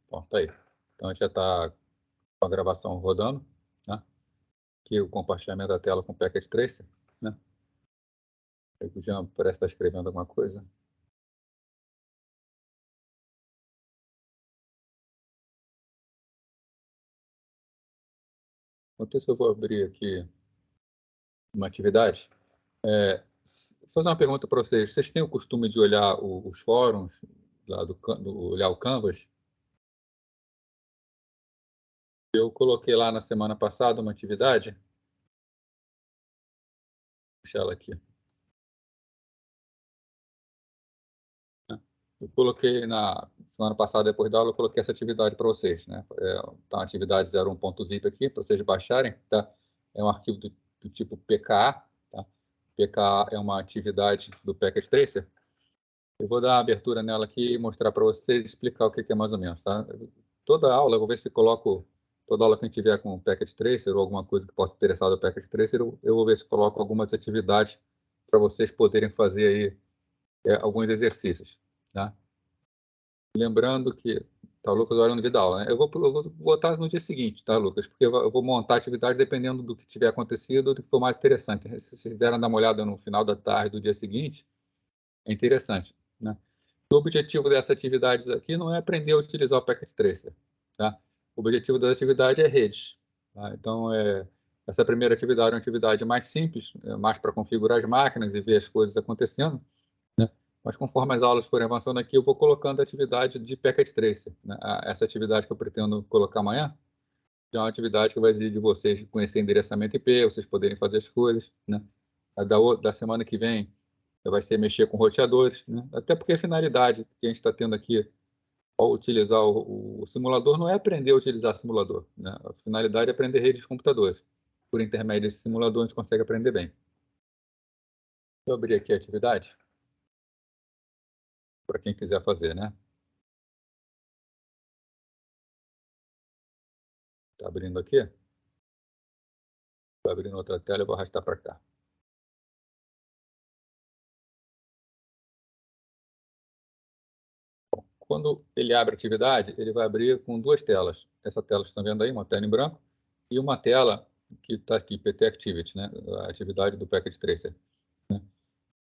Bom, tá aí. Então, já está com a gravação rodando, né? Aqui o compartilhamento da tela com o Packet Tracer, né? O Jean parece estar escrevendo alguma coisa. Enquanto isso, eu vou abrir aqui uma atividade. Vou fazer uma pergunta para vocês. Vocês têm o costume de olhar os fóruns, lá olhar o Canvas? Eu coloquei lá na semana passada uma atividade. Vou puxar ela aqui. Eu coloquei na semana passada, depois da aula, eu coloquei essa atividade para vocês, né? Tá uma atividade 01.zip aqui, para vocês baixarem, tá? É um arquivo do tipo PKA, tá? PKA é uma atividade do Packet Tracer. Eu vou dar uma abertura nela aqui e mostrar para vocês, explicar o que é mais ou menos, tá? Toda aula, eu vou ver se coloco, toda aula que a gente tiver com o Packet Tracer ou alguma coisa que possa interessar do Packet Tracer, eu vou ver se coloco algumas atividades para vocês poderem fazer aí alguns exercícios, tá? Lembrando que tá, o Lucas olhando no dia da aula, né? Eu vou botar no dia seguinte, tá, Lucas? Porque eu vou montar a atividade dependendo do que tiver acontecido, do que for mais interessante. Se vocês quiserem dar uma olhada no final da tarde do dia seguinte, é interessante, né? O objetivo dessa atividade aqui não é aprender a utilizar o Packet Tracer, tá? O objetivo da atividade é redes, tá? Então, essa primeira atividade é uma atividade mais simples, mais para configurar as máquinas e ver as coisas acontecendo, né? Mas conforme as aulas forem avançando aqui, eu vou colocando a atividade de Packet Tracer, né? Essa atividade que eu pretendo colocar amanhã é uma atividade que vai exigir de vocês conhecer endereçamento IP, vocês poderem fazer as coisas, né? Da semana que vem vai ser mexer com roteadores, né? Até porque a finalidade que a gente está tendo aqui ao utilizar o simulador não é aprender a utilizar simulador, né? A finalidade é aprender redes de computadores. Por intermédio desse simulador, a gente consegue aprender bem. Vou abrir aqui a atividade para quem quiser fazer, né? Está abrindo aqui? Está abrindo outra tela, eu vou arrastar para cá. Quando ele abre a atividade, ele vai abrir com duas telas. Essa tela que vocês estão vendo aí, uma tela em branco, e uma tela que está aqui, PT Activity, né? A atividade do Packet Tracer. Né?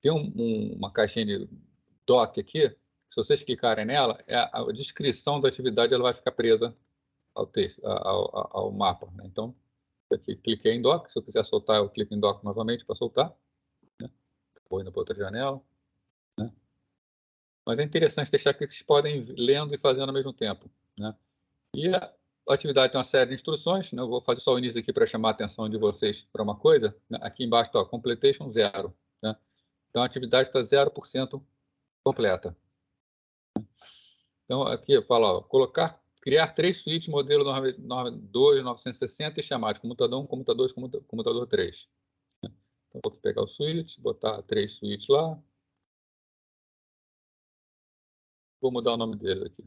Tem uma caixinha de doc aqui, se vocês clicarem nela, a descrição da atividade ela vai ficar presa ao texto, ao mapa. Né? Então, aqui cliquei em doc, se eu quiser soltar, eu clico em doc novamente para soltar. Né? Vou indo para outra janela. Né? Mas é interessante deixar que vocês podem ir lendo e fazendo ao mesmo tempo. Né? E a atividade tem uma série de instruções, né? Eu vou fazer só o início aqui para chamar a atenção de vocês para uma coisa. Né? Aqui embaixo está completion 0. Né? Então a atividade está 0% completa. Então aqui eu falo, ó, criar 3 suítes modelo 2960 e chamar de computador 1, computador 2, computador 3. Então vou pegar o suíte, botar 3 suítes lá. Vou mudar o nome deles aqui.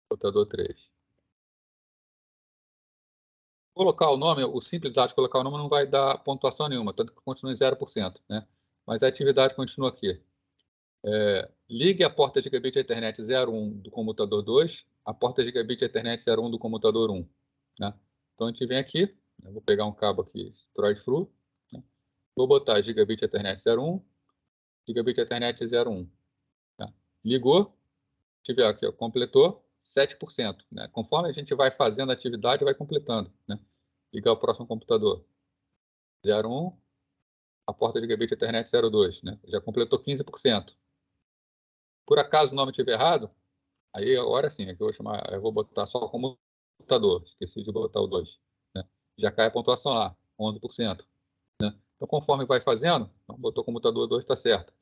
Computador 3. Colocar o nome, o simples ato de colocar o nome não vai dar pontuação nenhuma, tanto que continua em 0%, né? Mas a atividade continua aqui. Ligue a porta gigabit à internet 01 do comutador 2, a porta gigabit à internet 01 do comutador 1. Né? Então, a gente vem aqui, eu vou pegar um cabo aqui, Droid Flu, né? Vou botar gigabit à internet 01, gigabit à internet 01. Tá? Ligou, tiver aqui, ó, completou 7%. Né? Conforme a gente vai fazendo a atividade, vai completando. Né? Ligar o próximo computador 01, a porta gigabit à internet 02. Né? Já completou 15%. Por acaso o nome estiver errado, aí agora sim, aqui eu vou botar só como computador, esqueci de botar o 2. Né? Já cai a pontuação lá, 11%. Né? Então, conforme vai fazendo, botou computador 2, está certo.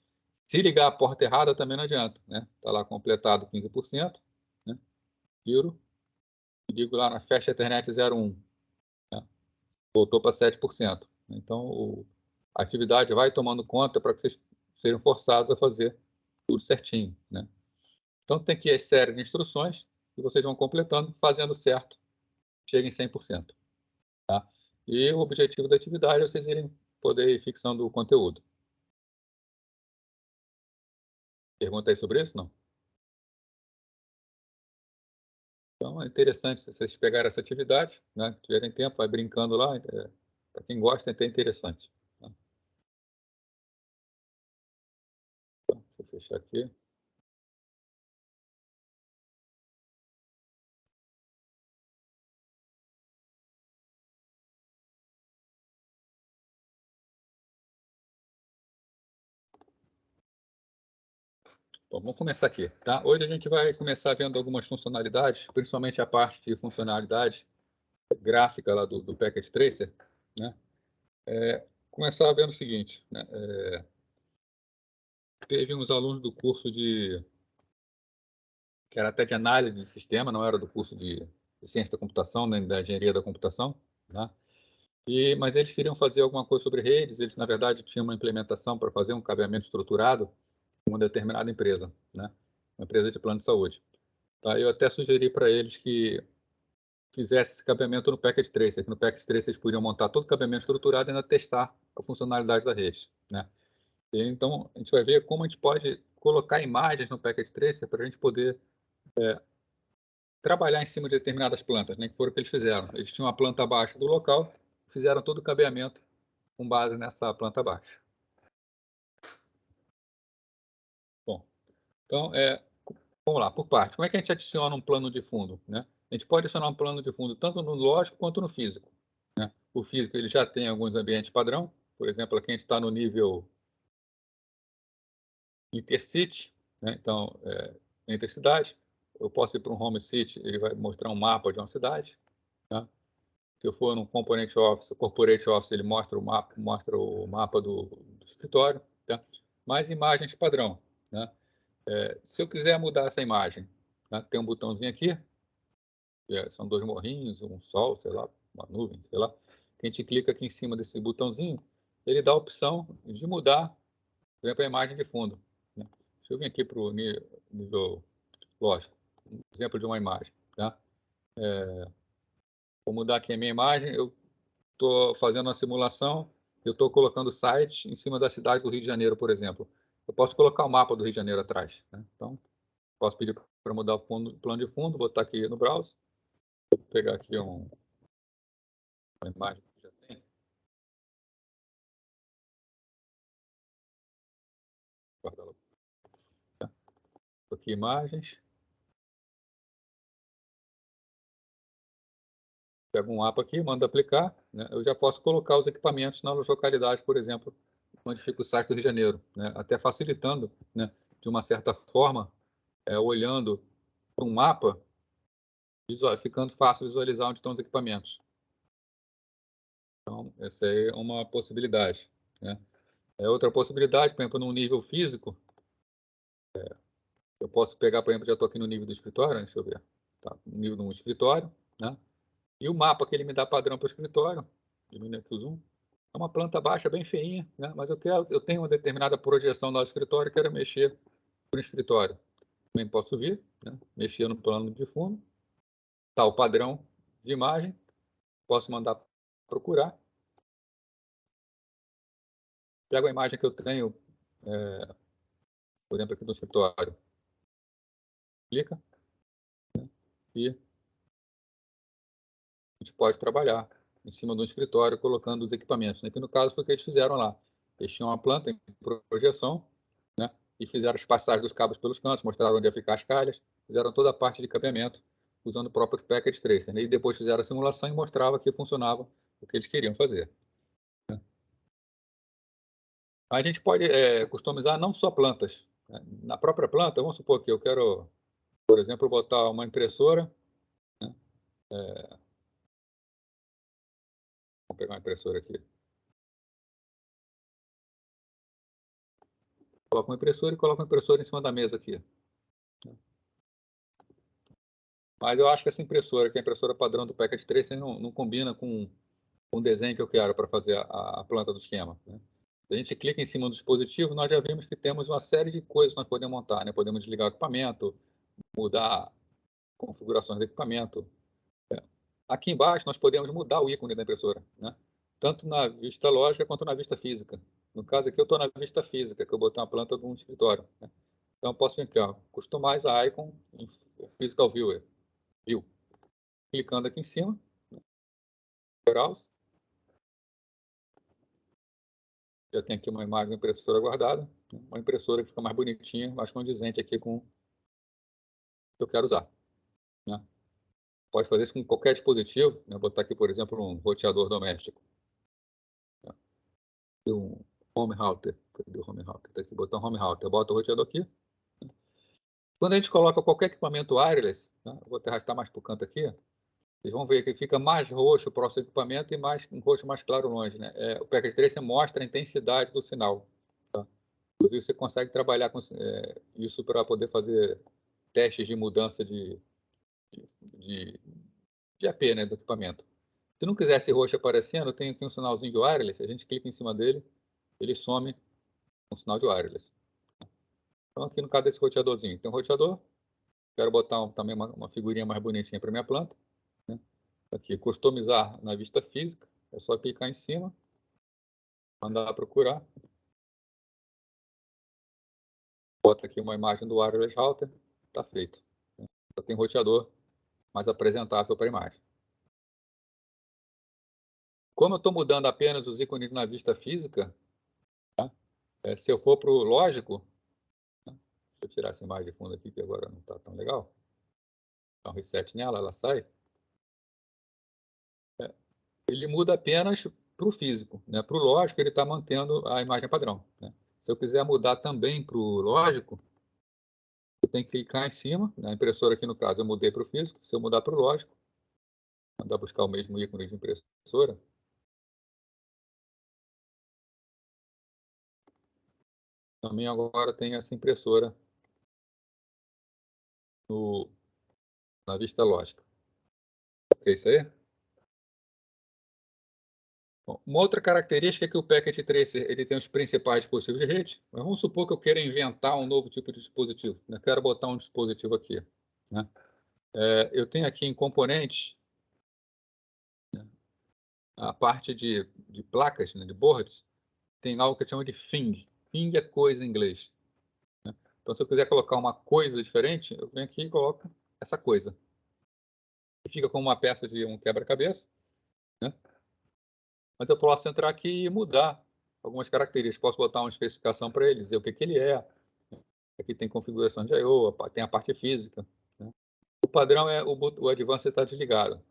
Se ligar a porta errada, também não adianta. Está, né? Lá completado 15%. Né? Tiro. Ligo lá na fecha internet 01. Né? Voltou para 7%. Então, a atividade vai tomando conta para que vocês sejam forçados a fazer tudo certinho. Né? Então, tem aqui as séries de instruções que vocês vão completando, fazendo certo. chegue em 100%. Tá? E o objetivo da atividade é vocês irem poder ir fixando o conteúdo. Pergunta aí sobre isso? Não? Então, é interessante se vocês pegarem essa atividade, né? Se tiverem tempo, vai brincando lá. Para quem gosta, é até interessante. Tá? Então, deixa eu fechar aqui. Bom, vamos começar aqui, tá? Hoje a gente vai começar vendo algumas funcionalidades, principalmente a parte de funcionalidade gráfica lá do Packet Tracer, né? Começar vendo o seguinte, né? Teve uns alunos do curso que era até de análise de sistema, não era do curso de ciência da computação, nem da engenharia da computação, né? Mas eles queriam fazer alguma coisa sobre redes, eles, na verdade, tinham uma implementação para fazer um cabeamento estruturado em uma determinada empresa, né? Uma empresa de plano de saúde. Tá? Eu até sugeri para eles que fizesse esse cabeamento no Packet Tracer, que no Packet Tracer eles podiam montar todo o cabeamento estruturado e ainda testar a funcionalidade da rede, né? E, então, a gente vai ver como a gente pode colocar imagens no Packet Tracer para a gente poder trabalhar em cima de determinadas plantas, né? Que foram o que eles fizeram. Eles tinham uma planta abaixo do local, fizeram todo o cabeamento com base nessa planta abaixo. Bom, então, vamos lá, por parte. Como é que a gente adiciona um plano de fundo, né? A gente pode adicionar um plano de fundo tanto no lógico quanto no físico, né? O físico ele já tem alguns ambientes padrão, por exemplo, aqui a gente está no nível intercity, né? Então, entre cidades, eu posso ir para um home city, ele vai mostrar um mapa de uma cidade, né? Se eu for num componente office, corporate office, ele mostra o mapa do escritório, tá? Mais imagens padrão, né? Se eu quiser mudar essa imagem, né? Tem um botãozinho aqui, são dois morrinhos, um sol, sei lá, uma nuvem, sei lá. A gente clica aqui em cima desse botãozinho, ele dá a opção de mudar, por exemplo, a imagem de fundo, né? Deixa eu vir aqui para o nível lógico, um exemplo de uma imagem, tá? Vou mudar aqui a minha imagem, eu estou fazendo uma simulação, eu estou colocando o site em cima da cidade do Rio de Janeiro, por exemplo. Eu posso colocar o mapa do Rio de Janeiro atrás, né? Então, posso pedir para mudar o plano de fundo, botar aqui no browser, vou pegar aqui uma imagem que já tem, guardar ela, tá? Aqui imagens, pego um mapa aqui, mando aplicar, né? Eu já posso colocar os equipamentos nas localidades, por exemplo, onde fica o site do Rio de Janeiro, né? Até facilitando, né? De uma certa forma, olhando para um mapa, ficando fácil visualizar onde estão os equipamentos. Então, essa é uma possibilidade, né? Outra possibilidade, por exemplo, no nível físico, eu posso pegar, por exemplo, já estou aqui no nível do escritório, deixa eu ver, tá, no nível de um escritório, né? E o mapa que ele me dá padrão para o escritório, diminuir aqui o zoom, é uma planta baixa bem feinha, né? Mas eu tenho uma determinada projeção lá do escritório, quero mexer para o escritório. Também posso vir, né? Mexer no plano de fundo, tá o padrão de imagem, posso mandar procurar. Pego a imagem que eu tenho, por exemplo, aqui no escritório, clica, e a gente pode trabalhar em cima do escritório colocando os equipamentos, né? Que no caso foi o que eles fizeram lá. Eles tinham uma planta em projeção, né? E fizeram as passagens dos cabos pelos cantos, mostraram onde ia ficar as calhas, fizeram toda a parte de cabeamento usando o próprio Packet Tracer, né? E depois fizeram a simulação e mostrava que funcionava o que eles queriam fazer. A gente pode customizar não só plantas, né? Na própria planta, vamos supor que eu quero, por exemplo, botar uma impressora, né? Vou pegar uma impressora aqui. Coloco uma impressora e coloco uma impressora em cima da mesa aqui. Mas eu acho que essa impressora, que é a impressora padrão do Packet Tracer, não combina com o desenho que eu quero para fazer a planta do esquema, né? Se a gente clica em cima do dispositivo, nós já vimos que temos uma série de coisas que nós podemos montar, né? Podemos desligar o equipamento, mudar configurações do equipamento, Aqui embaixo, nós podemos mudar o ícone da impressora, né? Tanto na vista lógica quanto na vista física. No caso aqui, eu estou na vista física, que eu botei uma planta de um escritório, né? Então, eu posso vir aqui, ó, Customize a Icon em Physical Viewer. View. Clicando aqui em cima, Browse. Já tem aqui uma imagem da impressora guardada, uma impressora que fica mais bonitinha, mais condizente aqui com o que eu quero usar, né? Pode fazer isso com qualquer dispositivo, né? Botar aqui, por exemplo, um roteador doméstico. Tá? Um home router. Cadê o home router? Tá aqui, botar um home router. Eu boto o roteador aqui. Quando a gente coloca qualquer equipamento wireless, né? Eu vou até arrastar mais para o canto aqui, vocês vão ver que fica mais roxo o próximo equipamento e um roxo mais claro longe, né? O Packet Tracer mostra a intensidade do sinal. Tá? Inclusive, você consegue trabalhar com isso para poder fazer testes de mudança de AP, né, do equipamento. Se não quiser esse roxo aparecendo, tem aqui um sinalzinho de wireless, a gente clica em cima dele, ele some com um sinal de wireless. Então, aqui no caso desse roteadorzinho, tem um roteador, quero botar também uma figurinha mais bonitinha para minha planta, né? Aqui, customizar na vista física, é só clicar em cima, mandar procurar. Bota aqui uma imagem do wireless router, está feito. Só tem roteador mais apresentável para a imagem. Como eu estou mudando apenas os ícones na vista física, tá? Se eu for para o lógico, né? Deixa eu tirar essa imagem de fundo aqui, que agora não está tão legal. Dá um reset nela, ela sai. Ele muda apenas para o físico, né? Para o lógico, ele está mantendo a imagem padrão, né? Se eu quiser mudar também para o lógico, eu tenho que clicar em cima, na impressora aqui no caso eu mudei para o físico, se eu mudar para o lógico, mandar buscar o mesmo ícone de impressora, também agora tem essa impressora na vista lógica. É isso aí? Bom, uma outra característica é que o Packet Tracer ele tem os principais dispositivos de rede. Mas vamos supor que eu queira inventar um novo tipo de dispositivo. Eu quero botar um dispositivo aqui, né? Eu tenho aqui em componentes, né, a parte de placas, né, de boards, tem algo que chama de thing. Thing é coisa em inglês, né? Então, se eu quiser colocar uma coisa diferente, eu venho aqui e coloco essa coisa. Fica como uma peça de um quebra-cabeça, né? Mas eu posso entrar aqui e mudar algumas características. Posso botar uma especificação para ele, dizer o que ele é. Aqui tem configuração de I/O, tem a parte física, né? O padrão é o Advanced está desligado.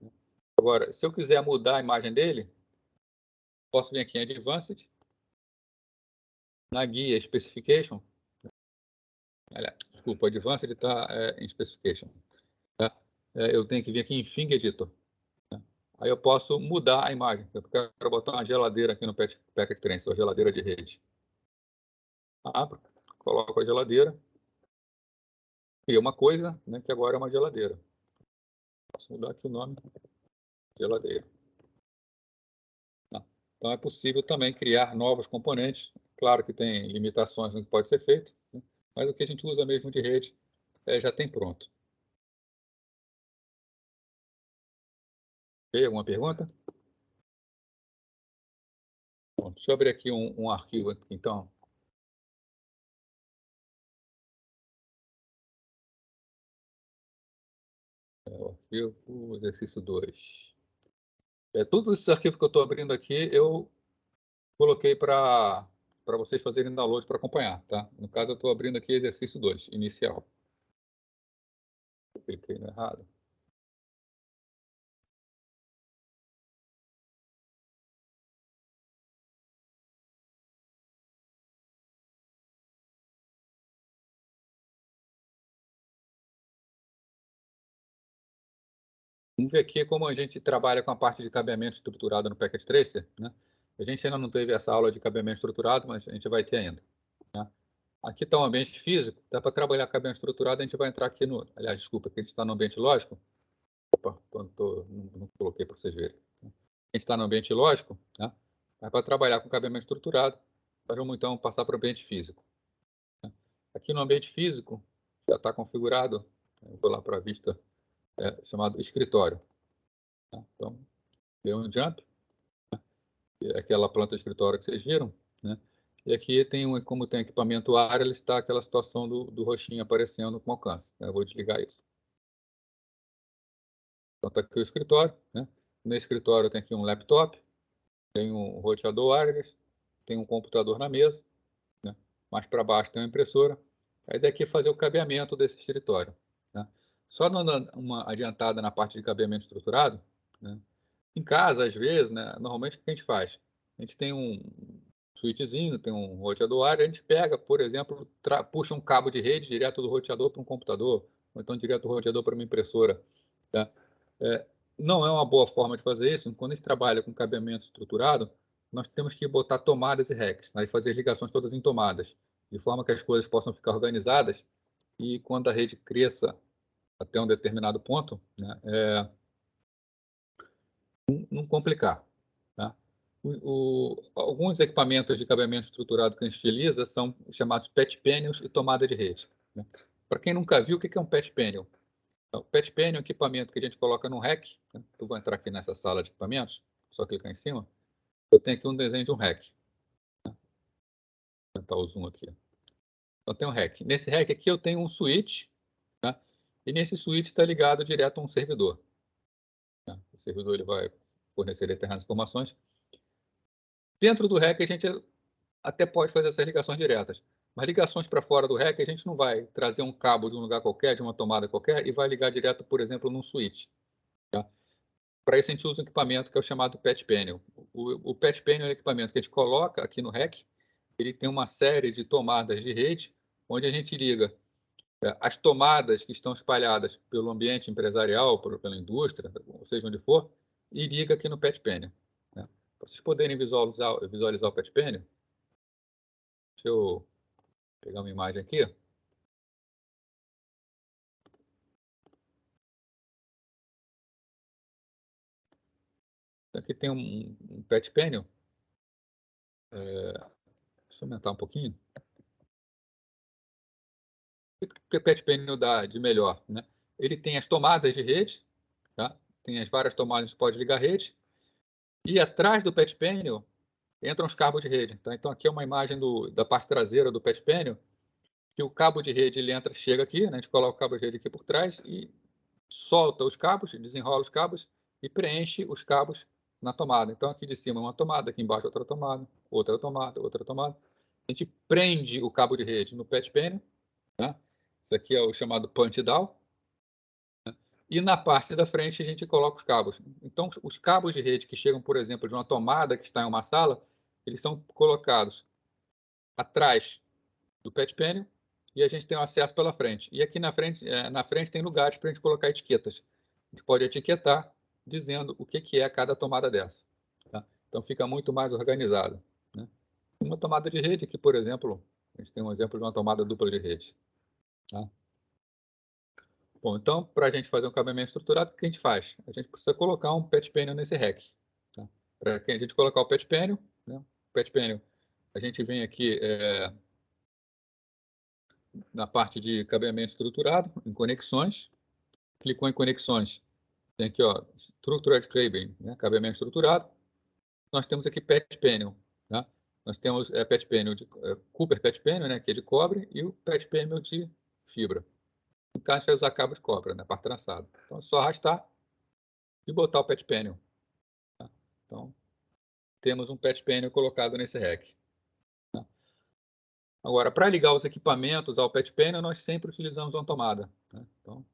Agora, se eu quiser mudar a imagem dele, posso vir aqui em Advanced, na guia Specification. Desculpa, o Advanced está em Specification. Tá? Eu tenho que vir aqui em Thing Editor. Né? Aí eu posso mudar a imagem. Eu quero botar uma geladeira aqui no Packet Tracer, uma geladeira de rede. Abro, coloco a geladeira, cria uma coisa, né, que agora é uma geladeira. Posso mudar aqui o nome, geladeira. Tá? Então é possível também criar novos componentes. Claro que tem limitações no que pode ser feito, né? Mas o que a gente usa mesmo de rede já tem pronto. Tem alguma pergunta? Bom, deixa eu abrir aqui um arquivo, então. O arquivo, exercício 2. Todos esses arquivos que eu estou abrindo aqui, eu coloquei para vocês fazerem download para acompanhar, tá? No caso, eu estou abrindo aqui exercício 2, inicial. Eu cliquei no errado. Vamos ver aqui como a gente trabalha com a parte de cabeamento estruturado no Packet Tracer, né? A gente ainda não teve essa aula de cabeamento estruturado, mas a gente vai ter ainda, né? Aqui está o ambiente físico, dá para trabalhar cabeamento estruturado, a gente vai entrar aqui no... Aliás, desculpa, aqui a gente está no ambiente lógico. Opa, não coloquei para vocês verem. A gente está no ambiente lógico, né? Mas para trabalhar com cabeamento estruturado, nós vamos então passar para o ambiente físico, né? Aqui no ambiente físico, já está configurado, eu vou lá para a vista chamado escritório. Tá? Então, deu um jump, aquela planta de escritório que vocês viram, né? E aqui tem como tem equipamento área, ele está aquela situação do roxinho aparecendo com alcance. Eu vou desligar isso. Então está aqui o escritório, né? No escritório tem aqui um laptop, tem um roteador wireless, tem um computador na mesa, né? Mais para baixo tem uma impressora. Aí daqui fazer o cabeamento desse escritório, né? Só dando uma adiantada na parte de cabeamento estruturado, né? Em casa, às vezes, né? Normalmente o que a gente faz? A gente tem um switchzinho, tem um roteador área, a gente pega, por exemplo, puxa um cabo de rede direto do roteador para um computador, ou então direto do roteador para uma impressora, tá? Não é uma boa forma de fazer isso. Quando a gente trabalha com cabeamento estruturado, nós temos que botar tomadas e racks, né, e fazer as ligações todas em tomadas, de forma que as coisas possam ficar organizadas e quando a rede cresça até um determinado ponto, né, não complicar. Tá? Alguns equipamentos de cabeamento estruturado que a gente utiliza são chamados patch panels e tomada de rede. Né? Para quem nunca viu, o que é um patch panel? Então, o patch panel é um equipamento que a gente coloca no rack. Né? Eu vou entrar aqui nessa sala de equipamentos, só clicar em cima. Eu tenho aqui um desenho de um rack. Né? Vou tentar o zoom aqui. Então, tem um rack. Nesse rack aqui eu tenho um switch, né? E nesse switch está ligado direto a um servidor. Né? O servidor ele vai fornecer determinadas informações. Dentro do rack a gente até pode fazer essas ligações diretas. Mas ligações para fora do rack, a gente não vai trazer um cabo de um lugar qualquer, de uma tomada qualquer, e vai ligar direto, por exemplo, num switch. Tá? Para isso, a gente usa um equipamento que é o chamado patch panel. O patch panel é um equipamento que a gente coloca aqui no rack. Ele tem uma série de tomadas de rede, onde a gente liga as tomadas que estão espalhadas pelo ambiente empresarial, pela indústria, ou seja onde for, e liga aqui no patch panel. Né? Para vocês poderem visualizar o patch panel, deixa eu pegar uma imagem aqui. Aqui tem um patch panel. Deixa eu aumentar um pouquinho. O que o patch panel dá de melhor? Né? Ele tem as tomadas de rede, tá? Tem as várias tomadas que pode ligar a rede, e atrás do patch panel entram os cabos de rede. Tá? Então aqui é uma imagem da parte traseira do patch panel, que o cabo de rede ele entra, chega aqui, né? A gente coloca o cabo de rede aqui por trás e solta os cabos, desenrola os cabos e preenche os cabos na tomada. Então aqui de cima uma tomada, aqui embaixo outra tomada, outra tomada, outra tomada. A gente prende o cabo de rede no patch panel, né? Isso aqui é o chamado punch down. Né? E na parte da frente a gente coloca os cabos. Então os cabos de rede que chegam, por exemplo, de uma tomada que está em uma sala, eles são colocados atrás do patch panel e a gente tem o acesso pela frente. E aqui na frente tem lugares para a gente colocar etiquetas. A gente pode etiquetar dizendo o que é cada tomada dessa. Tá? Então fica muito mais organizado. Né? Uma tomada de rede aqui, por exemplo, a gente tem um exemplo de uma tomada dupla de rede. Tá? Bom, então, para a gente fazer um cabeamento estruturado, o que a gente faz? A gente precisa colocar um patch panel nesse rack. Tá? Para a gente colocar o patch panel, né? O patch panel, a gente vem aqui na parte de cabeamento estruturado, em conexões, clicou em conexões, tem aqui, ó, Structured Cabling, né? Cabeamento estruturado. Nós temos aqui patch panel, tá? Nós temos patch panel de Cooper patch panel, né, que é de cobre, e o patch panel de fibra. No caso, vai usar cabo de cobre, né, parte traçada. Então, é só arrastar e botar o patch panel. Tá? Então, temos um patch panel colocado nesse rack. Tá? Agora, para ligar os equipamentos ao patch panel, nós sempre utilizamos uma tomada. Né? Então,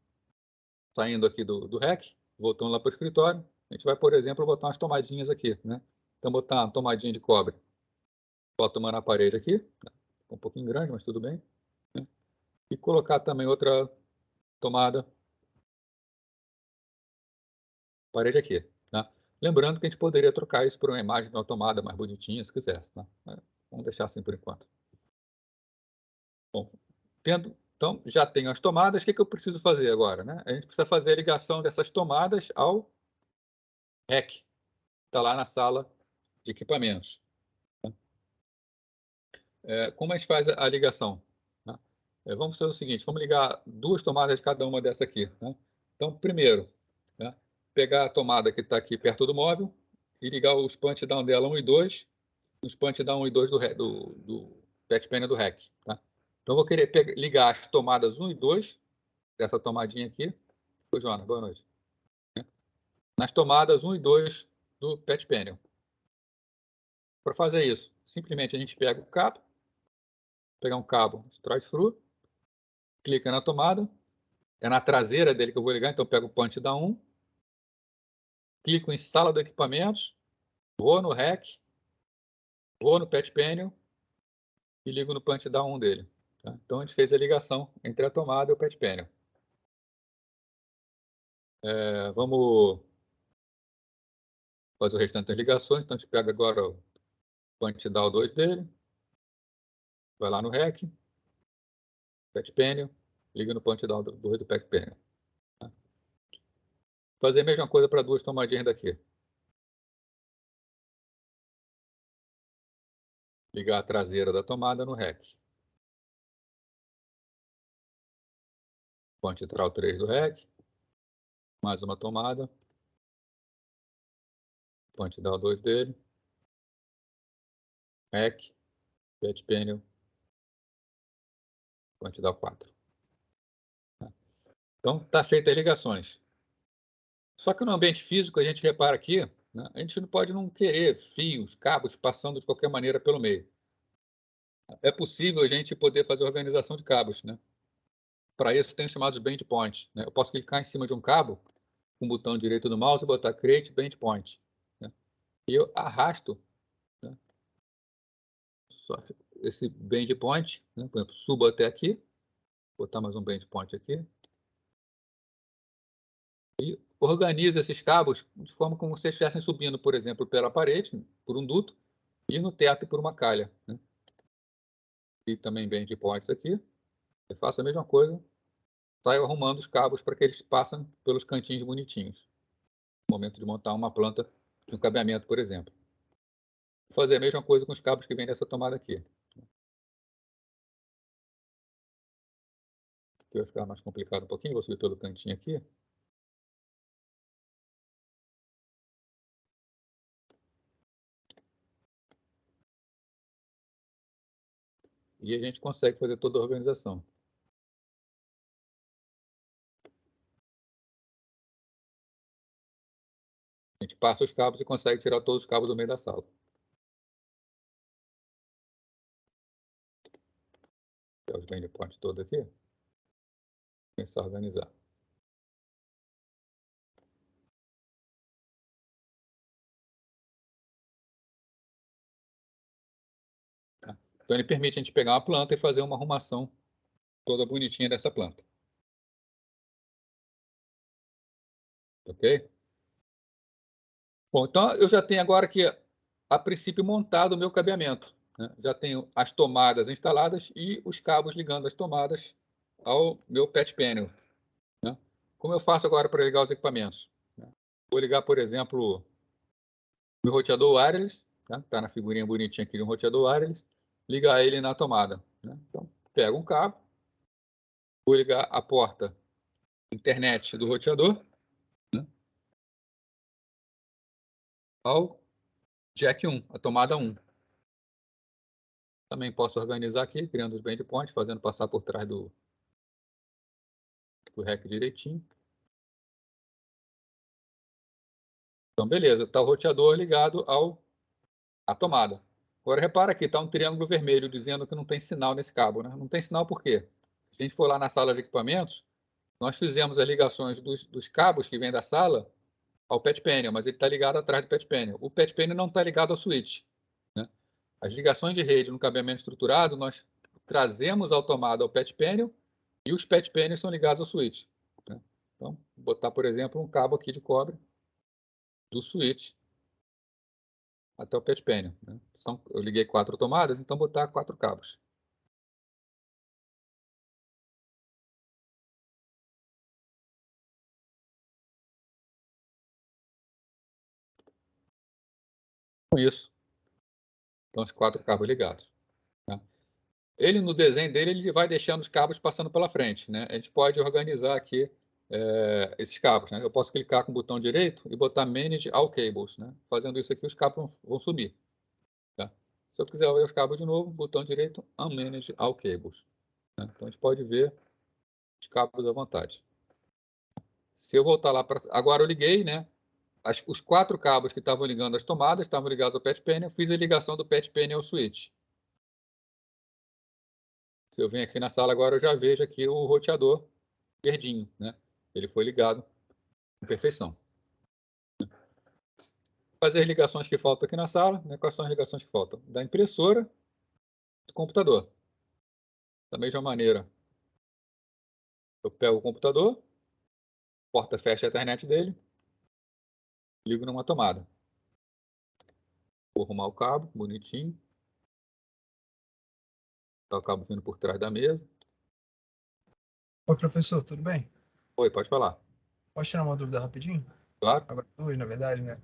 saindo aqui do rack, voltando lá para o escritório, a gente vai, por exemplo, botar umas tomadinhas aqui, né? Então, botar uma tomadinha de cobre. Bota uma na parede aqui, né? Um pouquinho grande, mas tudo bem. Né? E colocar também outra tomada parede aqui, tá? Lembrando que a gente poderia trocar isso por uma imagem de uma tomada mais bonitinha, se quisesse, tá? Vamos deixar assim por enquanto. Bom, então, já tenho as tomadas, o que eu preciso fazer agora? Né? A gente precisa fazer a ligação dessas tomadas ao rack, que está lá na sala de equipamentos. Como a gente faz a ligação? Né? Vamos fazer o seguinte, vamos ligar duas tomadas de cada uma dessa aqui. Né? Então, primeiro, né? pegar a tomada que está aqui perto do móvel e ligar os punch down dela 1 e 2, os punch down 1 e 2 do patch panel do REC. Tá? Então, eu vou querer ligar as tomadas 1 e 2 dessa tomadinha aqui. Oi, Joana, boa noite. Nas tomadas 1 e 2 do patch panel. Para fazer isso, simplesmente a gente pega o cabo, pegar um cabo straight-through, clica na tomada, é na traseira dele que eu vou ligar, então eu pego o punch da 1, clico em sala de equipamentos, vou no REC, vou no patch panel e ligo no punch da 1 dele. Tá? Então a gente fez a ligação entre a tomada e o patch panel. Vamos fazer o restante das ligações, então a gente pega agora o punch down 2 dele, vai lá no REC, patch panel, liga no punch down 2 do patch panel. Tá? Fazer a mesma coisa para duas tomadinhas daqui. Ligar a traseira da tomada no REC. Punch down 3 do REC. Mais uma tomada. Punch down 2 dele. REC. Patch panel. Punch down 4. Então, está feita as ligações. Só que no ambiente físico, a gente repara aqui, né, a gente não pode não querer fios, cabos passando de qualquer maneira pelo meio. É possível a gente poder fazer organização de cabos, né? Para isso, tem os chamados bend points. Né? Eu posso clicar em cima de um cabo, com o botão direito do mouse e botar Create Bend Point. Né? E eu arrasto, né, só esse bend point, né? Por exemplo, subo até aqui, vou botar mais um bend point aqui, e organizo esses cabos de forma como se estivessem subindo, por exemplo, pela parede, por um duto, e no teto por uma calha. Né? E também bend points aqui. Eu faço a mesma coisa, saio arrumando os cabos para que eles passem pelos cantinhos bonitinhos. No momento de montar uma planta de um cabeamento, por exemplo. Vou fazer a mesma coisa com os cabos que vêm dessa tomada aqui. Aqui vai ficar mais complicado um pouquinho, vou subir pelo cantinho aqui. E a gente consegue fazer toda a organização. A gente passa os cabos e consegue tirar todos os cabos do meio da sala. Pegar os bend points todos aqui. Começar a organizar. Tá? Então ele permite a gente pegar uma planta e fazer uma arrumação toda bonitinha dessa planta. Ok? Bom, então eu já tenho agora aqui, a princípio, montado o meu cabeamento. Né? Já tenho as tomadas instaladas e os cabos ligando as tomadas ao meu patch panel. Né? Como eu faço agora para ligar os equipamentos? Vou ligar, por exemplo, meu roteador wireless, tá? Tá na figurinha bonitinha aqui de um roteador wireless, ligar ele na tomada. Né? Então, pego um cabo, vou ligar a porta internet do roteador, né, ao jack 1, a tomada 1. Também posso organizar aqui, criando os bend points, fazendo passar por trás do REC direitinho. Então, beleza, está o roteador ligado à tomada. Agora, repara aqui, está um triângulo vermelho dizendo que não tem sinal nesse cabo. Né? Não tem sinal por quê? Se a gente for lá na sala de equipamentos, nós fizemos as ligações dos cabos que vêm da sala ao patch panel, mas ele está ligado atrás do patch panel. O patch panel não está ligado ao switch. Né? As ligações de rede no cabeamento estruturado, nós trazemos a tomada ao patch panel e os patch panels são ligados ao switch. Né? Então, vou botar, por exemplo, um cabo aqui de cobre do switch até o patch panel. Né? Eu liguei 4 tomadas, então vou botar 4 cabos. Com isso, estão os 4 cabos ligados. Né? Ele, no desenho dele, ele vai deixando os cabos passando pela frente. Né? A gente pode organizar aqui esses cabos, né? Eu posso clicar com o botão direito e botar Manage All Cables, né? Fazendo isso aqui, os cabos vão sumir. Tá? Se eu quiser ver os cabos de novo, botão direito, Unmanage All Cables. Né? Então, a gente pode ver os cabos à vontade. Se eu voltar lá para... Agora eu liguei, né? Os 4 cabos que estavam ligando as tomadas estavam ligados ao patch panel. Fiz a ligação do patch panel ao switch. Se eu venho aqui na sala agora, eu já vejo aqui o roteador verdinho, né? Ele foi ligado com perfeição. Fazer as ligações que faltam aqui na sala, né? Quais são as ligações que faltam? Da impressora, do computador. Da mesma maneira, eu pego o computador, porta fecha a internet dele, ligo numa tomada. Vou arrumar o cabo, bonitinho. Tá o cabo vindo por trás da mesa. Oi, professor, tudo bem? Oi, pode falar. Posso tirar uma dúvida rapidinho? Claro. Agora, duas, na verdade, né?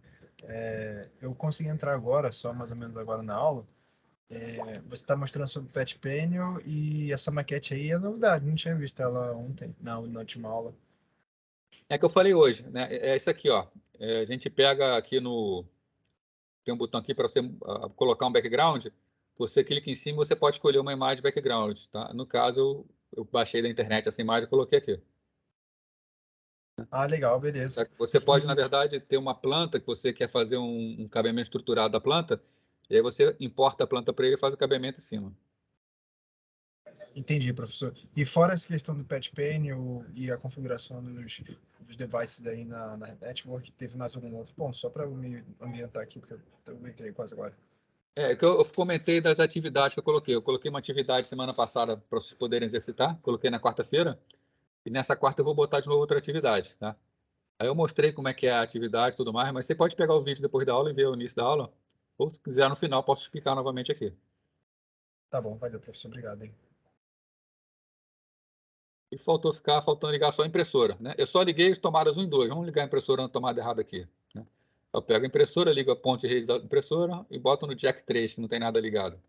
Eu consegui entrar agora, só mais ou menos agora na aula. Você está mostrando sobre o Patch Panel e essa maquete aí é novidade, não tinha visto ela ontem, na última aula. É que eu falei hoje, né? É isso aqui, ó. A gente pega aqui no... Tem um botão aqui para você colocar um background. Você clica em cima e você pode escolher uma imagem background, tá? No caso, eu baixei da internet essa imagem e coloquei aqui. Ah, legal, beleza. Você pode, na verdade, ter uma planta que você quer fazer um cabeamento estruturado da planta, e aí você importa a planta para ele e faz o cabeamento em cima. Entendi, professor. E fora essa questão do Patch Panel e a configuração dos devices aí na network, teve mais algum outro ponto? Só para eu me ambientar aqui, porque eu entrei quase agora. Que eu comentei das atividades que eu coloquei. Eu coloquei uma atividade semana passada para vocês poderem exercitar, coloquei na quarta-feira, e nessa quarta eu vou botar de novo outra atividade, tá? Aí eu mostrei como é que é a atividade e tudo mais, mas você pode pegar o vídeo depois da aula e ver o início da aula, ou se quiser no final posso explicar novamente aqui. Tá bom, valeu, professor. Obrigado, hein? E faltando ligar só a impressora, né? Eu só liguei as tomadas 1 e 2. Vamos ligar a impressora na tomada errada aqui, né? Eu pego a impressora, ligo a ponte de rede da impressora e boto no jack 3, que não tem nada ligado.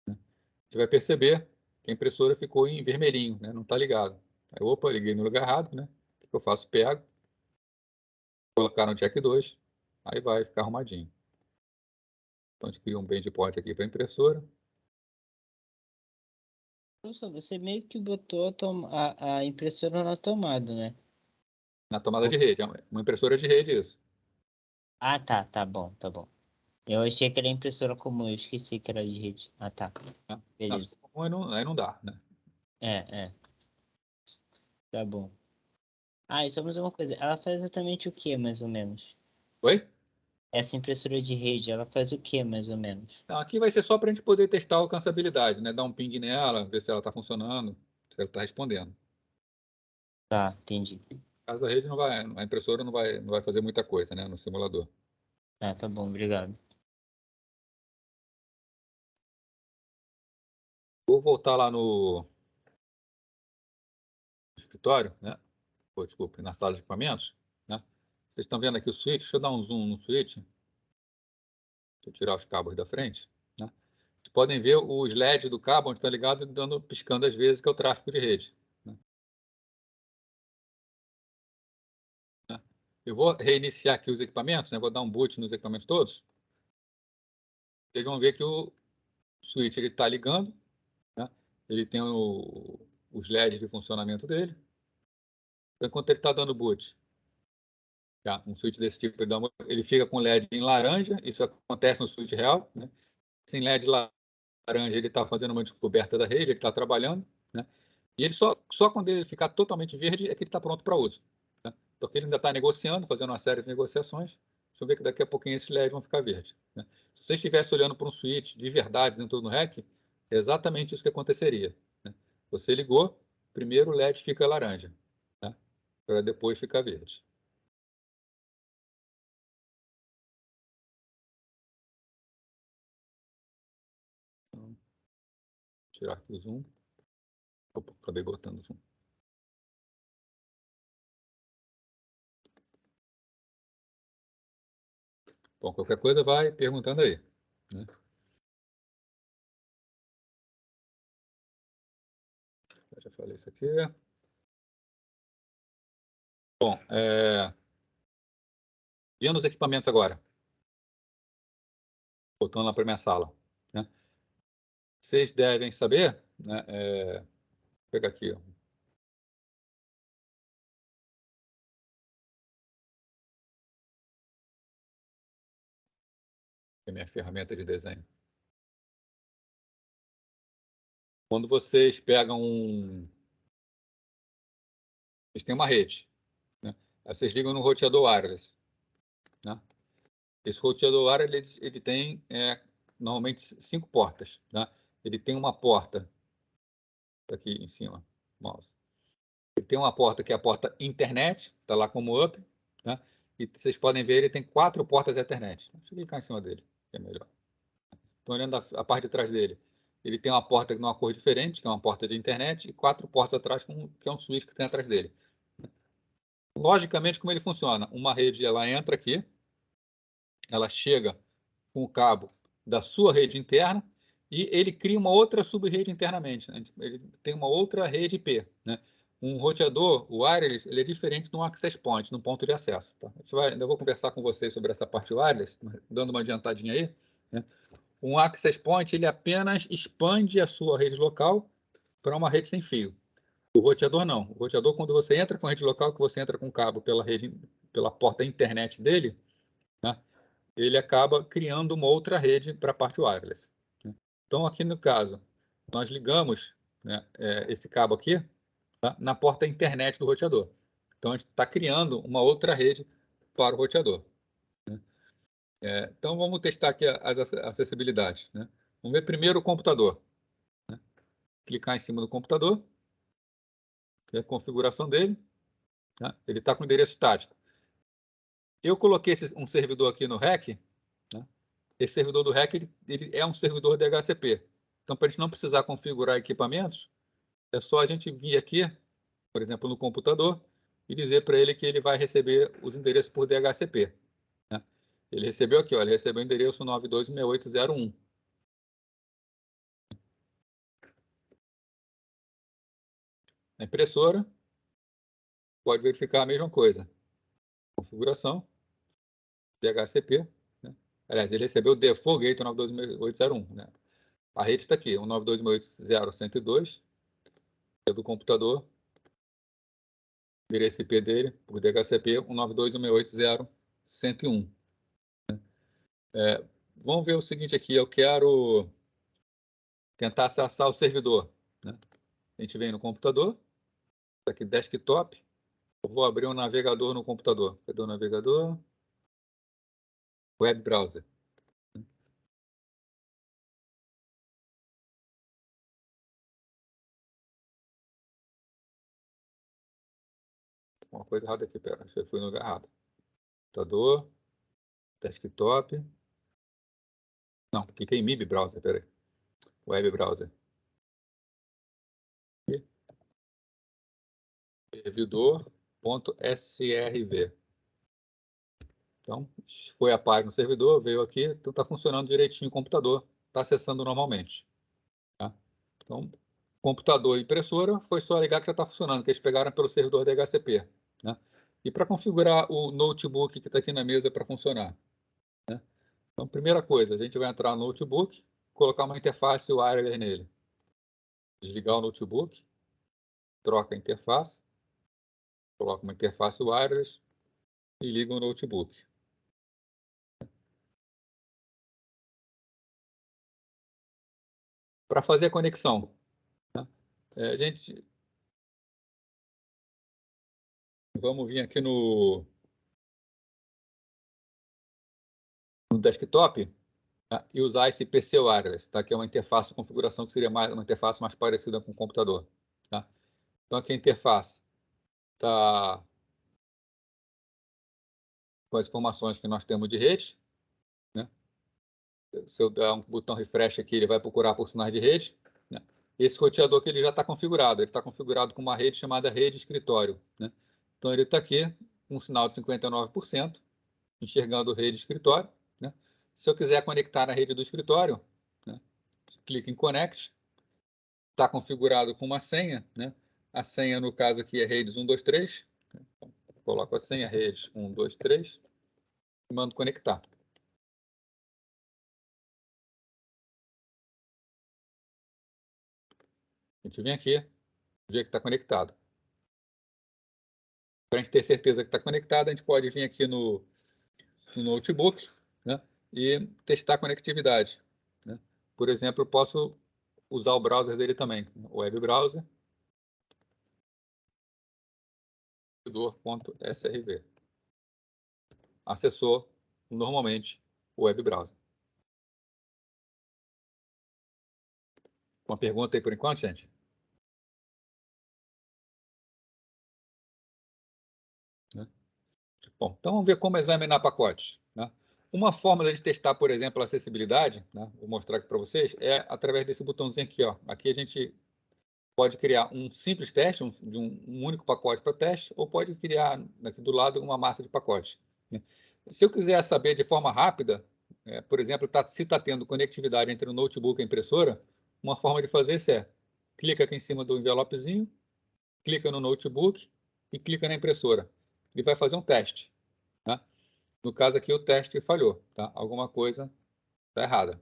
Você vai perceber que a impressora ficou em vermelhinho, né? Não está ligado. Aí, opa, liguei no lugar errado, né? O que eu faço? Pego, colocar no jack 2, aí vai ficar arrumadinho. Então a gente cria um bandpoint aqui para a impressora. Professor, você meio que botou a impressora na tomada, né? Na tomada de rede, uma impressora de rede, isso. Ah, tá bom, tá bom. Eu achei que era impressora comum, eu esqueci que era de rede. Ah, tá. Né? Beleza. Aí não dá, né? É, tá bom. Ah, e só mais uma coisa. Ela faz exatamente o que, mais ou menos? Oi? Essa impressora de rede, ela faz o que, mais ou menos? Então, aqui vai ser só para a gente poder testar a alcançabilidade, né? Dar um ping nela, ver se ela está funcionando, se ela está respondendo. Tá, entendi. Caso a rede não vai, a impressora não vai fazer muita coisa, né? No simulador. Tá bom, obrigado. Vou voltar lá no escritório, né? Pô, desculpe, na sala de equipamentos, né? Vocês estão vendo aqui o switch? Deixa eu dar um zoom no switch. Deixa eu tirar os cabos da frente, né? Vocês podem ver os LEDs do cabo onde está ligado piscando às vezes, que é o tráfego de rede. Né? Eu vou reiniciar aqui os equipamentos, né? Vou dar um boot nos equipamentos todos. Vocês vão ver que o switch está ligando, né? Ele tem os LEDs de funcionamento dele. Então, enquanto ele está dando boot, tá? Um switch desse tipo, ele fica com LED em laranja, isso acontece no switch real, né? Sem LED laranja, ele está fazendo uma descoberta da rede, ele está trabalhando, né? E ele só quando ele ficar totalmente verde é que ele está pronto para uso. Né? Então, ele ainda está negociando, fazendo uma série de negociações. Deixa eu ver que daqui a pouquinho esses LEDs vão ficar verdes. Né? Se você estivesse olhando para um switch de verdade dentro do REC, é exatamente isso que aconteceria. Né? Você ligou, primeiro o LED fica laranja, né? Para depois ficar verde. Então, tirar aqui o zoom. Opa, acabei botando o zoom. Bom, qualquer coisa vai perguntando aí. Né? Eu já falei isso aqui. Bom, vendo os equipamentos agora. Voltando lá para minha sala, né? Vocês devem saber, né? Vou pegar aqui, ó. É minha ferramenta de desenho. Quando vocês pegam vocês têm uma rede, né? Aí vocês ligam no roteador wireless, né? Esse roteador wireless ele tem normalmente 5 portas, né? Ele tem uma porta tá aqui em cima, mouse. Ele tem uma porta que é a porta internet, está lá como up, né? E vocês podem ver ele tem 4 portas Ethernet. Deixa eu clicar em cima dele, que é melhor. Estão olhando a parte de trás dele. Ele tem uma porta numa cor diferente, que é uma porta de internet, e 4 portas atrás, que é um switch que tem atrás dele. Logicamente, como ele funciona? Uma rede ela entra aqui, ela chega com o cabo da sua rede interna e ele cria uma outra sub-rede internamente, né? Ele tem uma outra rede IP, né? Um roteador, o wireless, ele é diferente de um access point, de um ponto de acesso. Tá? Ainda vou conversar com vocês sobre essa parte wireless, dando uma adiantadinha aí, né? Um access point ele apenas expande a sua rede local para uma rede sem fio. O roteador não. O roteador, quando você entra com a rede local, que você entra com o cabo pela porta internet dele, né? Ele acaba criando uma outra rede para a parte wireless, né? Então, aqui no caso, nós ligamos, né, esse cabo aqui, tá, na porta internet do roteador. Então, a gente está criando uma outra rede para o roteador, né? Então, vamos testar aqui as acessibilidades, né? Vamos ver primeiro o computador, né? Clicar em cima do computador, ver a configuração dele, né? Ele está com endereço estático. Eu coloquei um servidor aqui no REC, né? Esse servidor do REC ele é um servidor DHCP. Então, para a gente não precisar configurar equipamentos, é só a gente vir aqui, por exemplo, no computador, e dizer para ele que ele vai receber os endereços por DHCP, né? Ele recebeu aqui, ó, ele recebeu o endereço 926801. A impressora pode verificar a mesma coisa. Configuração, DHCP, né? Aliás, ele recebeu o default gate 926801, né? A rede está aqui, 192.168.102, é do computador, endereço IP dele, por DHCP, 192.168.101. Vamos ver o seguinte aqui, eu quero tentar acessar o servidor, né? A gente vem no computador, está aqui desktop, eu vou abrir um navegador no computador. Cadê o navegador? Web browser. Uma coisa errada aqui, pera, acho que eu fui no lugar errado. Computador, desktop. Não, cliquei em MIB browser, peraí. Web browser. Aqui. Servidor.srv. Então, foi a página do servidor, veio aqui, então está funcionando direitinho o computador, está acessando normalmente, tá? Então, computador e impressora, foi só ligar que já está funcionando, que eles pegaram pelo servidor DHCP, né? E para configurar o notebook que está aqui na mesa para funcionar, né? Então, primeira coisa, a gente vai entrar no notebook, colocar uma interface wireless nele. Desligar o notebook, troca a interface, coloca uma interface wireless e liga o notebook. Para fazer a conexão, né? Gente, vamos vir aqui no desktop, tá? E usar esse PC Wireless, tá? Que é uma interface de configuração que seria uma interface mais parecida com o computador, tá? Então, aqui a interface está com as informações que nós temos de rede, né? Se eu der um botão refresh aqui, ele vai procurar por sinais de rede, né? Esse roteador aqui ele já está configurado, ele está configurado com uma rede chamada rede escritório, né? Então, ele está aqui com um sinal de 59%, enxergando rede escritório, né? Se eu quiser conectar na rede do escritório, né, clique em Connect, está configurado com uma senha, né? A senha, no caso aqui, é redes 123. coloco a senha rede 1, 2, 3 e mando conectar. A gente vem aqui, vê que está conectado. Para a gente ter certeza que está conectado, a gente pode vir aqui no notebook, né, e testar a conectividade, né? Por exemplo, eu posso usar o browser dele também, o web browser, servidor.srv. Acessou normalmente o web browser. Uma pergunta aí por enquanto, gente? Né? Bom, então vamos ver como examinar pacotes, né? Uma forma de testar, por exemplo, a acessibilidade, né, vou mostrar aqui para vocês, é através desse botãozinho aqui, ó. Aqui a gente pode criar um simples teste, de um único pacote para teste, ou pode criar aqui do lado uma massa de pacotes, né? Se eu quiser saber de forma rápida, por exemplo, se está tendo conectividade entre o notebook e a impressora, uma forma de fazer isso é, clica aqui em cima do envelopezinho, clica no notebook e clica na impressora. Ele vai fazer um teste, tá? No caso aqui, o teste falhou, tá? Alguma coisa está errada.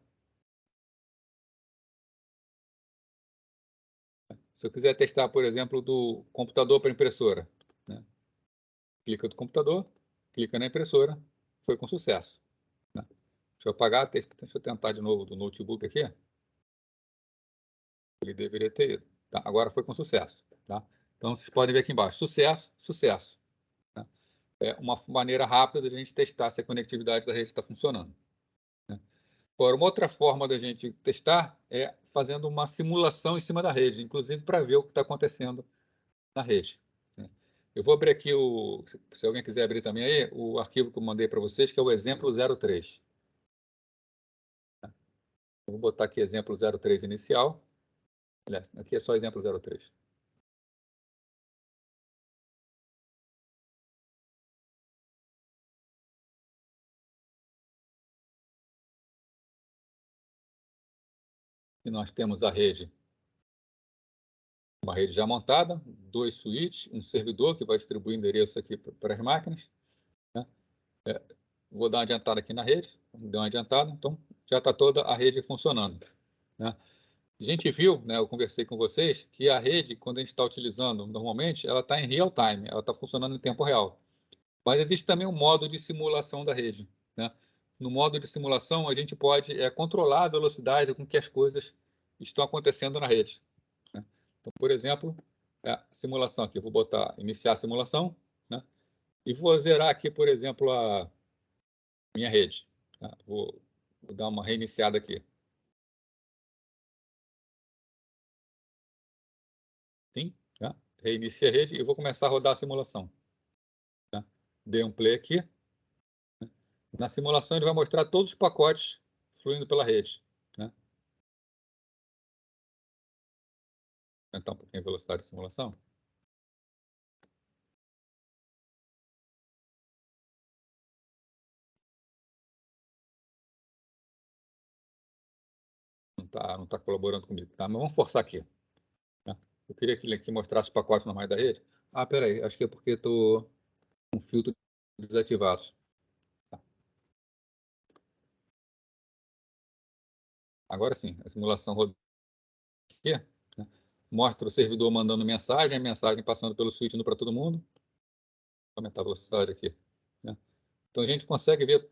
Se eu quiser testar, por exemplo, do computador para impressora, né? Clica do computador, clica na impressora, foi com sucesso, né? Deixa eu apagar, deixa eu tentar de novo do notebook aqui. Ele deveria ter ido. Tá? Agora foi com sucesso, tá? Então, vocês podem ver aqui embaixo, sucesso, sucesso. Tá? É uma maneira rápida de a gente testar se a conectividade da rede está funcionando, né? Agora, uma outra forma da gente testar é fazendo uma simulação em cima da rede, inclusive para ver o que está acontecendo na rede, né? Eu vou abrir aqui, se alguém quiser abrir também aí, o arquivo que eu mandei para vocês, que é o exemplo 03. Eu vou botar aqui exemplo 03 inicial. Aliás, aqui é só exemplo 03. E nós temos a rede, uma rede já montada, 2 switches, um servidor que vai distribuir endereço aqui para as máquinas, né? Vou dar uma adiantada aqui na rede, deu uma adiantada, então já está toda a rede funcionando, né? A gente viu, né, eu conversei com vocês, que a rede, quando a gente está utilizando normalmente, ela está em real time, ela está funcionando em tempo real. Mas existe também um modo de simulação da rede, né? No modo de simulação, a gente pode controlar a velocidade com que as coisas estão acontecendo na rede, né? Então, por exemplo, a simulação aqui, vou botar iniciar a simulação, né? E vou zerar aqui, por exemplo, a minha rede, tá? Vou dar uma reiniciada aqui. Sim, tá? Reinicie a rede e vou começar a rodar a simulação, tá? Dei um play aqui. Na simulação, ele vai mostrar todos os pacotes fluindo pela rede, né? Vou aumentar um pouquinho a velocidade de simulação. Não tá colaborando comigo, tá? Mas vamos forçar aqui, tá? Eu queria que ele aqui mostrasse os pacotes normais da rede. Ah, peraí, acho que é porque estou com um filtro desativado. Tá. Agora sim, a simulação roda aqui, né? Mostra o servidor mandando mensagem, a mensagem passando pelo switch indo para todo mundo. Vou aumentar a velocidade aqui, né? Então a gente consegue ver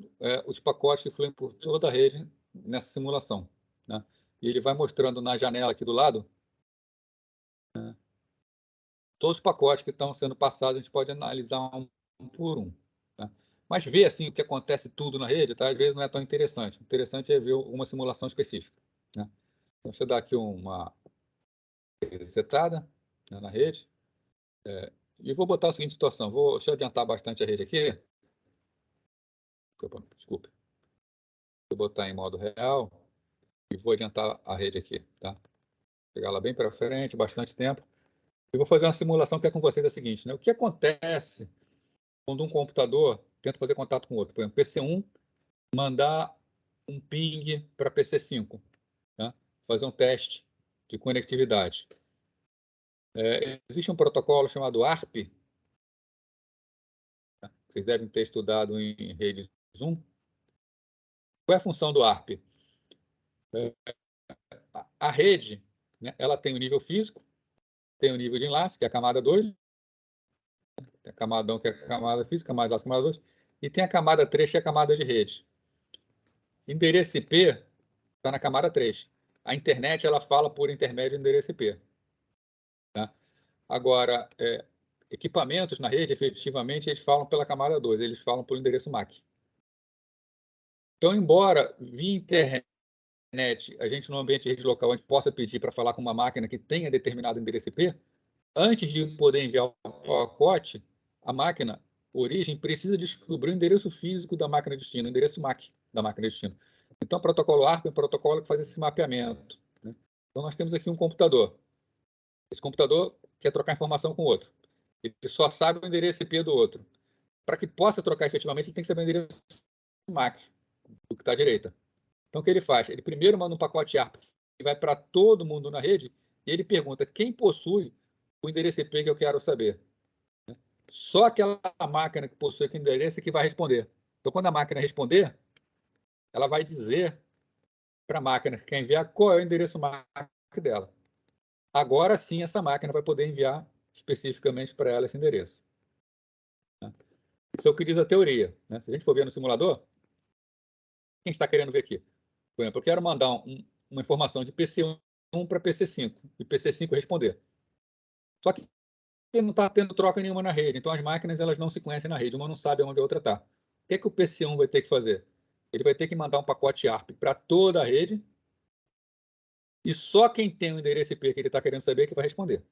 os pacotes que fluem por toda a rede nessa simulação, né? E ele vai mostrando na janela aqui do lado, né, todos os pacotes que estão sendo passados, a gente pode analisar um por um, tá? Mas ver assim o que acontece tudo na rede, tá? Às vezes não é tão interessante. O interessante é ver uma simulação específica, né? Então, deixa eu dar aqui uma resetada, né, na rede. E vou botar a seguinte situação. Deixa eu adiantar bastante a rede aqui. Opa, desculpe. Vou botar em modo real e vou adiantar a rede aqui, tá? Pegar ela bem para frente, bastante tempo. Eu vou fazer uma simulação que é com vocês é a seguinte, né? O que acontece quando um computador tenta fazer contato com outro? Por exemplo, PC1 mandar um ping para PC5, tá? Fazer um teste de conectividade. Existe um protocolo chamado ARP, vocês devem ter estudado em rede Zoom. Qual é a função do ARP? A rede, né, ela tem o nível físico, tem o nível de enlace, que é a camada 2, tem a camada 1, que é a camada física, mais a camada 2, e tem a camada 3, que é a camada de rede. Endereço IP está na camada 3. A internet ela fala por intermédio do endereço IP. Tá? Agora, equipamentos na rede, efetivamente, eles falam pela camada 2, eles falam por endereço MAC. Então, embora via internet, a gente no ambiente de rede local, a gente possa pedir para falar com uma máquina que tenha determinado endereço IP, antes de poder enviar o pacote, a máquina origem precisa descobrir o endereço físico da máquina destino, o endereço MAC da máquina destino. Então, o protocolo ARP é um protocolo que faz esse mapeamento. Né? Então, nós temos aqui um computador. Esse computador quer trocar informação com o outro. Ele só sabe o endereço IP do outro. Para que possa trocar efetivamente, ele tem que saber o endereço MAC, do que está à direita. Então, o que ele faz? Ele primeiro manda um pacote ARP que vai para todo mundo na rede e ele pergunta quem possui o endereço IP que eu quero saber. Só aquela máquina que possui aquele endereço que vai responder. Então, quando a máquina responder, ela vai dizer para a máquina que quer enviar qual é o endereço MAC dela. Agora sim, essa máquina vai poder enviar especificamente para ela esse endereço. Isso é o que diz a teoria. Né? Se a gente for ver no simulador, o que a gente está querendo ver aqui? Por exemplo, eu quero mandar uma informação de PC1 para PC5 e PC5 responder. Só que não está tendo troca nenhuma na rede, então as máquinas elas não se conhecem na rede, uma não sabe onde a outra está. O que o PC1 vai ter que fazer? Ele vai ter que mandar um pacote ARP para toda a rede e só quem tem o endereço IP que ele está querendo saber é que vai responder.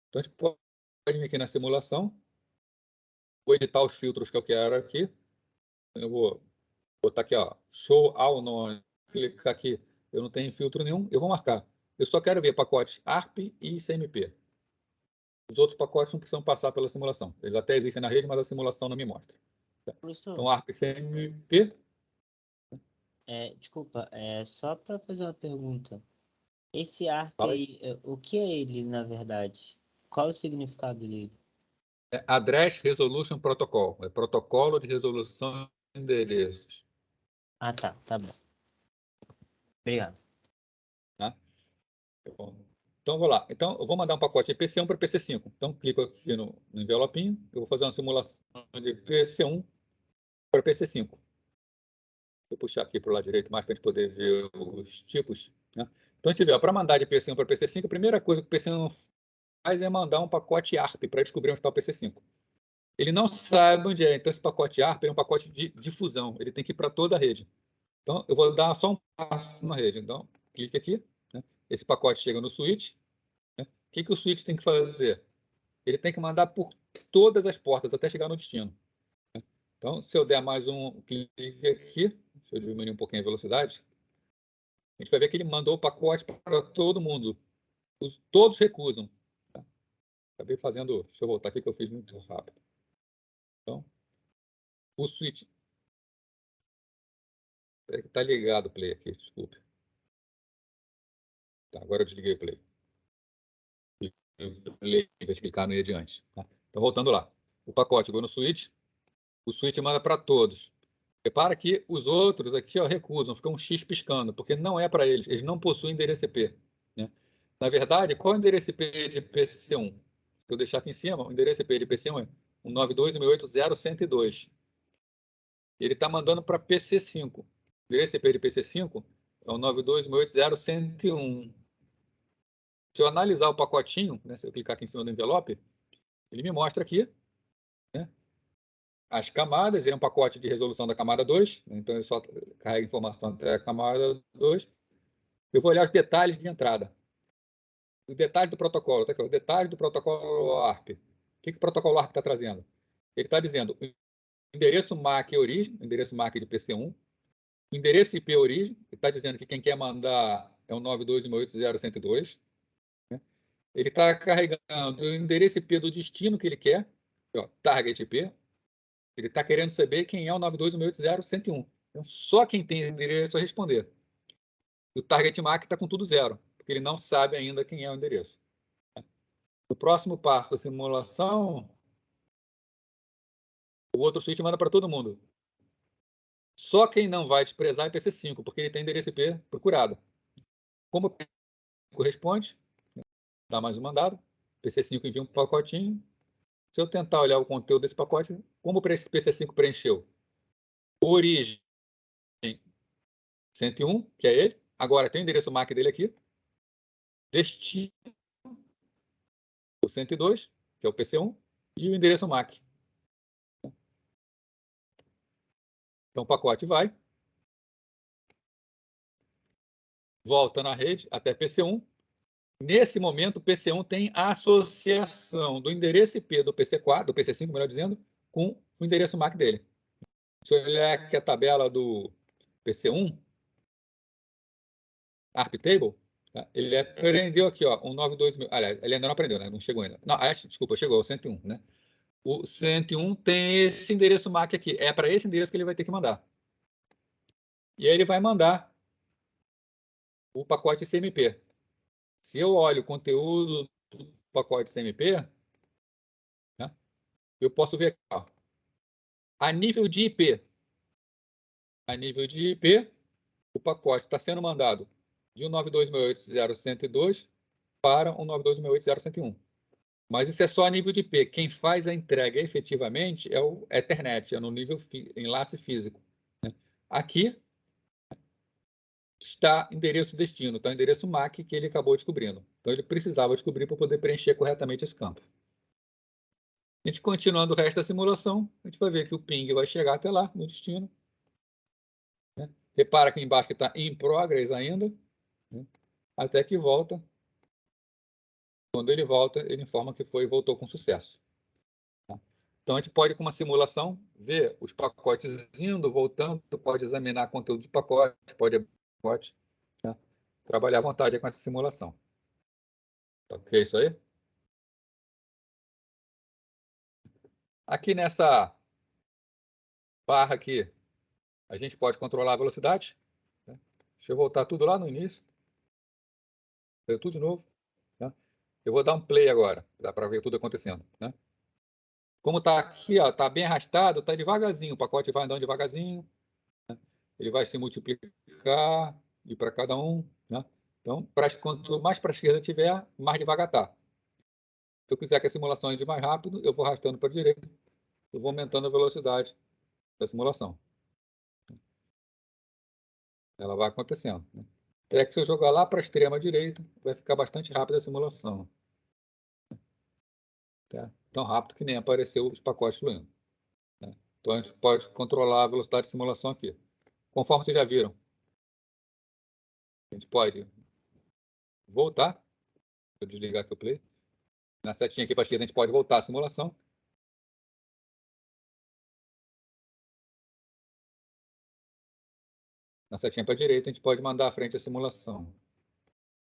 Então a gente pode vir aqui na simulação, vou editar os filtros que eu quero aqui, eu vou botar aqui, ó, show all none, clicar aqui, eu não tenho filtro nenhum, eu vou marcar. Eu só quero ver pacotes ARP e ICMP. Os outros pacotes não precisam passar pela simulação. Eles até existem na rede, mas a simulação não me mostra. Professor, Então, ARP e ICMP. desculpa, só para fazer uma pergunta. Esse ARP, Fala aí. o que é ele, na verdade? Qual é o significado dele? Address Resolution Protocol. É protocolo de resolução de endereços. Ah, tá bom. Obrigado. Tá? Então, vou lá. Então, eu vou mandar um pacote de PC1 para PC5. Então, clico aqui no envelopinho. Eu vou fazer uma simulação de PC1 para PC5. Vou puxar aqui para o lado direito mais para a gente poder ver os tipos. Né? Então, a gente vê, para mandar de PC1 para PC5, a primeira coisa que o PC1 faz é mandar um pacote ARP para descobrir onde está o PC5. Ele não sabe onde é. Então, esse pacote ARP é um pacote de difusão. Ele tem que ir para toda a rede. Então, eu vou dar só um passo na rede. Então, clique aqui. Né? Esse pacote chega no switch. Né? O que o switch tem que fazer? Ele tem que mandar por todas as portas até chegar no destino. Né? Então, se eu der mais um clique aqui, deixa eu diminuir um pouquinho a velocidade, a gente vai ver que ele mandou o pacote para todo mundo. Todos recusam. Tá? Acabei fazendo... Deixa eu voltar aqui que eu fiz muito rápido. Então, o switch... Espera que está ligado o play aqui, desculpe. Tá, agora eu desliguei o play. O play, em vez de clicar no i adiante. Tá? Então, voltando lá. O pacote chegou no switch. O switch manda para todos. Repara que os outros aqui ó, recusam, fica um X piscando, porque não é para eles. Eles não possuem endereço IP. Né? Na verdade, qual é o endereço IP de PC1? Se eu deixar aqui em cima, o endereço IP de PC1 é 192.168.0.102. Ele está mandando para PC5. O endereço IP de PC5 é o 192.168.0.101. Se eu analisar o pacotinho, né, se eu clicar aqui em cima do envelope, ele me mostra aqui, né, as camadas, ele é um pacote de resolução da camada 2, né, então ele só carrega informação até a camada 2. Eu vou olhar os detalhes de entrada. O detalhe do protocolo, tá aqui, o detalhe do protocolo ARP. O que o protocolo ARP está trazendo? Ele está dizendo o endereço MAC origem, o endereço MAC de PC1, o endereço IP origem, ele está dizendo que quem quer mandar é o 92.168.0.102. Né? Ele está carregando o endereço IP do destino que ele quer, ó, target IP. Ele está querendo saber quem é o 92.168.0.101. Então, só quem tem endereço vai responder. O target MAC está com tudo zero, porque ele não sabe ainda quem é o endereço. O próximo passo da simulação o outro switch manda para todo mundo. Só quem não vai desprezar é PC5, porque ele tem endereço IP procurado. Como corresponde, dá mais um mandado, PC5 envia um pacotinho. Se eu tentar olhar o conteúdo desse pacote, como o PC5 preencheu? Origem 101, que é ele. Agora tem o endereço MAC dele aqui. Destino, o 102, que é o PC1, e o endereço MAC. Então o pacote vai, volta na rede até PC1. Nesse momento, o PC1 tem a associação do endereço IP do PC4, do PC5, melhor dizendo, com o endereço MAC dele. Se eu olhar aqui a tabela do PC1, ARP Table, tá? Ele aprendeu aqui, ó, 192.000. Aliás, ele ainda não aprendeu, né? Não chegou ainda. Não, desculpa, chegou, o 101, né? O 101 tem esse endereço MAC aqui. É para esse endereço que ele vai ter que mandar. E aí ele vai mandar o pacote CMP. Se eu olho o conteúdo do pacote CMP, né, eu posso ver aqui, ó, a nível de IP. A nível de IP, o pacote está sendo mandado de 192.168.0.102 para 192.168.0.101. Mas isso é só a nível de IP. Quem faz a entrega efetivamente é o Ethernet, é no nível enlace físico. Né? Aqui está endereço destino, está o endereço MAC que ele acabou descobrindo. Então ele precisava descobrir para poder preencher corretamente esse campo. A gente continuando o resto da simulação, a gente vai ver que o ping vai chegar até lá, no destino. Né? Repara que embaixo que está in progress ainda, né? Até que volta. Quando ele volta, ele informa que voltou com sucesso. Tá? Então, a gente pode, com uma simulação, ver os pacotes indo, voltando, pode examinar conteúdo de pacote, pode abrir pacote, né? Trabalhar à vontade com essa simulação. Tá ok isso aí? Aqui nessa barra aqui, a gente pode controlar a velocidade. Né? Deixa eu voltar tudo lá no início. Tudo de novo. Né? Eu vou dar um play agora, dá para ver tudo acontecendo. Né? Como está aqui, está bem arrastado, está devagarzinho, o pacote vai andando devagarzinho. Né? Ele vai se multiplicar e para cada um. Né? Então, quanto mais para a esquerda tiver, mais devagar está. Se eu quiser que a simulação ande mais rápido, eu vou arrastando para a direita, eu vou aumentando a velocidade da simulação. Ela vai acontecendo. Né? Até que se eu jogar lá para a extrema direita, vai ficar bastante rápida a simulação. Tá? Tão rápido que nem apareceu os pacotes fluindo. Né? Então, a gente pode controlar a velocidade de simulação aqui. Conforme vocês já viram, a gente pode voltar. Vou desligar aqui o play. Na setinha aqui para a esquerda, a gente pode voltar à simulação. Na setinha para a direita, a gente pode mandar à frente a simulação.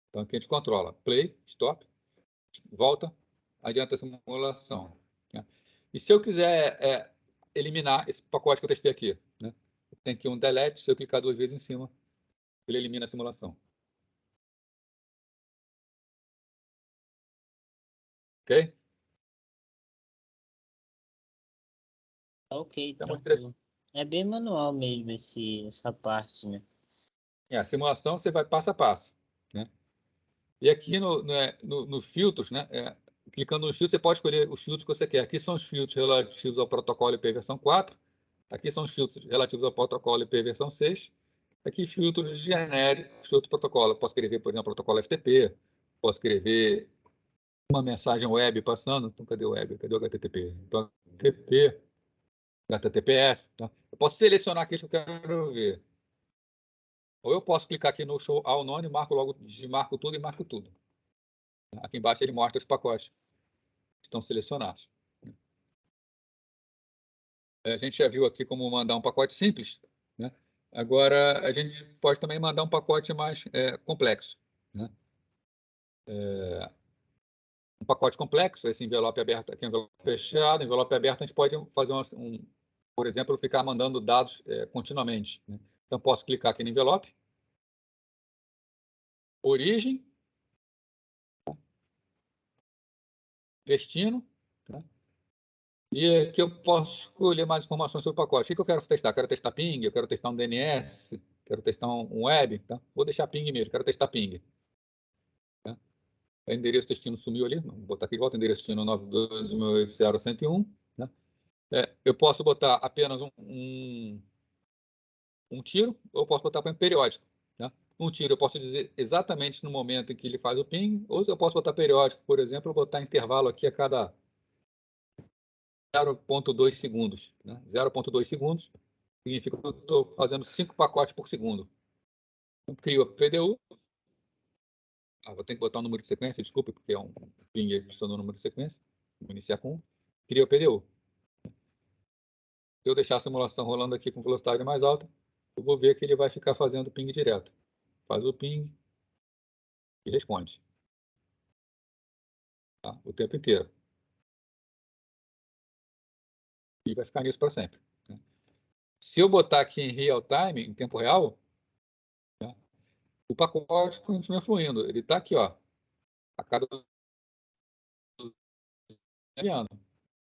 Então, aqui a gente controla play, stop, volta, adianta a simulação. Né? E se eu quiser eliminar esse pacote que eu testei aqui, né? Tem aqui um delete, se eu clicar 2 vezes em cima, ele elimina a simulação. Ok? Ok, Já mostrei. tranquilo. É bem manual mesmo essa parte, né? A simulação você vai passo a passo. Né? E aqui no filtros, né? Clicando no filtro, você pode escolher os filtros que você quer. Aqui são os filtros relativos ao protocolo IP versão 4. Aqui são os filtros relativos ao protocolo IP versão 6. Aqui filtros genéricos de outro protocolo. Posso escrever, por exemplo, protocolo FTP. Posso escrever uma mensagem web passando. Então, cadê o web? Cadê o HTTP? Então, HTTP, HTTPS. Tá? Eu posso selecionar aquilo que eu quero ver. Ou eu posso clicar aqui no show all none, marco logo, desmarco tudo e marco tudo. Aqui embaixo ele mostra os pacotes que estão selecionados. A gente já viu aqui como mandar um pacote simples, né? Agora, a gente pode também mandar um pacote mais complexo. Né? Um pacote complexo, esse envelope aberto aqui, envelope fechado, envelope aberto, a gente pode fazer por exemplo, ficar mandando dados continuamente. Né? Então, posso clicar aqui no envelope, origem, destino, tá? E aqui eu posso escolher mais informações sobre o pacote. O que eu quero testar? Quero testar ping, eu quero testar um DNS, quero testar um web. Tá? Vou deixar ping mesmo, quero testar ping. Tá? O endereço destino sumiu ali. Vou botar aqui de volta, endereço destino 92180.101. Né? Eu posso botar apenas um tiro, ou eu posso botar para periódico. Né? Um tiro eu posso dizer exatamente no momento em que ele faz o ping, ou eu posso botar periódico, por exemplo, botar intervalo aqui a cada 0,2 segundos. Né? 0,2 segundos significa que eu estou fazendo 5 pacotes por segundo. Então, crio a PDU. Vou ter que botar o número de sequência, desculpe, porque é um ping adicionou o número de sequência. Vou iniciar com 1. Crio a PDU. Se eu deixar a simulação rolando aqui com velocidade mais alta, eu vou ver que ele vai ficar fazendo ping direto. Faz o ping e responde. Tá? O tempo inteiro. E vai ficar nisso para sempre. Né? Se eu botar aqui em real time, em tempo real, né, o pacote continua fluindo. Ele está aqui, ó, a cada enviando.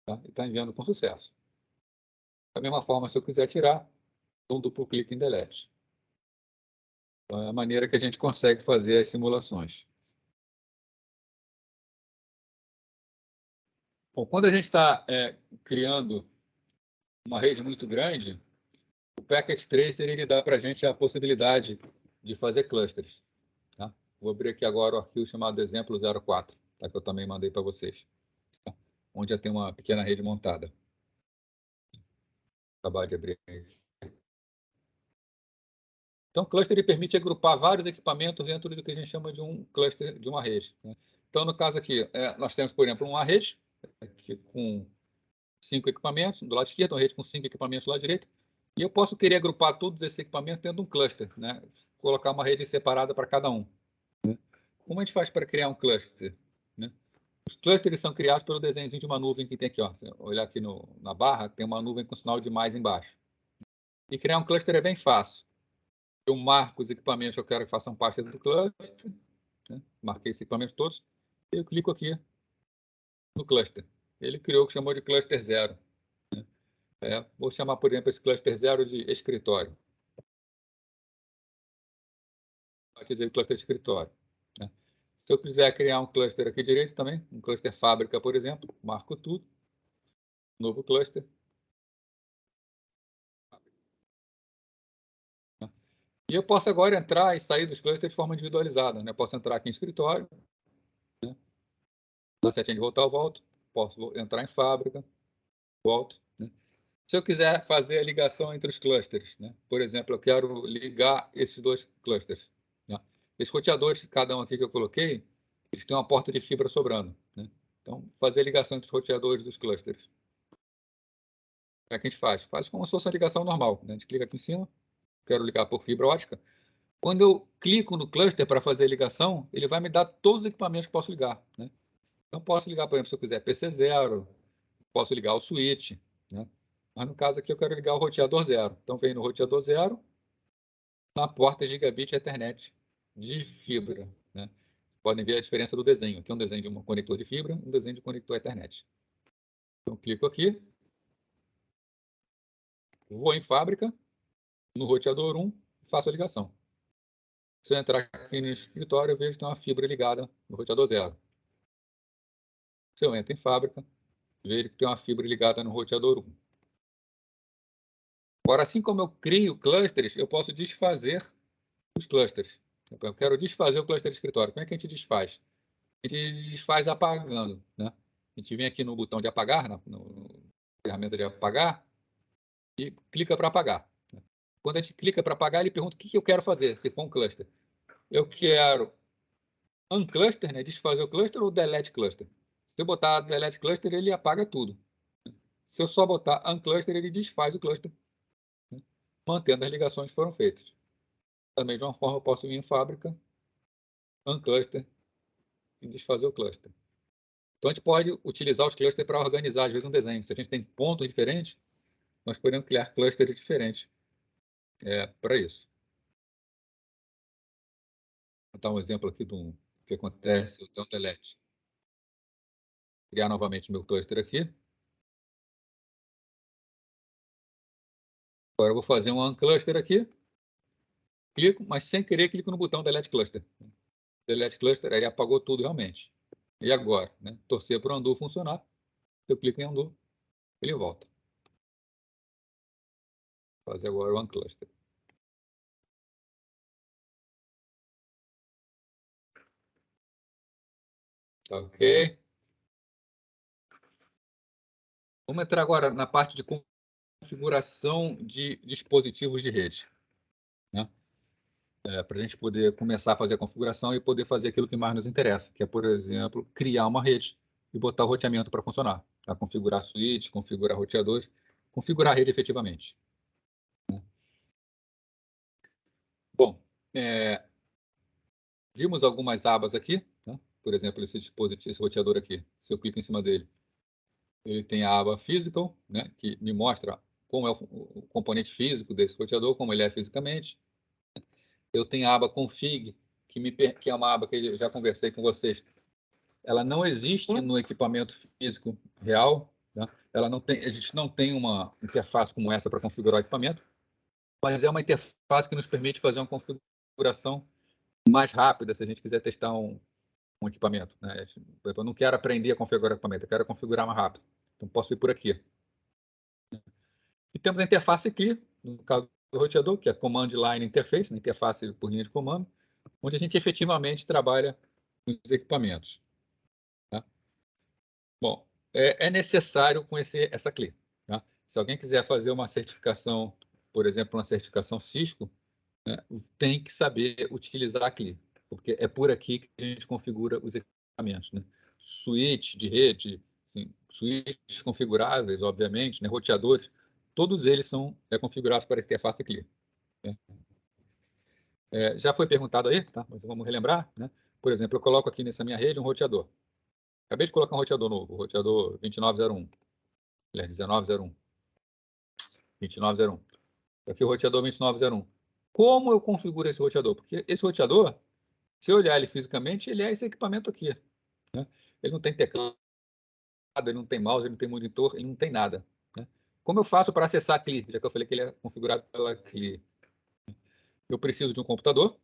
Tá? E está enviando com sucesso. Da mesma forma, se eu quiser tirar, dou um duplo clique em delete. Então, é a maneira que a gente consegue fazer as simulações. Bom, quando a gente está criando uma rede muito grande, o Packet Tracer ele dá para a gente a possibilidade de fazer clusters. Tá? Vou abrir aqui agora o arquivo chamado exemplo 04, tá? Que eu também mandei para vocês, tá? Onde já tem uma pequena rede montada. Vou acabar de abrir. Então, o cluster ele permite agrupar vários equipamentos dentro do que a gente chama de um cluster de uma rede. Né? Então, no caso aqui, nós temos, por exemplo, uma rede aqui com 5 equipamentos, do lado esquerdo, uma rede com 5 equipamentos do lado direito, e eu posso querer agrupar todos esses equipamentos dentro de um cluster, né? Colocar uma rede separada para cada um. Né? Como a gente faz para criar um cluster? Né? Os clusters são criados pelo desenho de uma nuvem que tem aqui. Ó. Se olhar aqui na barra, tem uma nuvem com sinal de mais embaixo. E criar um cluster é bem fácil. Eu marco os equipamentos que eu quero que façam parte do cluster, né? Marquei esses equipamentos todos, e eu clico aqui no cluster. Ele criou o que chamou de cluster 0. Vou chamar, por exemplo, esse cluster 0 de escritório. Batizei o cluster de escritório. Né? Se eu quiser criar um cluster aqui direito também, um cluster fábrica, por exemplo, marco tudo, novo cluster. Né? E eu posso agora entrar e sair dos clusters de forma individualizada. Né? Eu posso entrar aqui em escritório, né? Dar setinha de voltar, eu volto. Posso entrar em fábrica, volto. Né? Se eu quiser fazer a ligação entre os clusters, né? Por exemplo, eu quero ligar esses dois clusters. Né? Esses roteadores, cada um aqui que eu coloquei, eles têm uma porta de fibra sobrando. Né? Então, fazer a ligação entre os roteadores dos clusters. O que a gente faz? Faz como se fosse uma ligação normal. Né? A gente clica aqui em cima, quero ligar por fibra ótica. Quando eu clico no cluster para fazer a ligação, ele vai me dar todos os equipamentos que posso ligar. Né? Então, posso ligar, por exemplo, se eu quiser PC0, posso ligar o switch, né? Mas no caso aqui eu quero ligar o roteador 0. Então, vem no roteador 0, na porta gigabit Ethernet de fibra. Né? Podem ver a diferença do desenho. Aqui é um desenho de um conector de fibra, um desenho de conector Ethernet. Então, clico aqui, vou em fábrica, no roteador 1, faço a ligação. Se eu entrar aqui no escritório, eu vejo que tem uma fibra ligada no roteador 0. Se eu entro em fábrica, vejo que tem uma fibra ligada no roteador 1. Agora, assim como eu crio clusters, eu posso desfazer os clusters. Eu quero desfazer o cluster de escritório. Como é que a gente desfaz? A gente desfaz apagando. Né? A gente vem aqui no botão de apagar, na ferramenta de apagar, e clica para apagar. Quando a gente clica para apagar, ele pergunta o que eu quero fazer, se for um cluster. Eu quero uncluster, né? Desfazer o cluster, ou delete cluster. Se eu botar delete cluster, ele apaga tudo. Se eu só botar uncluster, ele desfaz o cluster, né? Mantendo as ligações que foram feitas. Da mesma forma, eu posso ir em fábrica, uncluster, e desfazer o cluster. Então, a gente pode utilizar os clusters para organizar, às vezes, um desenho. Se a gente tem pontos diferentes, nós podemos criar clusters diferentes para isso. Vou dar um exemplo aqui do que acontece no delete. Criar novamente meu cluster aqui. Agora eu vou fazer um uncluster aqui. Clico, mas sem querer clico no botão Delete Cluster. Delete Cluster, ele apagou tudo realmente. E agora, né? Torcer para o undo funcionar. Eu clico em undo, ele volta. Vou fazer agora o uncluster. Ok. Vamos entrar agora na parte de configuração de dispositivos de rede, né? Para a gente poder começar a fazer a configuração e poder fazer aquilo que mais nos interessa, que é, por exemplo, criar uma rede e botar o roteamento para funcionar. Tá? Configurar switch, configurar roteadores, configurar a rede efetivamente. Bom, vimos algumas abas aqui, né? Por exemplo, esse dispositivo, esse roteador aqui. Se eu clico em cima dele, ele tem a aba Physical, né? Que me mostra como é o componente físico desse roteador, como ele é fisicamente. Eu tenho a aba Config, que é uma aba que eu já conversei com vocês. Ela não existe no equipamento físico real, né? Ela não tem, a gente não tem uma interface como essa para configurar o equipamento, mas é uma interface que nos permite fazer uma configuração mais rápida se a gente quiser testar um equipamento, né? Eu não quero aprender a configurar o equipamento, eu quero configurar mais rápido. Então, posso ir por aqui. E temos a interface aqui, no caso do roteador, que é Command Line Interface, né? Interface por linha de comando, onde a gente efetivamente trabalha os equipamentos. Tá? Bom, é necessário conhecer essa CLI. Tá? Se alguém quiser fazer uma certificação, por exemplo, uma certificação Cisco, né, tem que saber utilizar a CLI, porque é por aqui que a gente configura os equipamentos. Né? Switch de rede, assim, switches configuráveis, obviamente, né? Roteadores, todos eles são configurados para a interface CLI. Né? Já foi perguntado aí, tá? Mas vamos relembrar. Né? Por exemplo, eu coloco aqui nessa minha rede um roteador. Acabei de colocar um roteador novo, o roteador 2901. Ele é 1901. 2901. Aqui o roteador 2901. Como eu configuro esse roteador? Porque esse roteador, se eu olhar ele fisicamente, ele é esse equipamento aqui. Né? Ele não tem teclado, ele não tem mouse, ele não tem monitor, ele não tem nada. Né? Como eu faço para acessar a CLI, já que eu falei que ele é configurado pela CLI? Eu preciso de um computador.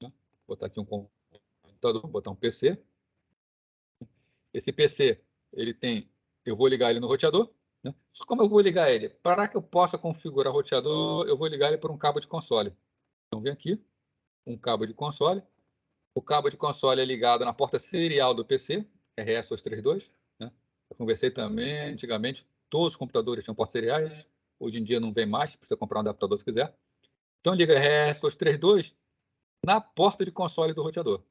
Né? Vou botar aqui um computador, vou botar um PC. Esse PC, ele tem, eu vou ligar ele no roteador. Né? Só como eu vou ligar ele? Para que eu possa configurar o roteador, eu vou ligar ele por um cabo de console. Então, vem aqui, um cabo de console. O cabo de console é ligado na porta serial do PC, RS232. Né? Eu conversei também, antigamente, todos os computadores tinham portas seriais. Hoje em dia não vem mais, precisa comprar um adaptador se quiser. Então, liga RS232 na porta de console do roteador.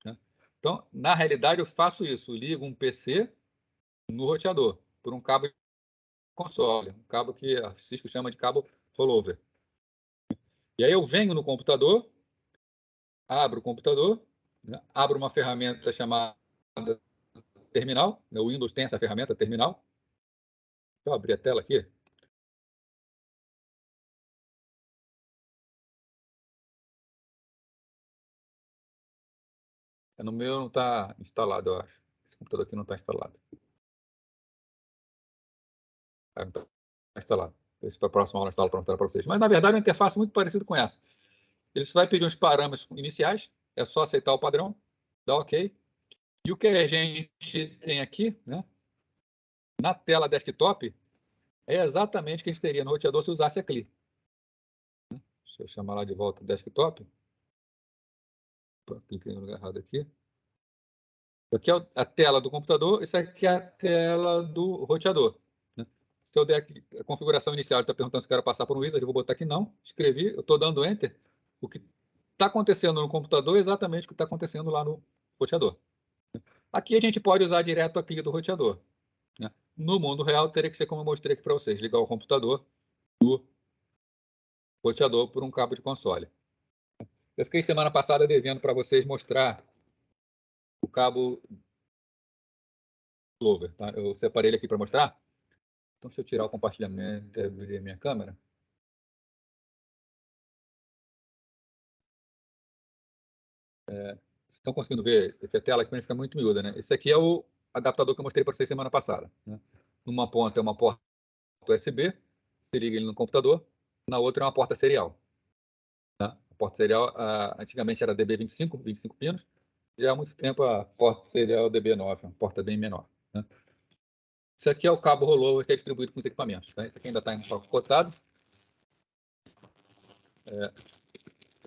Né? Então, na realidade, eu faço isso. Eu ligo um PC no roteador, por um cabo de console, um cabo que a Cisco chama de cabo rollover. E aí eu venho no computador, abro o computador, né, abro uma ferramenta chamada Terminal, né, o Windows tem essa ferramenta Terminal. Deixa eu abrir a tela aqui. No meu não está instalado, eu acho. Esse computador aqui não está instalado. Não está instalado. Esse para a próxima aula eu instalo para mostrar para vocês. Mas, na verdade, é uma interface muito parecida com essa. Ele vai pedir uns parâmetros iniciais, é só aceitar o padrão, dá OK. E o que a gente tem aqui, né, na tela desktop, é exatamente o que a gente teria no roteador se usasse a CLI. Deixa eu chamar lá de volta o desktop. Cliquei no lugar errado aqui. Aqui é a tela do computador, isso aqui é a tela do roteador. Né? Se eu der aqui, a configuração inicial, está perguntando se eu quero passar por um wizard, eu vou botar aqui não. Escrevi, eu estou dando Enter. O que está acontecendo no computador é exatamente o que está acontecendo lá no roteador. Aqui a gente pode usar direto a CLI do roteador. Né? No mundo real, teria que ser como eu mostrei aqui para vocês, ligar o computador no roteador por um cabo de console. Eu fiquei semana passada devendo para vocês mostrar o cabo Clover. Tá? Eu separei ele aqui para mostrar. Então, se eu tirar o compartilhamento e abrir a minha câmera. Vocês estão conseguindo ver? Aqui a tela aqui fica muito miúda, né? Esse aqui é o adaptador que eu mostrei para vocês semana passada. Né? Numa ponta é uma porta USB, você liga ele no computador. na outra é uma porta serial. Tá? A porta serial, antigamente era DB25, 25 pinos, já há muito tempo a porta serial é DB9, uma porta bem menor. Né? Isso aqui é o cabo rollover que é distribuído com os equipamentos. Tá? Esse aqui ainda está empacotado.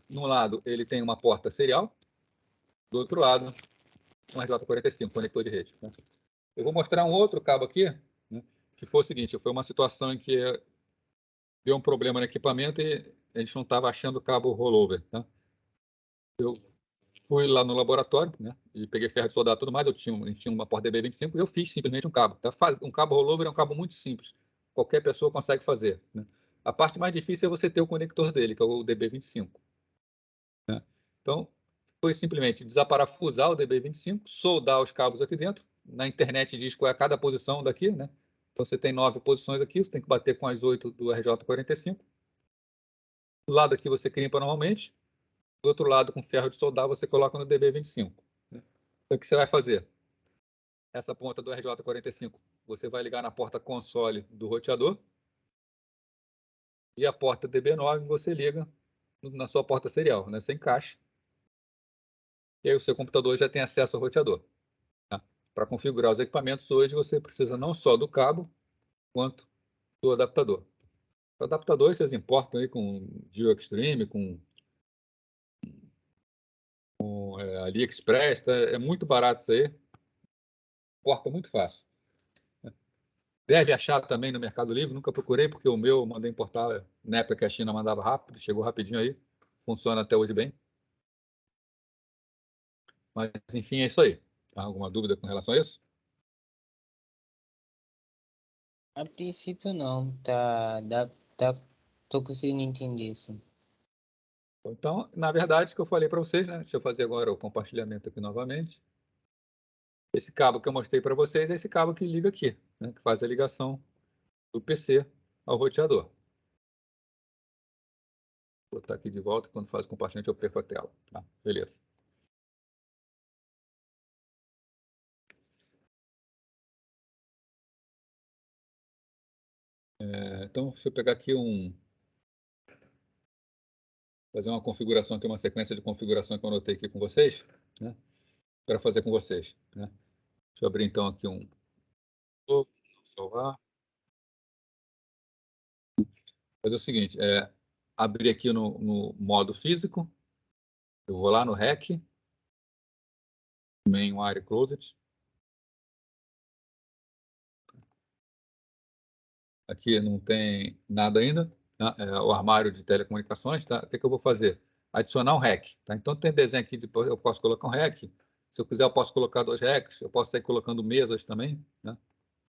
Num lado, ele tem uma porta serial, do outro lado, um RJ45, conector de rede. Né? Eu vou mostrar um outro cabo aqui, né, que foi o seguinte, foi uma situação em que deu um problema no equipamento e a gente não estava achando o cabo rollover. Tá? Eu fui lá no laboratório, né, e peguei ferro de soldar e tudo mais, a gente tinha uma porta DB25 e eu fiz simplesmente um cabo. Tá? Um cabo rollover é um cabo muito simples, qualquer pessoa consegue fazer. Né? A parte mais difícil é você ter o conector dele, que é o DB25. Né? Então, foi simplesmente desaparafusar o DB25, soldar os cabos aqui dentro. Na internet diz qual é cada posição daqui, né? Então, você tem 9 posições aqui, você tem que bater com as 8 do RJ45. Do lado aqui você crimpa normalmente. Do outro lado, com ferro de soldar, você coloca no DB25. Né? Então, o que você vai fazer? Essa ponta do RJ45, você vai ligar na porta console do roteador. E a porta DB9 você liga na sua porta serial, né? Você encaixa. E aí o seu computador já tem acesso ao roteador. Tá? Para configurar os equipamentos hoje, você precisa não só do cabo, quanto do adaptador. O adaptador vocês importam aí com GeoExtreme, com AliExpress, tá? É muito barato isso aí. Importa muito fácil. Deve achar também no Mercado Livre, nunca procurei, porque o meu eu mandei importar na época que a China mandava rápido, chegou rapidinho aí, funciona até hoje bem. Mas, enfim, é isso aí. Tá? Alguma dúvida com relação a isso? A princípio não, tô conseguindo entender isso. Então, na verdade, o que eu falei para vocês, né? Deixa eu fazer agora o compartilhamento aqui novamente. Esse cabo que eu mostrei para vocês é esse cabo que liga aqui, né? Que faz a ligação do PC ao roteador. Vou botar aqui de volta, quando faz o compartilhamento eu perco a tela. Tá? Beleza. Então, deixa eu pegar aqui fazer uma configuração aqui, uma sequência de configuração que eu anotei aqui com vocês, né? Para fazer com vocês. Né? Deixa eu abrir então aqui salvar. Fazer o seguinte, abrir aqui no modo físico, eu vou lá no REC, main wire closet. Aqui não tem nada ainda, tá? É o armário de telecomunicações, tá? O que eu vou fazer? Adicionar um REC, tá? Então tem desenho aqui, depois eu posso colocar um REC. Se eu quiser, eu posso colocar 2 RECs, eu posso sair colocando mesas também, né?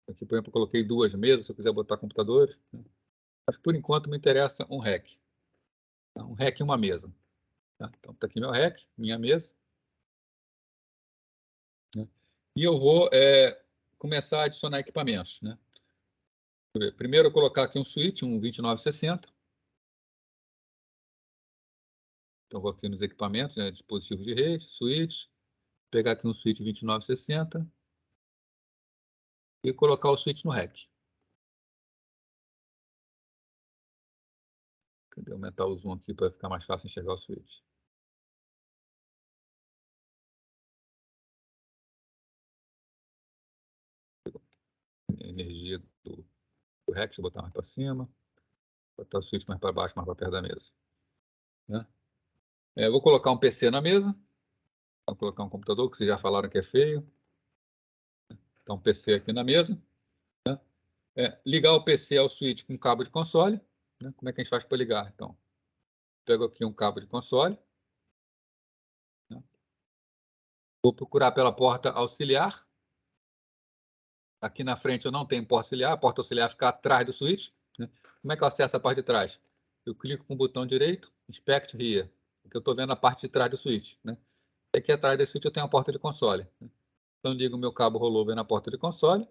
Aqui, por exemplo, eu coloquei 2 mesas, se eu quiser botar computadores. Né? Mas por enquanto me interessa um REC. Tá? Um REC e uma mesa. Tá? Então está aqui meu REC, minha mesa. Né? E eu vou começar a adicionar equipamentos, né? Primeiro eu colocar aqui um switch, um 2960. Então vou aqui nos equipamentos, né? Dispositivos de rede, switch. Pegar aqui um switch 2960 e colocar o switch no REC. Cadê? Aumentar o zoom aqui para ficar mais fácil enxergar o switch. Energia do REC, deixa eu botar mais para cima. Botar o switch mais para baixo, mais para perto da mesa. Né? Vou colocar um PC na mesa. Vou colocar um computador, que vocês já falaram que é feio. Então, PC aqui na mesa. Né? Ligar o PC ao switch com cabo de console. Né? Como é que a gente faz para ligar? Então, pego aqui um cabo de console. Né? Vou procurar pela porta auxiliar. Aqui na frente eu não tenho porta auxiliar. A porta auxiliar fica atrás do switch. Né? Como é que eu acesso a parte de trás? Eu clico com o botão direito, Inspect Here. Aqui eu estou vendo a parte de trás do switch. Né? Aqui atrás do switch eu tenho a porta de console. Né? Então, ligo o meu cabo rollover na porta de console.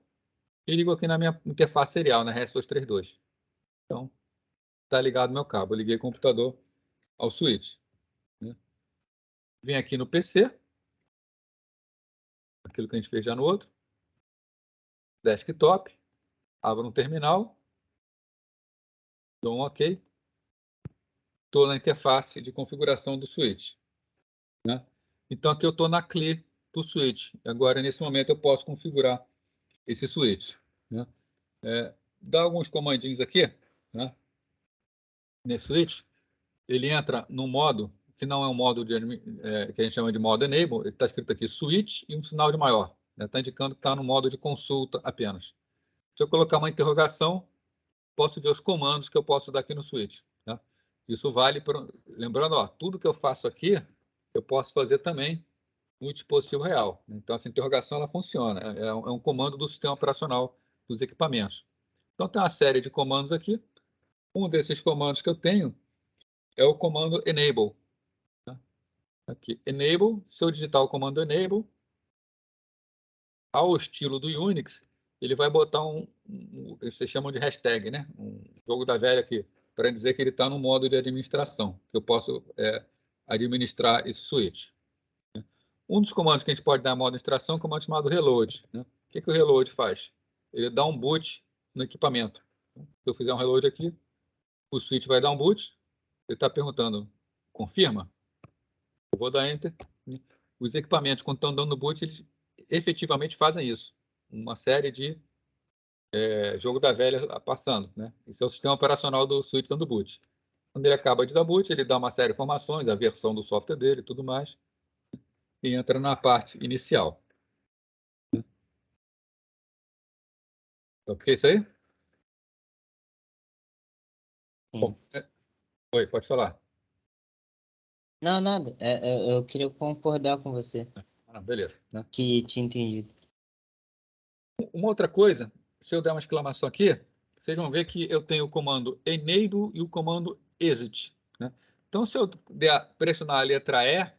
E ligo aqui na minha interface serial, na RS232. Então, está ligado meu cabo. Eu liguei o computador ao switch. Né? Vem aqui no PC, aquilo que a gente fez já no outro. Desktop, abro um terminal, dou um OK. estou na interface de configuração do switch, né? Então, aqui eu estou na CLI do switch. Agora, nesse momento, eu posso configurar esse switch, né? Dá alguns comandinhos aqui, né? Nesse switch, ele entra no modo que não é um modo que a gente chama de modo enable. Ele está escrito aqui switch e um sinal de maior, né? Está indicando que está no modo de consulta apenas. Se eu colocar uma interrogação, posso ver os comandos que eu posso dar aqui no switch, né? Isso vale para... Lembrando, ó, tudo que eu faço aqui, eu posso fazer também no dispositivo real. Então, essa interrogação ela funciona. É um comando do sistema operacional dos equipamentos. Então, tem uma série de comandos aqui. Um desses comandos que eu tenho é o comando enable. Tá? Aqui, enable. Se eu digitar o comando enable, ao estilo do Unix, ele vai botar vocês chamam de hashtag, né? Um jogo da velha aqui, para dizer que ele está no modo de administração, que eu posso administrar esse switch. Um dos comandos que a gente pode dar modo de administração é um comando chamado reload, né? O que o reload faz? Ele dá um boot no equipamento. Se eu fizer um reload aqui, o switch vai dar um boot. Ele está perguntando, confirma? Eu vou dar enter. Os equipamentos, quando estão dando boot, eles efetivamente fazem isso. Uma série de jogo da velha passando, né? Esse é o sistema operacional do switch dando boot. Quando ele acaba de dar boot, ele dá uma série de informações, a versão do software dele e tudo mais, e entra na parte inicial. Ok, isso aí? Sim. Bom, oi, pode falar. Não, nada. Eu queria concordar com você. Beleza, né? Que tinha entendido. Uma outra coisa, se eu der uma exclamação aqui, vocês vão ver que eu tenho o comando enable e o comando exit, né? Então, se eu pressionar a letra E,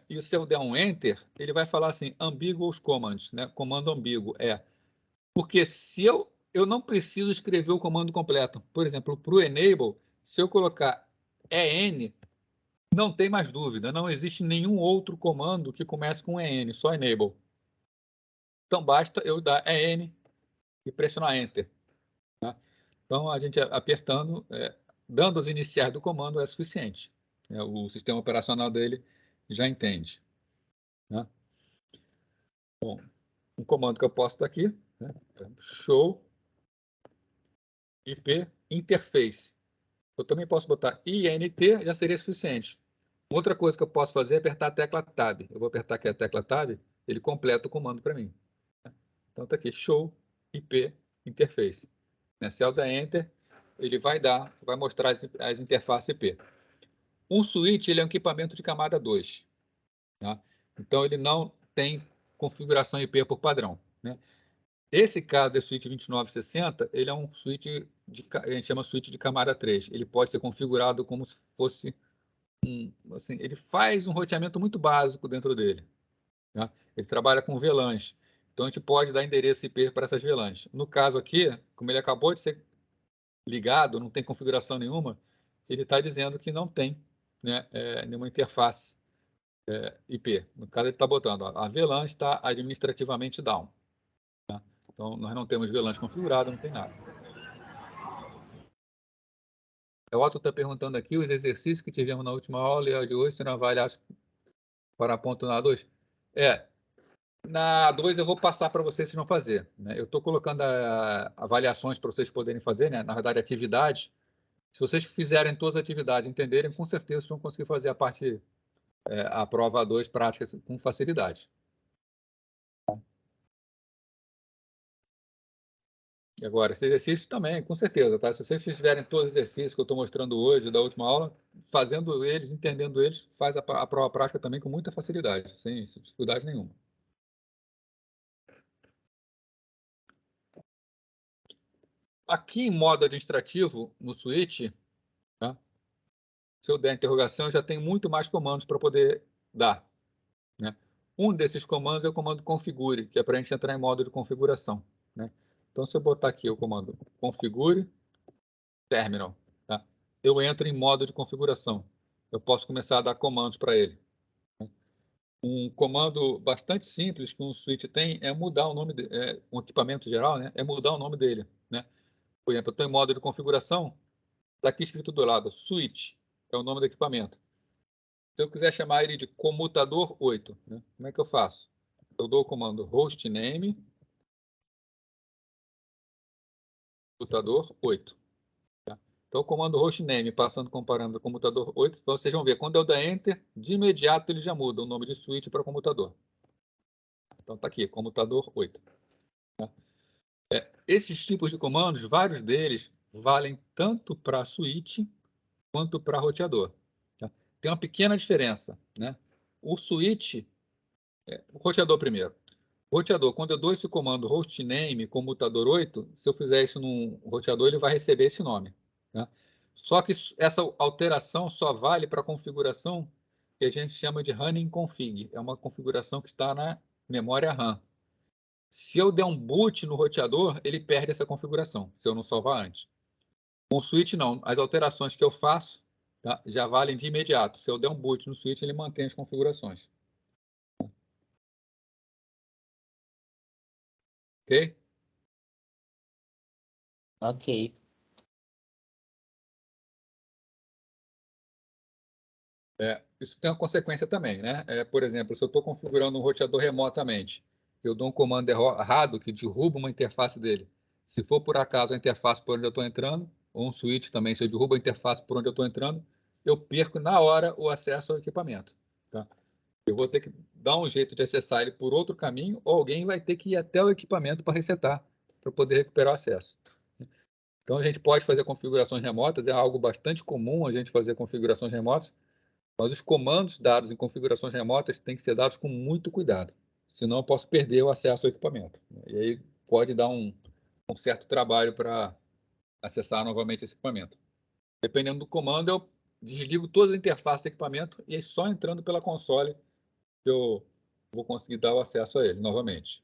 e se eu der um enter, ele vai falar assim, ambiguous commands, né? Comando ambíguo, Porque se eu não preciso escrever o comando completo. Por exemplo, para o enable, se eu colocar EN, não tem mais dúvida, não existe nenhum outro comando que comece com EN, só enable. Então, basta eu dar EN e pressionar Enter. Tá? Então, a gente apertando, dando as iniciais do comando é suficiente. O sistema operacional dele já entende. Né? Bom, um comando que eu posso dar aqui, né? Show IP interface. Eu também posso botar INT, já seria suficiente. Outra coisa que eu posso fazer é apertar a tecla Tab. Eu vou apertar aqui a tecla Tab, ele completa o comando para mim. Então, está aqui, show IP interface. Se eu der Enter, ele vai mostrar as interfaces IP. Um switch ele é um equipamento de camada 2. Tá? Então, ele não tem configuração IP por padrão. Né? Esse caso desse switch 2960, ele é um switch, a gente chama switch de camada 3. Ele pode ser configurado como se fosse assim, ele faz um roteamento muito básico dentro dele. Tá? Ele trabalha com VLANs. Então, a gente pode dar endereço IP para essas VLANs. No caso aqui, como ele acabou de ser ligado, não tem configuração nenhuma, ele está dizendo que não tem, né, nenhuma interface IP. No caso, ele está botando, ó, a VLAN está administrativamente down. Tá? Então, nós não temos VLANs configurados, não tem nada. O Otto está perguntando aqui, os exercícios que tivemos na última aula e a de hoje serão avaliados para ponto na A2? Na A2 eu vou passar para vocês se não fazer. Né? Eu estou colocando avaliações para vocês poderem fazer, né? Na verdade, atividades. Se vocês fizerem todas as atividades, entenderem, com certeza vocês vão conseguir fazer a prova 2 prática com facilidade. E agora, esse exercício também, com certeza, tá? Se vocês fizerem todos os exercícios que eu estou mostrando hoje, da última aula, fazendo eles, entendendo eles, faz a prova prática também com muita facilidade, sem dificuldade nenhuma. Aqui em modo administrativo, no switch, tá? Se eu der interrogação, eu já tenho muito mais comandos para poder dar. Né? Um desses comandos é o comando configure, que é para a gente entrar em modo de configuração. Né? Então, se eu botar aqui o comando configure terminal, tá? Eu entro em modo de configuração. Eu posso começar a dar comandos para ele. Um comando bastante simples que um switch tem é mudar o nome, um equipamento geral, né? É mudar o nome dele. Né? Por exemplo, eu estou em modo de configuração, Está aqui escrito do lado, switch, é o nome do equipamento. Se eu quiser chamar ele de comutador 8, né? Como é que eu faço? Eu dou o comando hostname, comutador 8. Tá? Então, o comando hostname, passando com o parâmetro comutador 8, então vocês vão ver, quando eu der Enter, de imediato ele já muda o nome de switch para comutador. Então, está aqui, comutador 8. Tá? Esses tipos de comandos, vários deles, valem tanto para switch quanto para roteador. Tá? Tem uma pequena diferença, né? O switch, o roteador primeiro. O roteador, quando eu dou esse comando hostname comutador 8, se eu fizer isso num roteador, ele vai receber esse nome. Tá? Só que essa alteração só vale para a configuração que a gente chama de running config. É uma configuração que está na memória RAM. Se eu der um boot no roteador, ele perde essa configuração, se eu não salvar antes. Com o switch, não. As alterações que eu faço, tá, já valem de imediato. Se eu der um boot no switch, ele mantém as configurações. Ok? Ok. Isso tem uma consequência também, né? Por exemplo, se eu estou configurando um roteador remotamente, eu dou um comando errado que derruba uma interface dele. Se for por acaso a interface por onde eu estou entrando, ou um switch também, se eu derrubo a interface por onde eu estou entrando, eu perco na hora o acesso ao equipamento. Tá? Eu vou ter que dar um jeito de acessar ele por outro caminho, ou alguém vai ter que ir até o equipamento para resetar, para poder recuperar o acesso. Então, a gente pode fazer configurações remotas, é algo bastante comum a gente fazer configurações remotas, mas os comandos dados em configurações remotas têm que ser dados com muito cuidado, senão eu posso perder o acesso ao equipamento. E aí pode dar um certo trabalho para acessar novamente esse equipamento. Dependendo do comando, eu desligo todas as interfaces do equipamento e aí só entrando pela console que eu vou conseguir dar o acesso a ele novamente.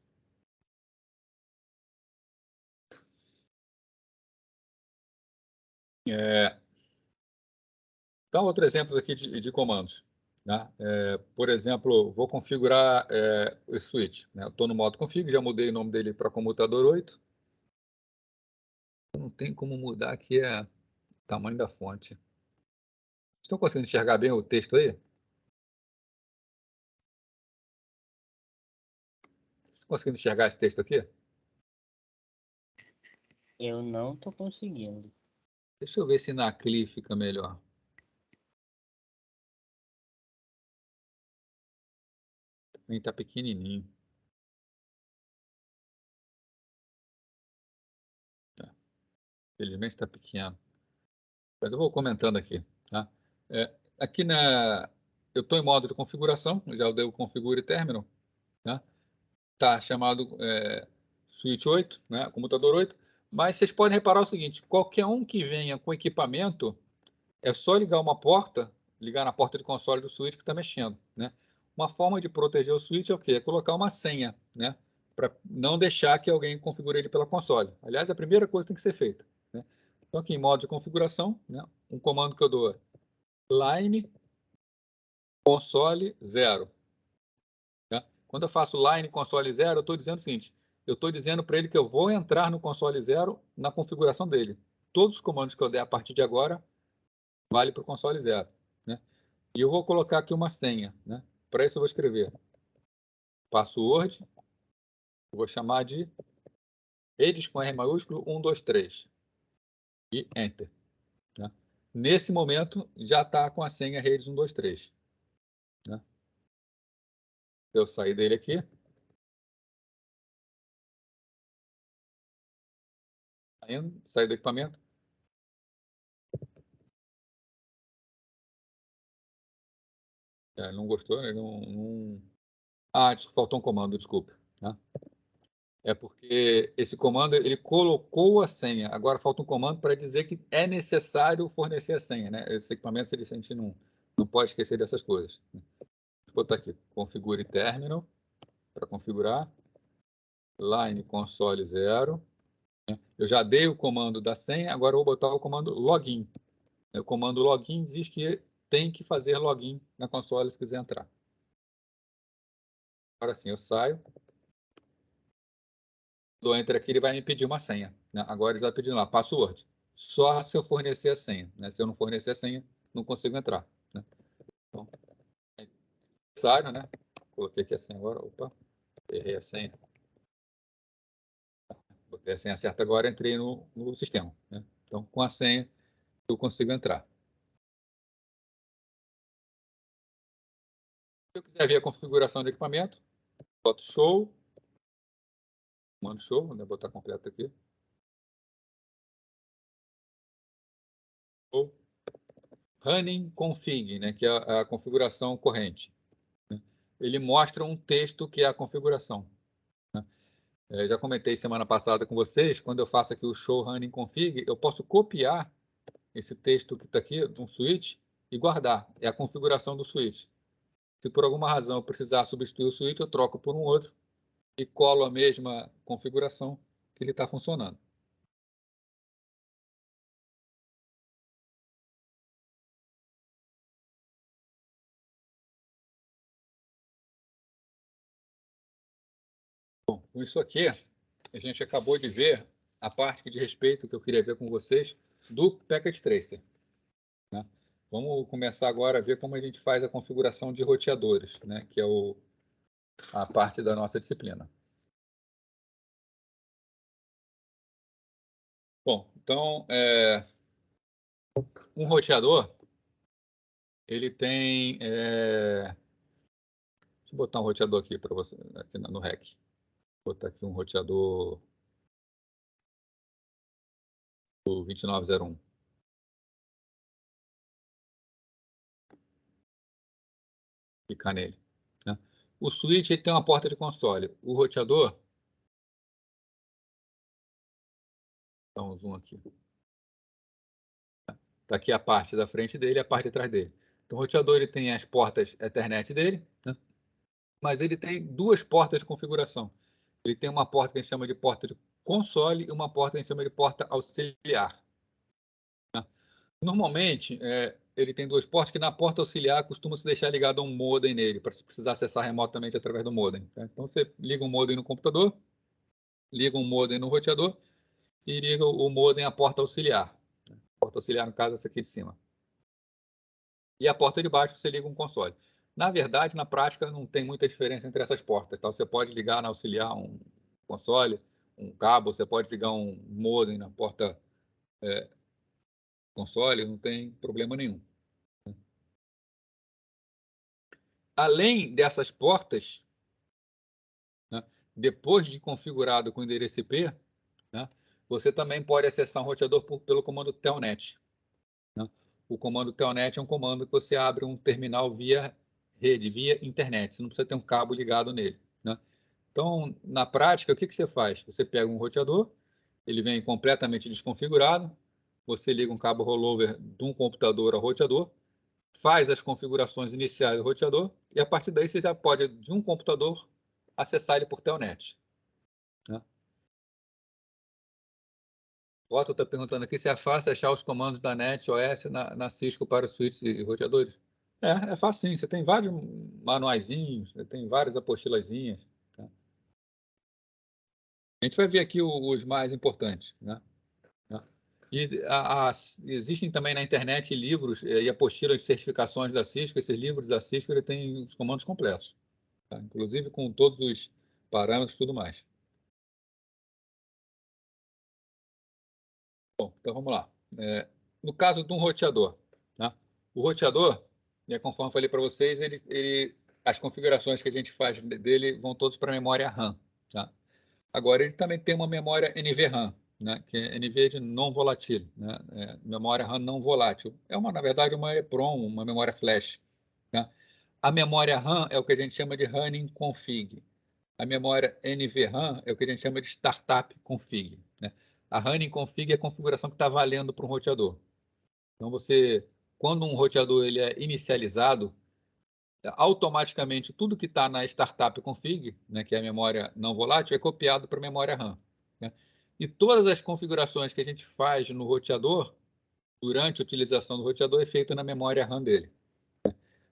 Então, outros exemplos aqui de comandos. Né? Por exemplo, vou configurar o switch. Né? Estou no modo config, já mudei o nome dele para comutador 8. Não tem como mudar aqui o tamanho da fonte. Estão conseguindo enxergar bem o texto aí? Estão conseguindo enxergar esse texto aqui? Eu não tô conseguindo. Deixa eu ver se na CLI fica melhor. Também está pequenininho. Tá. Felizmente está pequeno. Mas eu vou comentando aqui. Tá? Aqui eu estou em modo de configuração, já dei o configure terminal. Tá? Tá chamado switch 8, né? Comutador 8. Mas vocês podem reparar o seguinte, qualquer um que venha com equipamento, é só ligar uma porta, ligar na porta de console do switch que está mexendo. Né? Uma forma de proteger o switch é o quê? É colocar uma senha, né? Para não deixar que alguém configure ele pela console. Aliás, a primeira coisa que tem que ser feita. Né? Então, aqui em modo de configuração, né? Um comando que eu dou é line console 0. Tá? Quando eu faço line console 0, eu estou dizendo o seguinte, eu estou dizendo para ele que eu vou entrar no console 0 na configuração dele. Todos os comandos que eu der a partir de agora, vale para o console 0. Né? E eu vou colocar aqui uma senha. Né? Para isso eu vou escrever password, eu vou chamar de redes com R maiúsculo 123 e Enter. Né? Nesse momento, já está com a senha redes 123. Né? Eu sair dele aqui. Sair do equipamento. Não gostou, né? Não... Ah, faltou um comando, desculpa. Né? É porque esse comando ele colocou a senha. Agora falta um comando para dizer que é necessário fornecer a senha. Né? Esse equipamento a gente não pode esquecer dessas coisas. Vou botar aqui, configure terminal para configurar. Line console 0. Eu já dei o comando da senha, agora eu vou botar o comando login. O comando login diz que tem que fazer login na console se quiser entrar. Agora sim, eu saio. Dou enter aqui, ele vai me pedir uma senha. Né? Agora ele está pedindo lá, password. só se eu fornecer a senha, né? Se eu não fornecer a senha, não consigo entrar, né? Então, é necessário, né? Coloquei aqui a senha agora, opa, errei a senha. Botei a senha certa agora, entrei no sistema, né? Então, com a senha, eu consigo entrar. Se eu quiser ver a configuração de equipamento, boto show, comando show, vou botar completo aqui. Show. Running config, né, que é a configuração corrente. Né? Ele mostra um texto que é a configuração. Né? Já comentei semana passada com vocês, quando eu faço aqui o show running config, eu posso copiar esse texto que está aqui, de um switch, e guardar. É a configuração do switch. Se por alguma razão eu precisar substituir o switch, eu troco por um outro e colo a mesma configuração que ele está funcionando. Bom, com isso aqui, a gente acabou de ver a parte que diz respeito que eu queria ver com vocês do Packet Tracer. Né? Vamos começar agora a ver como a gente faz a configuração de roteadores, né? Que é a parte da nossa disciplina. Bom, então, um roteador, ele tem... deixa eu botar um roteador aqui para você, aqui no REC. Vou botar aqui um roteador do 2901. Clicar nele. Né? O switch ele tem uma porta de console. O roteador... Dá um zoom aqui. Está aqui a parte da frente dele e a parte de trás dele. Então, o roteador ele tem as portas Ethernet dele, né? Mas ele tem duas portas de configuração. Ele tem uma porta que a gente chama de porta de console e uma porta que a gente chama de porta auxiliar. Né? Normalmente, ele tem duas portas que na porta auxiliar costuma se deixar ligado a um modem nele, para se precisar acessar remotamente através do modem. Tá? Então, você liga um modem no computador, liga um modem no roteador e liga o modem à porta auxiliar. A porta auxiliar, no caso, essa aqui de cima. E a porta de baixo você liga um console. Na verdade, na prática, não tem muita diferença entre essas portas. Tá? Você pode ligar na auxiliar um console, um cabo, você pode ligar um modem na porta console, não tem problema nenhum. Além dessas portas, né, depois de configurado com o endereço IP, né, você também pode acessar um roteador pelo comando telnet. Né? O comando telnet é um comando que você abre um terminal via rede, via internet. Você não precisa ter um cabo ligado nele. Né? Então, na prática, o que você faz? Você pega um roteador, ele vem completamente desconfigurado, você liga um cabo rollover de um computador ao roteador, faz as configurações iniciais do roteador, e a partir daí você já pode, de um computador, acessar ele por telnet. Né? O Otto está perguntando aqui se é fácil achar os comandos da NetOS na Cisco para os switches e roteadores. É fácil sim. Você tem vários manuaizinhos, você tem várias apostilazinhas. Tá? A gente vai ver aqui os mais importantes. Né? E existem também na internet livros e apostilas de certificações da Cisco. Esses livros da Cisco ele tem os comandos completos, tá? Inclusive com todos os parâmetros e tudo mais. Bom, então vamos lá. No caso de um roteador, tá? O roteador, conforme eu falei para vocês, as configurações que a gente faz dele vão todos para a memória RAM. Tá? Agora, ele também tem uma memória NVRAM, né? Que é NV de não volátil, né? Memória RAM não volátil. Na verdade, uma EEPROM, uma memória flash. Tá? A memória RAM é o que a gente chama de running config. A memória NVRAM é o que a gente chama de startup config. Né? A running config é a configuração que está valendo para um roteador. Então, quando um roteador ele é inicializado, automaticamente tudo que está na startup config, né, que é a memória não volátil, é copiado para a memória RAM. Né? E todas as configurações que a gente faz no roteador, durante a utilização do roteador, é feita na memória RAM dele.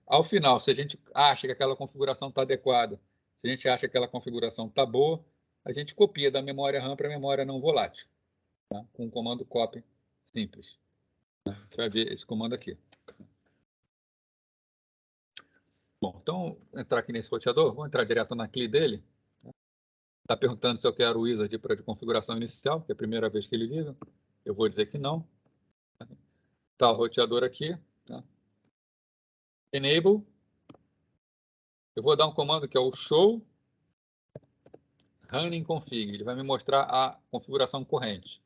Ao final, se a gente acha que aquela configuração está adequada, se a gente acha que aquela configuração está boa, a gente copia da memória RAM para a memória não volátil, tá? Com o comando copy simples. A gente vai ver esse comando aqui. Bom, então, entrar aqui nesse roteador, vou entrar direto na CLI dele. Está perguntando se eu quero o wizard para de configuração inicial, que é a primeira vez que ele liga. Eu vou dizer que não. Está o roteador aqui. Tá? Enable. Eu vou dar um comando que é o show running config. Ele vai me mostrar a configuração corrente.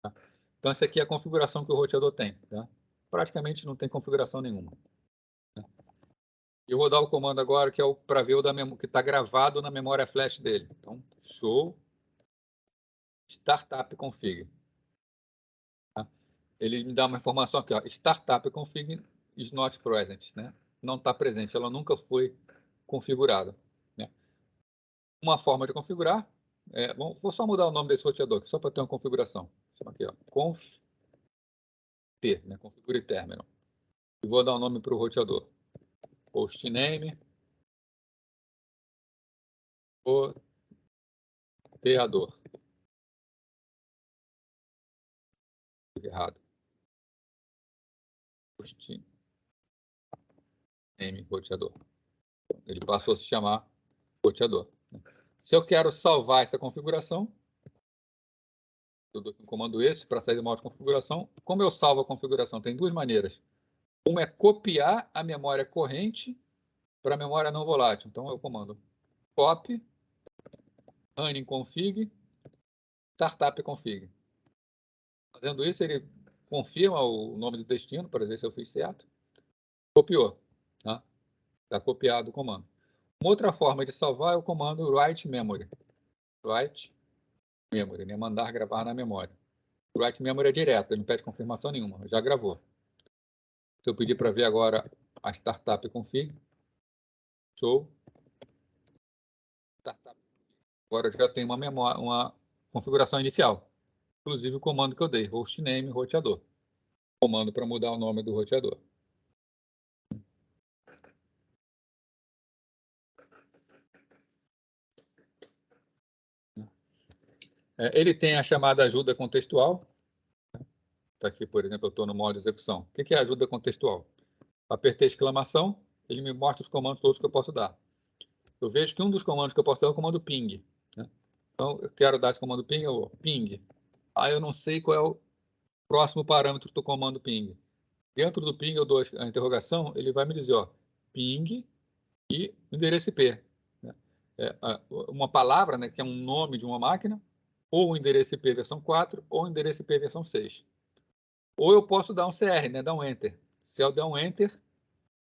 Tá? Então, essa aqui é a configuração que o roteador tem. Tá? Praticamente não tem configuração nenhuma. Eu vou dar o comando agora que é para ver o que está gravado na memória flash dele. Então, show startup config. Tá? Ele me dá uma informação aqui, ó, startup config is not present, né? Não está presente, ela nunca foi configurada. Né? Uma forma de configurar, vou só mudar o nome desse roteador aqui, só para ter uma configuração. Chama aqui, ó, conf t, né? Configure terminal. E vou dar o nome para o roteador. Hostname roteador. Errado. Hostname roteador. Ele passou a se chamar roteador. Se eu quero salvar essa configuração, eu dou um comando esse para sair do modo de configuração. Como eu salvo a configuração? Tem duas maneiras. Uma é copiar a memória corrente para a memória não volátil. Então, eu comando copy, running config, startup config. Fazendo isso, ele confirma o nome do destino, para ver se eu fiz certo. Copiou. Tá? Está copiado o comando. Uma outra forma de salvar é o comando write memory. Write memory, né? Mandar gravar na memória. O write memory é direto, ele não pede confirmação nenhuma, já gravou. Se eu pedir para ver agora a startup config, show. Startup. Agora eu já tenho uma memória, uma configuração inicial. Inclusive o comando que eu dei, hostname roteador. Comando para mudar o nome do roteador. Ele tem a chamada ajuda contextual. Tá aqui, por exemplo, eu estou no modo execução. O que é ajuda contextual? Apertei exclamação, ele me mostra os comandos todos que eu posso dar. Eu vejo que um dos comandos que eu posso dar é o comando ping. Né? Então, eu quero dar esse comando ping, eu vou ping. Aí eu não sei qual é o próximo parâmetro do comando ping. Dentro do ping eu dou a interrogação, ele vai me dizer, ó, ping e endereço IP. Né? Uma palavra, né, que é um nome de uma máquina, ou o endereço IP versão 4, ou o endereço IP versão 6. Ou eu posso dar um CR, né, dar um Enter. Se eu der um Enter,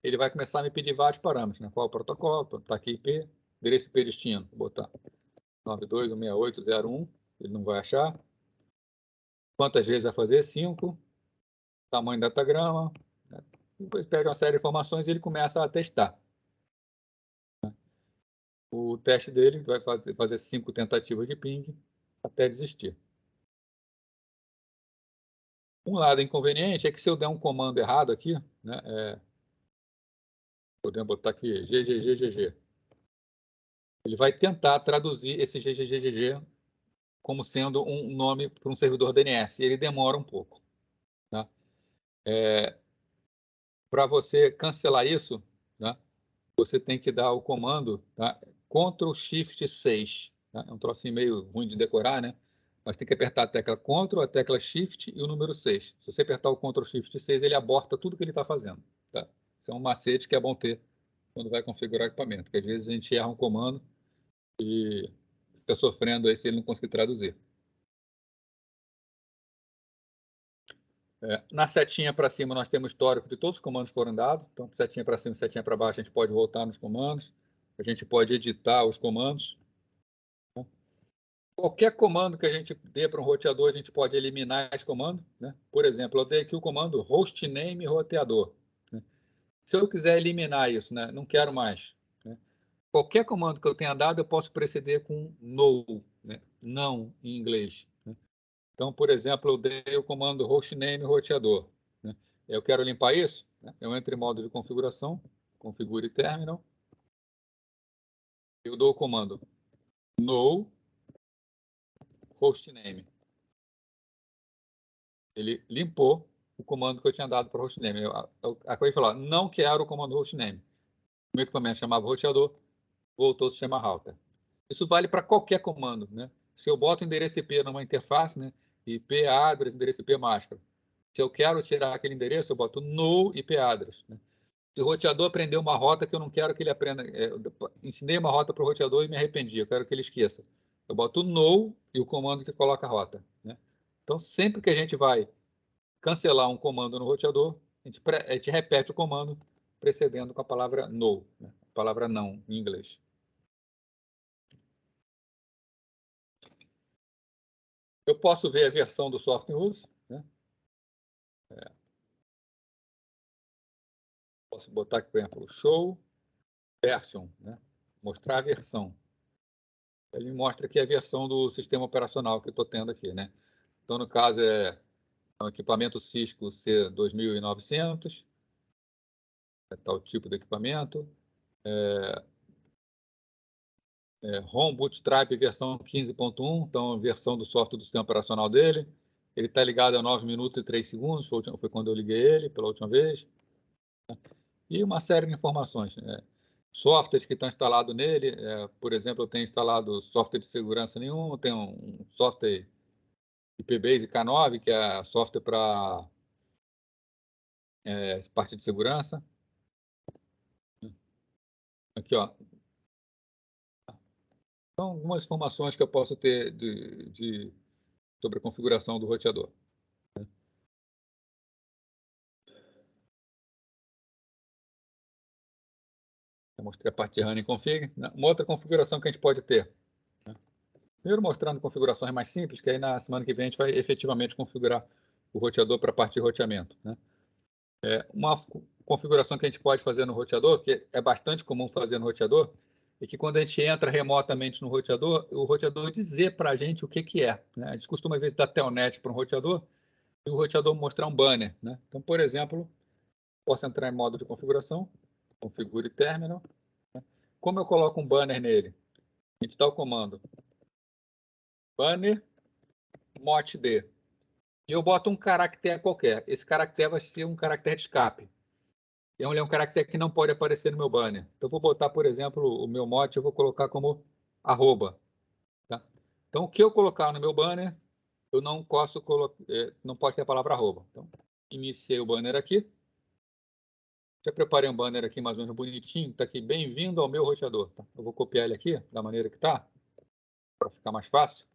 ele vai começar a me pedir vários parâmetros, né? Qual é o protocolo, está aqui IP, endereço IP destino, vou botar 92.168.0.1, ele não vai achar. Quantas vezes vai fazer? 5. Tamanho do datagrama. Né? Depois pede uma série de informações e ele começa a testar. O teste dele vai fazer 5 tentativas de ping até desistir. Um lado inconveniente é que se eu der um comando errado aqui, né, podemos botar aqui ggggg, ele vai tentar traduzir esse ggggg como sendo um nome para um servidor DNS, e ele demora um pouco. Tá? Para você cancelar isso, tá? Você tem que dar o comando, tá? Ctrl+Shift+6. Tá? É um trocinho meio ruim de decorar, né? Mas tem que apertar a tecla Ctrl, a tecla Shift e o número 6. Se você apertar o Ctrl+Shift+6, ele aborta tudo que ele está fazendo. Tá? Isso é um macete que é bom ter quando vai configurar equipamento, porque às vezes a gente erra um comando e fica sofrendo aí se ele não conseguir traduzir. Na setinha para cima nós temos histórico de todos os comandos que foram dados. Então, setinha para cima e setinha para baixo, a gente pode voltar nos comandos. A gente pode editar os comandos. Qualquer comando que a gente dê para um roteador, a gente pode eliminar esse comando. Né? Por exemplo, eu dei aqui o comando hostname roteador. Né? Se eu quiser eliminar isso, né? Não quero mais. Né? Qualquer comando que eu tenha dado, eu posso preceder com no, né? Não, em inglês. Né? Então, por exemplo, eu dei o comando hostname roteador. Né? Eu quero limpar isso, né? Eu entro em modo de configuração, configure terminal. Eu dou o comando no hostname. ele limpou o comando que eu tinha dado para o hostname. Eu acabei de falar, não quero o comando hostname. O meu equipamento chamava roteador, voltou ao sistema router. Isso vale para qualquer comando, né? Se eu boto endereço IP numa interface, né? IP address, endereço IP máscara. Se eu quero tirar aquele endereço, eu boto no IP address. Né? Se o roteador aprendeu uma rota que eu não quero que ele aprenda, ensinei uma rota para o roteador e me arrependi, eu quero que ele esqueça. Eu boto no e o comando que coloca a rota. Né? Então, sempre que a gente vai cancelar um comando no roteador, a gente repete o comando precedendo com a palavra no, né? A palavra não em inglês. Eu posso ver a versão do software em uso. Né? Posso botar aqui, por exemplo, show version, né? Mostrar a versão. Ele mostra aqui a versão do sistema operacional que eu estou tendo aqui. Né? Então, no caso, é um equipamento Cisco C2900, é tal tipo de equipamento. Home Bootstrap versão 15.1, então a versão do software do sistema operacional dele. Ele está ligado a 9 minutos e 3 segundos, foi quando eu liguei ele pela última vez. E uma série de informações. Softwares que estão instalados nele, por exemplo, eu tenho instalado software de segurança nenhum, tenho um software IPBase K9, que é software para parte de segurança. Aqui, ó. Então, algumas informações que eu posso ter sobre a configuração do roteador. Eu mostrei a parte de running config. Uma outra configuração que a gente pode ter. Primeiro mostrando configurações mais simples, que aí na semana que vem a gente vai efetivamente configurar o roteador para a parte de roteamento. Né? Uma configuração que a gente pode fazer no roteador, que é bastante comum fazer no roteador, é que quando a gente entra remotamente no roteador, o roteador dizer para a gente o que é. Né? A gente costuma, às vezes, dar telnet para um roteador e o roteador mostrar um banner. Né? Então, por exemplo, posso entrar em modo de configuração, configure terminal. Né? Como eu coloco um banner nele? A gente dá o comando banner motd. E eu boto um caractere qualquer. Esse caractere vai ser um caractere de escape. Ele é um caractere que não pode aparecer no meu banner. Então, eu vou botar, por exemplo, o meu mote, eu vou colocar como arroba. Tá? Então, o que eu colocar no meu banner, eu não posso não pode ter a palavra arroba. Então, iniciei o banner aqui. Já preparei um banner aqui mais ou menos bonitinho. Está aqui, bem-vindo ao meu roteador. Tá? Eu vou copiar ele aqui, da maneira que está, para ficar mais fácil.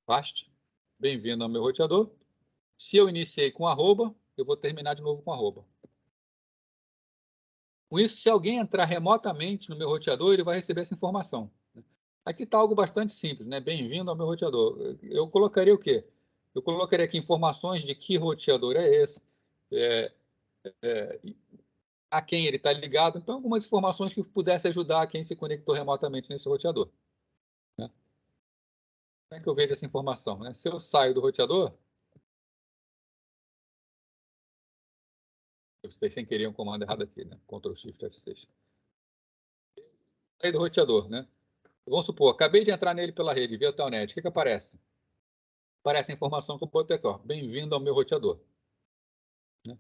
Paste. Bem-vindo ao meu roteador. Se eu iniciei com arroba, eu vou terminar de novo com arroba. Com isso, se alguém entrar remotamente no meu roteador, ele vai receber essa informação. Aqui está algo bastante simples, né? Bem-vindo ao meu roteador. Eu colocaria o quê? Eu colocaria aqui informações de que roteador é esse, a quem ele está ligado. Então, algumas informações que pudessem ajudar quem se conectou remotamente nesse roteador. Né? Como é que eu vejo essa informação? Né? Se eu saio do roteador, eu fiz sem querer um comando errado aqui, né? Ctrl Shift F6. Saí do roteador, né? Vamos supor, acabei de entrar nele pela rede, via Telnet. O que aparece? Aparece a informação que eu botei aqui, ó. Bem-vindo ao meu roteador. Né?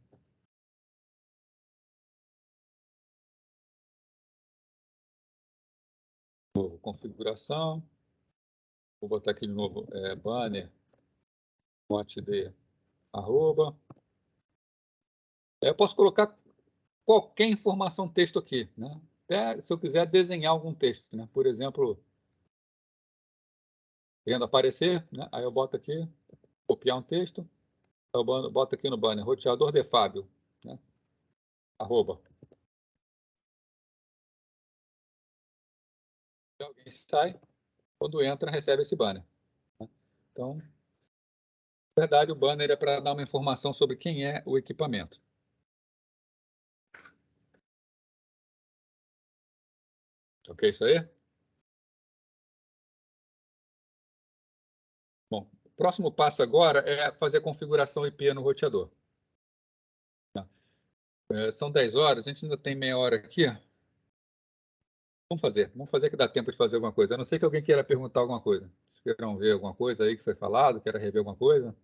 Novo, configuração. Vou botar aqui de novo, banner, motd, arroba. Eu posso colocar qualquer informação texto aqui, né? Até se eu quiser desenhar algum texto, né? Por exemplo, querendo aparecer, né? Aí eu boto aqui, copiar um texto, eu boto aqui no banner, roteador de Fábio, né? Arroba. Se alguém sai, quando entra, recebe esse banner. Né? Então, na verdade, o banner é para dar uma informação sobre quem é o equipamento. Ok, isso aí? Bom, o próximo passo agora é fazer a configuração IP no roteador. São 10 horas, a gente ainda tem meia hora aqui. Vamos fazer que dá tempo de fazer alguma coisa. A não ser que alguém queira perguntar alguma coisa. queiram ver alguma coisa aí que foi falado, queiram rever alguma coisa?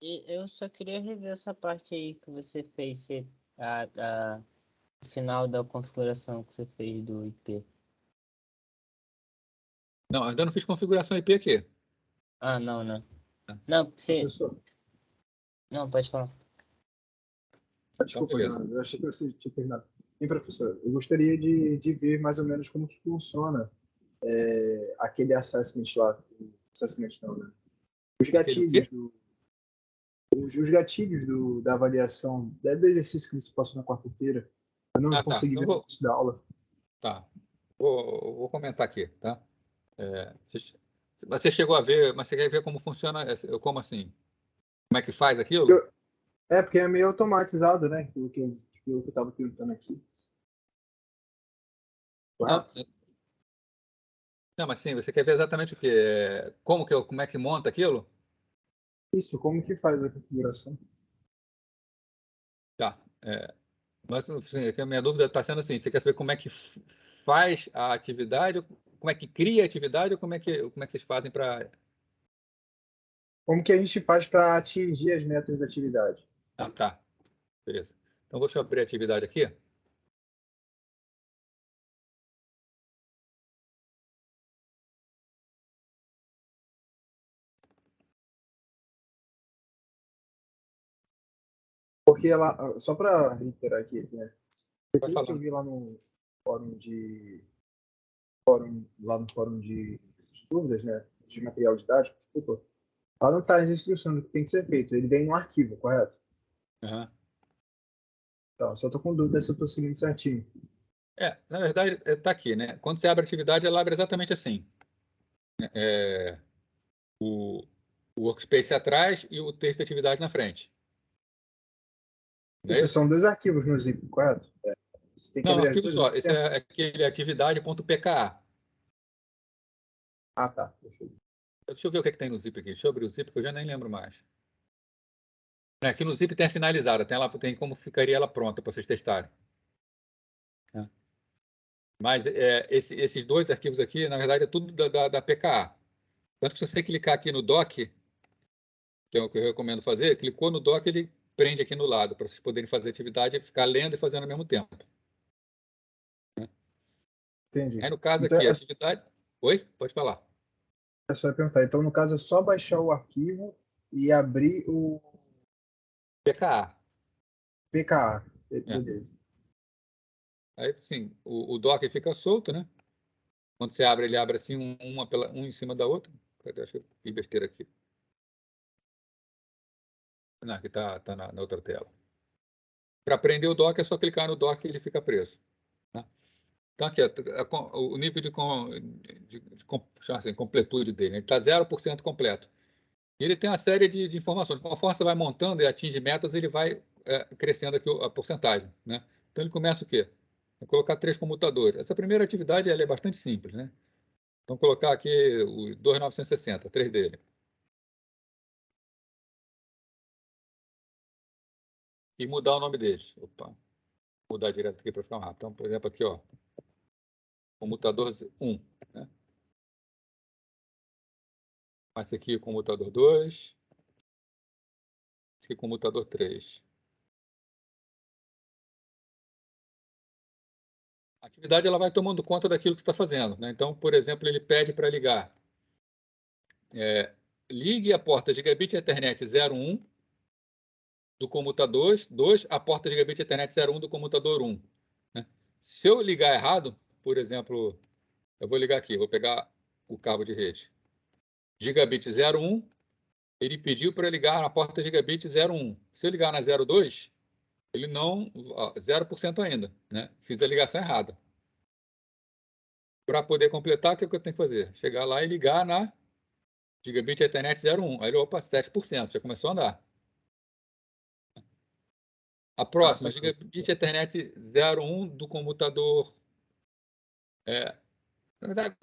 E eu só queria rever essa parte aí que você fez, o final da configuração que você fez do IP. Não, ainda não fiz configuração IP aqui. Ah, não. Tá. Não, você... Professor, Não, pode falar. Então, desculpa, beleza. Leandro, eu achei que você tinha terminado. Bem, professor, eu gostaria de ver mais ou menos como que funciona aquele assessment lá. Assessment não, né? Os Aquele o quê? gatilhos os gatilhos da avaliação do exercício que você passou na quarta-feira. Eu não Ah, tá. consegui Então, ver no início da aula. tá. Vou comentar aqui, tá? Você chegou a ver, mas você quer ver como funciona, como assim? Como é que faz aquilo? Porque é meio automatizado, né? O que eu estava tentando aqui. Não, Correto? não, mas sim, você quer ver exatamente o quê? Como é que monta aquilo? Isso, como que faz a configuração? Tá. Mas assim, a minha dúvida está sendo assim: você quer saber como é que faz a atividade, como é que cria a atividade, ou como é que vocês fazem para. Como que a gente faz para atingir as metas da atividade? Ah, tá. Beleza. Então, deixa eu abrir a atividade aqui. Porque ela, só para reiterar aqui, né? Vai Pelo que eu falando. vi lá no fórum de dúvidas, né? De material didático, desculpa. Lá não está as instruções do que tem que ser feito. Ele vem no arquivo, correto? Aham. Então, só estou com dúvida se eu estou seguindo certinho. Na verdade, está aqui, né? Quando você abre a atividade, ela abre exatamente assim. É, o workspace atrás e o texto da atividade na frente. Não é Isso isso? são dois arquivos no zip, correto? Você tem que Não, um abrir as arquivo duas ao só. mesmo Esse tempo? é aquele atividade.pka. Ah, tá. Perfeito. Deixa eu ver o que, é que tem no zip aqui. Deixa eu abrir o zip, que eu já nem lembro mais. Aqui no zip tem a finalizada, tem como ficaria ela pronta para vocês testarem. Né? Mas esses dois arquivos aqui, na verdade, é tudo da PKA. Tanto que se você clicar aqui no doc, que é o que eu recomendo fazer, clicou no doc, ele prende aqui no lado, para vocês poderem fazer atividade e ficar lendo e fazendo ao mesmo tempo. Entendi. Aí no caso Então, aqui, atividade. Oi? Pode falar. é só perguntar. Então, no caso, é só baixar o arquivo e abrir o PKA. PKA. É. Beleza. Aí, sim, o doc fica solto, né? Quando você abre, ele abre assim, um em cima da outra. Cadê? Acho que eu fiz besteira aqui. Não, aqui tá na outra tela. Para prender o dock, é só clicar no dock e ele fica preso. Né? Então, aqui, o nível chama assim, completude dele. Ele está 0% completo. E ele tem uma série de informações. Conforme você vai montando e atinge metas, ele vai crescendo aqui a porcentagem. Né? Então, ele começa o quê? Vou colocar 3 comutadores. Essa primeira atividade ela é bastante simples. Né? Então, colocar aqui o 2.960, 3 dele. E mudar o nome deles. Opa, vou mudar direto aqui para ficar rápido. Então, por exemplo, aqui, ó, comutador 1. Né? Esse aqui o comutador 2. Esse aqui comutador 3. A atividade ela vai tomando conta daquilo que você está fazendo. Né? Então, por exemplo, ele pede para ligar. Ligue a porta Gigabit Ethernet 01 do comutador 2 a porta Gigabit Ethernet 01 do comutador 1. Né? Se eu ligar errado, por exemplo, eu vou ligar aqui, vou pegar o cabo de rede. Gigabit 01, ele pediu para ligar na porta Gigabit 01. Se eu ligar na 02, ele não, 0% ainda. Né? Fiz a ligação errada. Para poder completar, o que eu tenho que fazer? Chegar lá e ligar na Gigabit Ethernet 01. Aí ele, opa, 7%, já começou a andar. A próxima, Gigabit Ethernet 01 do comutador. Na verdade,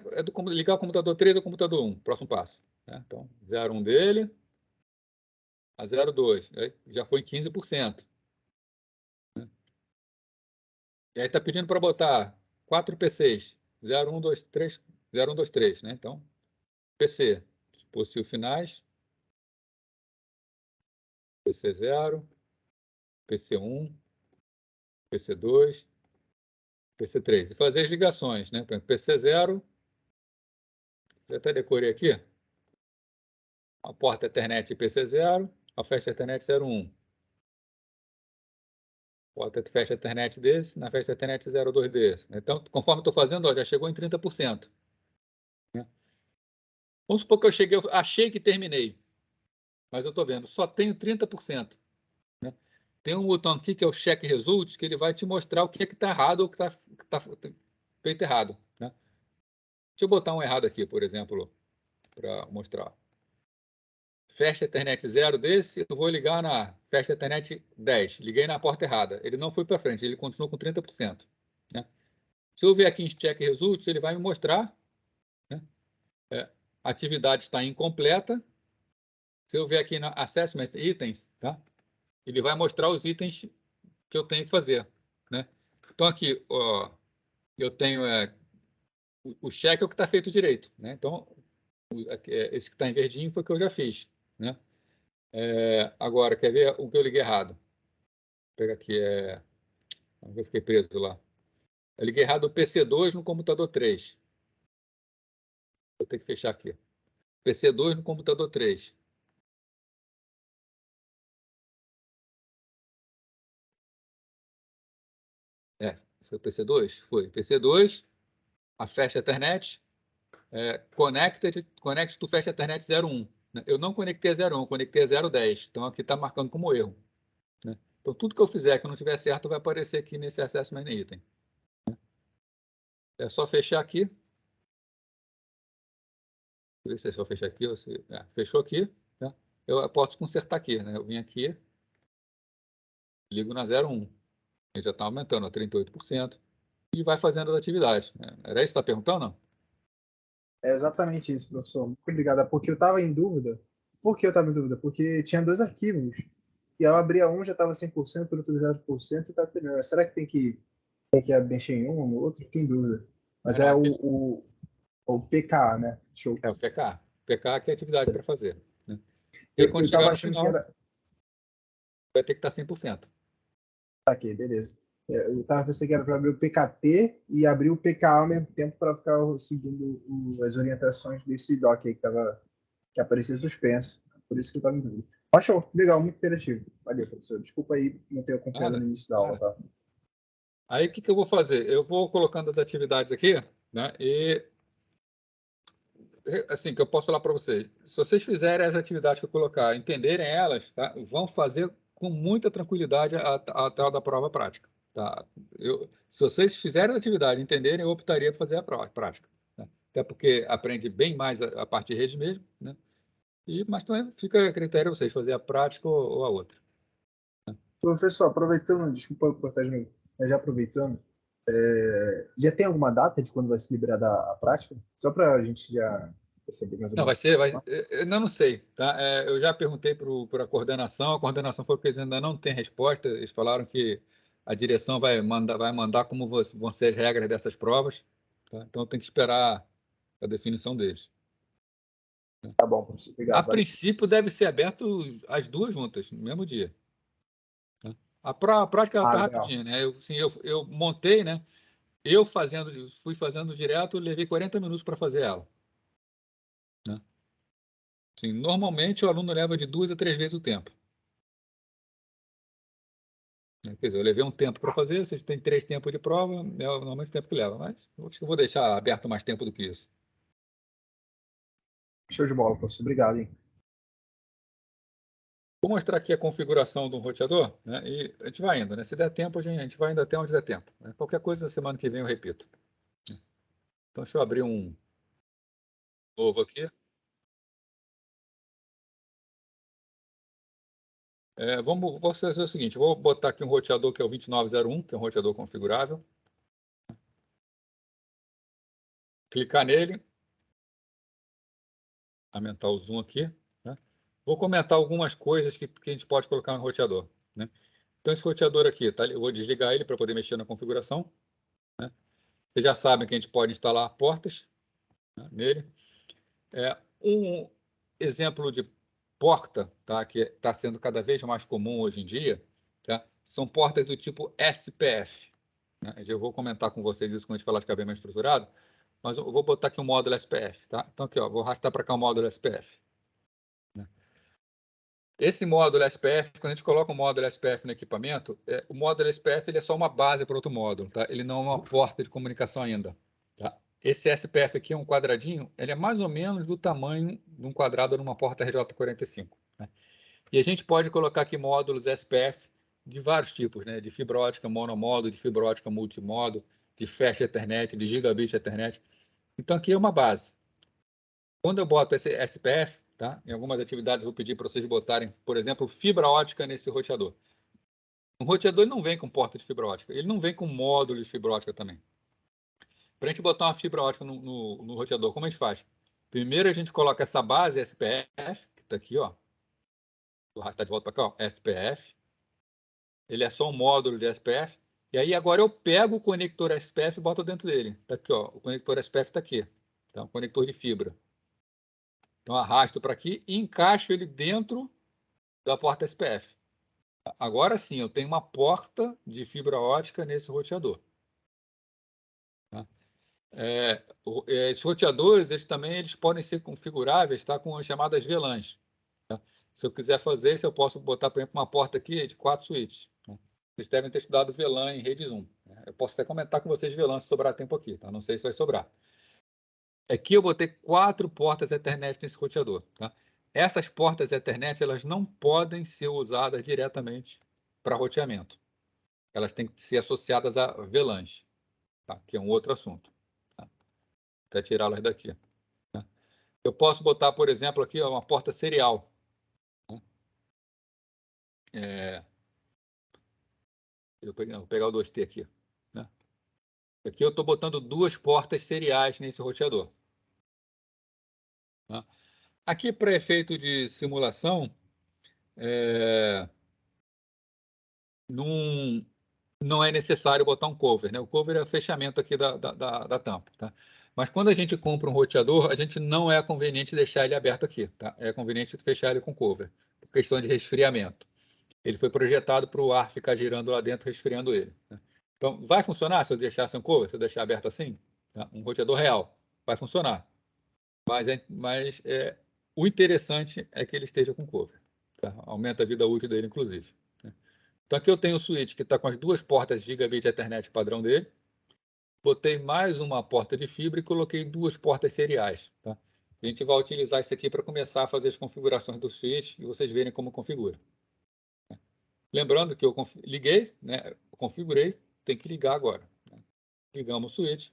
ligar o computador 3 ao computador 1, próximo passo. Né? Então, 01 dele a 02, já foi em 15%. Né? E aí está pedindo para botar 4 PCs, 0, 1, 2, 3, 0, 1, 2, 3, né? Então, PC, dispositivos finais, PC0, PC1, PC2, PC3. E fazer as ligações, né? Por exemplo, PC0, eu até decorei aqui, a porta Ethernet PC0, a festa Ethernet 01. Porta fecha Ethernet desse, na festa Ethernet 02 desse. Então, conforme estou fazendo, ó, já chegou em 30%. Né? Vamos supor que eu achei que terminei, mas eu estou vendo, só tenho 30%. Né? Tem um botão aqui que é o Check Results, que ele vai te mostrar o que é que está errado ou o que está feito errado. Né? Deixa eu botar um errado aqui, por exemplo, para mostrar. Festa Ethernet 0 desse, eu vou ligar na Festa Ethernet 10. Liguei na porta errada. Ele não foi para frente, ele continuou com 30%. Né? Se eu ver aqui em Check Results, ele vai me mostrar, né? A atividade está incompleta. Se eu ver aqui na Assessment Items, tá? Ele vai mostrar os itens que eu tenho que fazer. Né? Então, aqui, ó, eu tenho o check é o que está feito direito. Né? Então, esse que está em verdinho foi o que eu já fiz. Né? Agora, quer ver o que eu liguei errado? Vou pegar aqui, eu fiquei preso lá. Eu liguei errado o PC2 no computador 3. Vou ter que fechar aqui. PC2 no computador 3. Foi o PC2? Foi. PC2, a Fast Ethernet, Connect to Fast Ethernet 01. Né? Eu não conectei a 01, eu conectei a 010. Então, aqui está marcando como erro. Né? Então, tudo que eu fizer que não estiver certo vai aparecer aqui nesse Assessment Item. É só fechar aqui. Se é só fechar aqui, fechou aqui. Tá? Eu posso consertar aqui. Né? Eu vim aqui, ligo na 01. Ele já está aumentando a 38%. E vai fazendo as atividades. Né? Era isso que você está perguntando, não? É exatamente isso, professor. Muito obrigado. Porque eu estava em dúvida. Por que eu estava em dúvida? Porque tinha dois arquivos. E ao abrir um já estava 100%, o outro 0% e está terminando. Será que tem que mexer em um ou no outro? Fiquei em dúvida. Mas é o PK, né? Show. É o PK. PK que é atividade para fazer. Né? E aí, Eu quando chegar estava no achando final, que era. vai ter que estar 100%. Tá aqui, beleza. Eu estava pensando que era para abrir o PKT e abrir o PKA ao mesmo tempo para ficar seguindo as orientações desse doc aí que aparecia suspenso. Por isso que eu estava em dúvida. Mas show, legal, muito interativo. Valeu, professor. Desculpa aí não ter acompanhado Nada, no início da aula, tá? Aí, o que eu vou fazer? Eu vou colocando as atividades aqui, né? E, assim, que eu posso falar para vocês. Se vocês fizerem as atividades que eu colocar, entenderem elas, tá? Vão fazer com muita tranquilidade a tal da prova prática, tá? Se vocês fizerem a atividade, entenderem, eu optaria por fazer a prova prática. Tá? Até porque aprende bem mais a parte de rede mesmo, né? Mas também fica a critério vocês fazer a prática ou a outra. Professor, aproveitando, desculpa cortar de novo, mas já aproveitando, já tem alguma data de quando vai se liberar a prática? Só para a gente já perceber mais ou Não, vai menos. ser, eu não sei, tá? Eu já perguntei para a coordenação falou que eles ainda não têm resposta, eles falaram que a direção vai mandar como vão ser as regras dessas provas, tá? Então tem que esperar a definição deles. Tá bom, professor. A Obrigado. Valeu. princípio deve ser aberto as duas juntas, no mesmo dia. Tá? A prática Ah, está legal. rapidinha, né? Eu montei, né? Fui fazendo direto, levei 40 minutos para fazer ela. Né? Sim, normalmente o aluno leva de 2 a 3 vezes o tempo. Quer dizer, eu levei um tempo para fazer, vocês têm 3 tempos de prova, é normalmente o tempo que leva, mas acho que eu vou deixar aberto mais tempo do que isso. Show de bola, professor. Obrigado, hein? Vou mostrar aqui a configuração do roteador, né, e a gente vai indo, né? Se der tempo, a gente vai indo até onde der tempo. Né? Qualquer coisa, semana que vem eu repito. Então, deixa eu abrir um novo aqui. Vou fazer o seguinte, vou botar aqui um roteador que é o 2901, que é um roteador configurável. Clicar nele. Aumentar o zoom aqui. Né? Vou comentar algumas coisas que a gente pode colocar no roteador. Né? Então, esse roteador aqui, tá? Eu vou desligar ele para poder mexer na configuração. Né? Vocês já sabem que a gente pode instalar portas. né, nele. Um exemplo de porta, tá, que está sendo cada vez mais comum hoje em dia, tá, são portas do tipo SPF. Né? Eu vou comentar com vocês isso quando a gente falar de cabeamento estruturado, mas eu vou botar aqui um módulo SPF. Tá? Então, aqui, ó, vou arrastar para cá o módulo SPF. Né? Esse módulo SPF, quando a gente coloca o módulo SPF no equipamento, o módulo SPF ele é só uma base para outro módulo. Tá? Ele não é uma porta de comunicação ainda. Tá? Esse SPF aqui é um quadradinho, ele é mais ou menos do tamanho de um quadrado numa porta RJ45. Né? E a gente pode colocar aqui módulos SPF de vários tipos, né? De fibra ótica monomodo, de fibra ótica multimodo, de Fast Ethernet, de Gigabit Ethernet. Então aqui é uma base. Quando eu boto esse SPF, tá? Em algumas atividades eu vou pedir para vocês botarem, por exemplo, fibra ótica nesse roteador. O roteador não vem com porta de fibra ótica, ele não vem com módulo de fibra ótica também. Para a gente botar uma fibra ótica no roteador, como a gente faz? Primeiro a gente coloca essa base SPF, que está aqui, ó. Vou arrastar de volta para cá, ó, SPF. Ele é só um módulo de SPF. E aí agora eu pego o conector SPF e boto dentro dele. Está aqui, ó. O conector SPF está aqui. Então, conector de fibra. Então, arrasto para aqui e encaixo ele dentro da porta SPF. Agora sim, eu tenho uma porta de fibra ótica nesse roteador. Tá? Esses roteadores, eles podem ser configuráveis, tá, com as chamadas VLANs. Tá? Se eu quiser fazer isso, eu posso botar, por exemplo, uma porta aqui de 4 switches. Né? Vocês devem ter estudado VLAN em rede Zoom. Né? Eu posso até comentar com vocês VLAN se sobrar tempo aqui. Tá? Não sei se vai sobrar. Aqui eu botei 4 portas Ethernet nesse roteador. Tá? Essas portas Ethernet elas não podem ser usadas diretamente para roteamento. Elas têm que ser associadas a VLANs, tá? Que é um outro assunto. Tá? Até tirá-las daqui. Tá? Eu posso botar, por exemplo, aqui uma porta serial. Vou pegar o 2T aqui. Né? Aqui eu estou botando 2 portas seriais nesse roteador. Tá? Aqui, para efeito de simulação, não é necessário botar um cover. Né? O cover é o fechamento aqui da tampa. Tá? Mas quando a gente compra um roteador, a gente não é conveniente deixar ele aberto aqui. Tá? É conveniente fechar ele com cover, por questão de resfriamento. Ele foi projetado para o ar ficar girando lá dentro, resfriando ele. Né? Então, vai funcionar se eu deixar sem cover, se eu deixar aberto assim? Tá? Um roteador real. Vai funcionar. Mas o interessante é que ele esteja com cover. Tá? Aumenta a vida útil dele, inclusive. Né? Então, aqui eu tenho o switch que está com as 2 portas Gigabit Ethernet padrão dele. Botei mais uma porta de fibra e coloquei 2 portas seriais. Tá? A gente vai utilizar isso aqui para começar a fazer as configurações do switch e vocês verem como configura. Lembrando que eu liguei, né, configurei, tem que ligar agora. Né? Ligamos o switch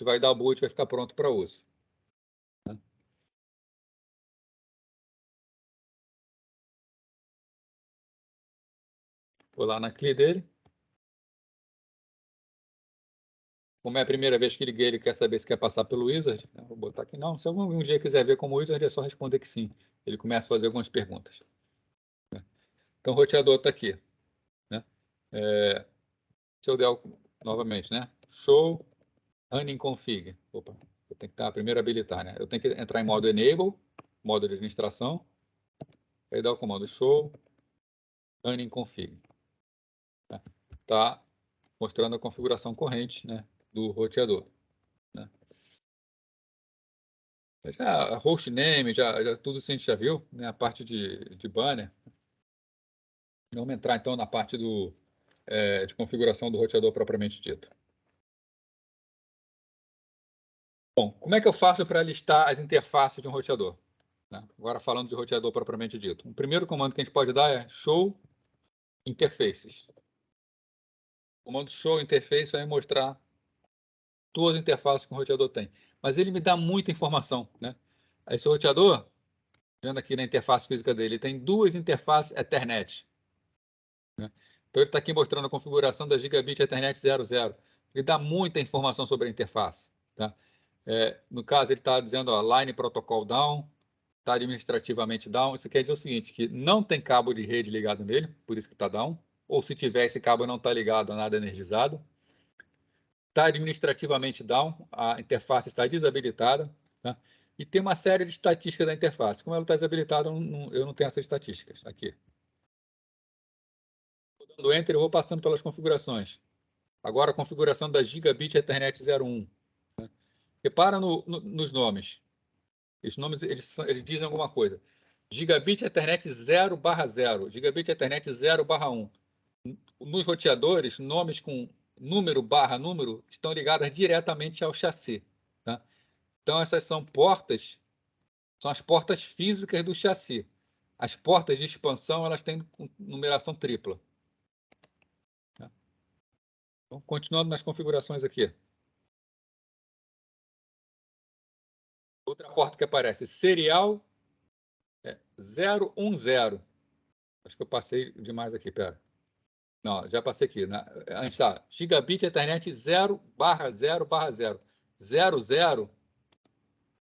vai dar boot, vai ficar pronto para uso. Né? Vou lá na CLI dele. Como é a primeira vez que liguei, ele quer saber se quer passar pelo Wizard. Né? Vou botar aqui não. Se algum dia quiser ver como Wizard, é só responder que sim. Ele começa a fazer algumas perguntas. Né? Então, o roteador está aqui. Né? Se eu der novamente, né? Show running config. Opa, eu tenho que estar primeiro habilitar, né? Eu tenho que entrar em modo enable, modo de administração. Aí dar o comando show running config. Tá mostrando a configuração corrente, né, do roteador. Né? Já host name, já tudo isso a gente já viu, né? A parte de banner. Vamos entrar então na parte de configuração do roteador propriamente dito. Bom, como é que eu faço para listar as interfaces de um roteador? Né? Agora falando de roteador propriamente dito. O primeiro comando que a gente pode dar é show interfaces. O comando show interface vai mostrar todas as interfaces que o roteador tem. Mas ele me dá muita informação. Né? Esse roteador, vendo aqui na interface física dele, ele tem 2 interfaces Ethernet. Né? Então ele está aqui mostrando a configuração da Gigabit Ethernet 00. Ele dá muita informação sobre a interface. Tá? No caso, ele está dizendo, ó, line protocol down, está administrativamente down. Isso quer dizer o seguinte, que não tem cabo de rede ligado nele, por isso que está down. Ou se tiver, esse cabo não está ligado a nada energizado. está administrativamente down, a interface está desabilitada, tá? E tem uma série de estatísticas da interface. Como ela está desabilitada, eu não tenho essas estatísticas aqui. Dando Enter, eu vou passando pelas configurações. Agora, a configuração da Gigabit Ethernet 01. Né? Repara nos nomes. Esses nomes eles dizem alguma coisa. Gigabit Ethernet 0/0, Gigabit Ethernet 0/1. Nos roteadores, nomes com número barra número estão ligadas diretamente ao chassi. Tá? Então, essas são as portas físicas do chassi. As portas de expansão, elas têm numeração tripla. Tá? Então, continuando nas configurações aqui. Outra porta que aparece, serial 010. Acho que eu passei demais aqui, pera. Não, já passei aqui. Antes está, Gigabit Ethernet 0/0/0. 00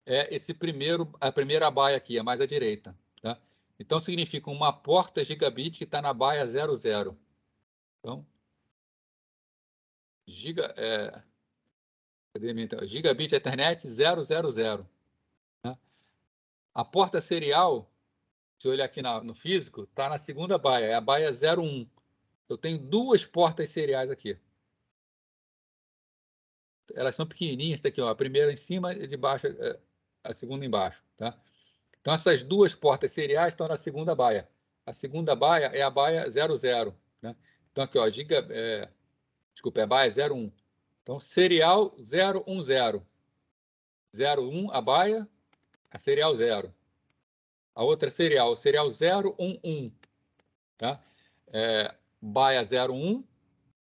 é a primeira baia aqui, é mais à direita. Tá? Então, significa uma porta gigabit que está na baia 00. Então, Gigabit Ethernet 000. Tá? A porta serial, se eu olhar aqui no físico, está na segunda baia, é a baia 01. Eu tenho duas portas seriais aqui. Elas são pequenininhas, está aqui, ó, a primeira em cima e de baixo, a segunda embaixo. Tá? Então, essas duas portas seriais estão na segunda baia. A segunda baia é a baia 00. Né? Então, aqui, ó, desculpa, é a baia 01. Então, serial 010. 01 a baia, a serial 0. A outra serial 011. Tá? Baia 01,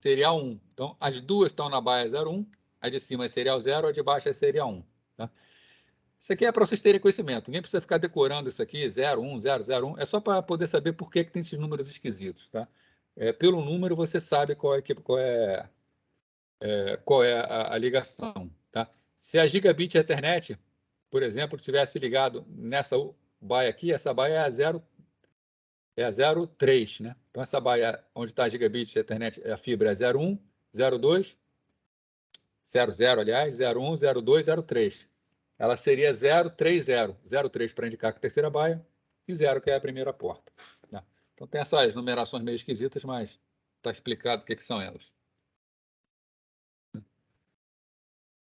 serial 1. Então, as duas estão na baia 01. A de cima é serial 0, a de baixo é serial 1. Tá? Isso aqui é para vocês terem conhecimento. Ninguém precisa ficar decorando isso aqui, 01, 001. É só para poder saber por que tem esses números esquisitos. Tá? Pelo número, você sabe qual é a ligação. Tá? Se a Gigabit Ethernet, por exemplo, tivesse ligado nessa baia aqui, essa baia é a 03. Né? Então, essa baia onde está a Gigabit Ethernet, a fibra é 01, 02, 00, aliás, 01, 02, 03. Ela seria 030. 03 para indicar que é a terceira baia e 0 que é a primeira porta. Tá? Então, tem essas numerações meio esquisitas, mas está explicado o que são elas.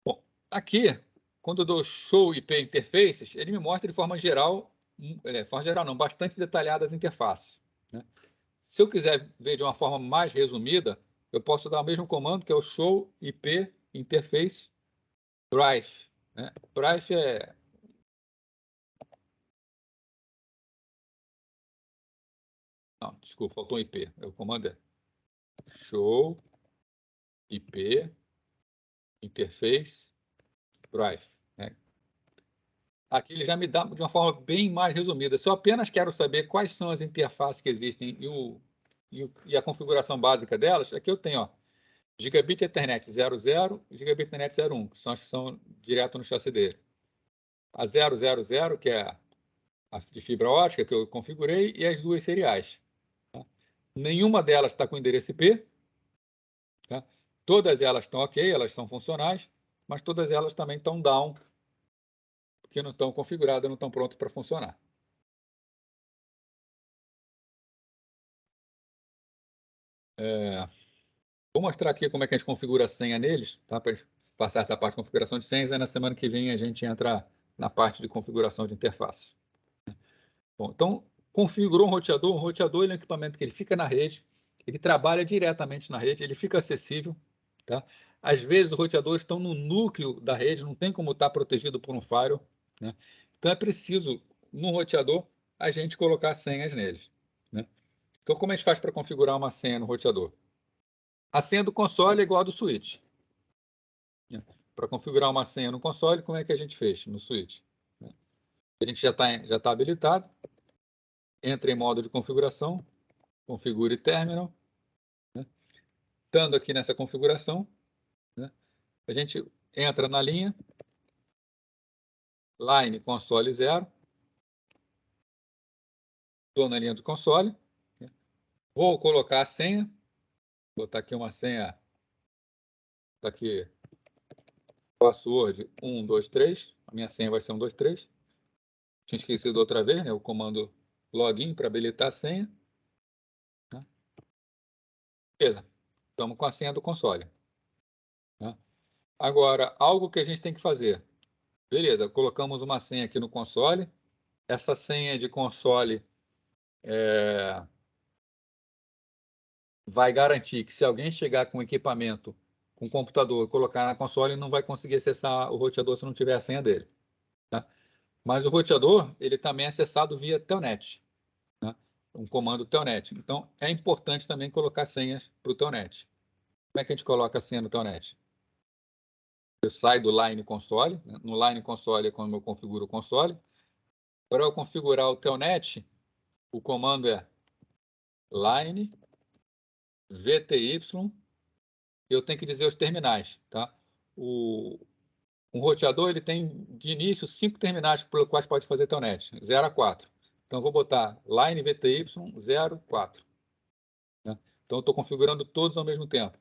Bom, aqui, quando eu dou Show IP Interfaces, ele me mostra de forma geral, não, bastante detalhada as interfaces. Né? Se eu quiser ver de uma forma mais resumida, eu posso dar o mesmo comando, que é o Show IP Interface Brief. Né? Brief é... Não, desculpa, faltou um IP. O comando é Show IP Interface Brief. Né? Aqui ele já me dá de uma forma bem mais resumida. Se eu apenas quero saber quais são as interfaces que existem e a configuração básica delas, aqui eu tenho, ó, Gigabit Ethernet 00 e Gigabit Ethernet 01, que são as que são direto no chassi dele. A 000, que é a de fibra ótica que eu configurei, e as duas seriais. Tá? Nenhuma delas está com endereço IP. Tá? Todas elas estão ok, elas são funcionais, mas todas elas também estão down, porque não estão configuradas, não estão prontas para funcionar. Vou mostrar aqui como é que a gente configura a senha neles, tá? Para passar essa parte de configuração de senhas, aí na semana que vem a gente entra na parte de configuração de interface. Bom, então, configurou um roteador ele é um equipamento que ele fica na rede, ele trabalha diretamente na rede, ele fica acessível. Tá? Às vezes, os roteadores estão no núcleo da rede, não tem como estar protegido por um firewall. Né? Então, é preciso, no roteador, a gente colocar senhas neles. Né? Então, como a gente faz para configurar uma senha no roteador? A senha do console é igual a do switch. Para configurar uma senha no console, como é que a gente fez no switch? A gente já tá habilitado. Entra em modo de configuração, configure terminal. Né? Estando aqui nessa configuração, né? A gente entra na linha, line console 0. Estou na linha do console. Né? Vou colocar a senha. Vou botar aqui uma senha. Tá aqui password 123, a minha senha vai ser 123. Tinha esquecido outra vez, né? O comando login para habilitar a senha. Né? Beleza, estamos com a senha do console. Né? Agora, algo que a gente tem que fazer. Beleza, colocamos uma senha aqui no console. Essa senha de console vai garantir que se alguém chegar com equipamento, com computador, colocar na console, não vai conseguir acessar o roteador se não tiver a senha dele. Tá? Mas o roteador, ele também é acessado via Telnet. Né? Um comando Telnet. Então, é importante também colocar senhas para o Telnet. Como é que a gente coloca a senha no Telnet? Eu saio do Line Console. Né? No Line Console é quando eu configuro o console. Para eu configurar o Telnet, o comando é line VTY. Eu tenho que dizer os terminais. Tá? Um roteador ele tem, de início, 5 terminais pelos quais pode fazer Telnet, 0 a 4. Então, eu vou botar line VTY 04. Né? Então, eu estou configurando todos ao mesmo tempo.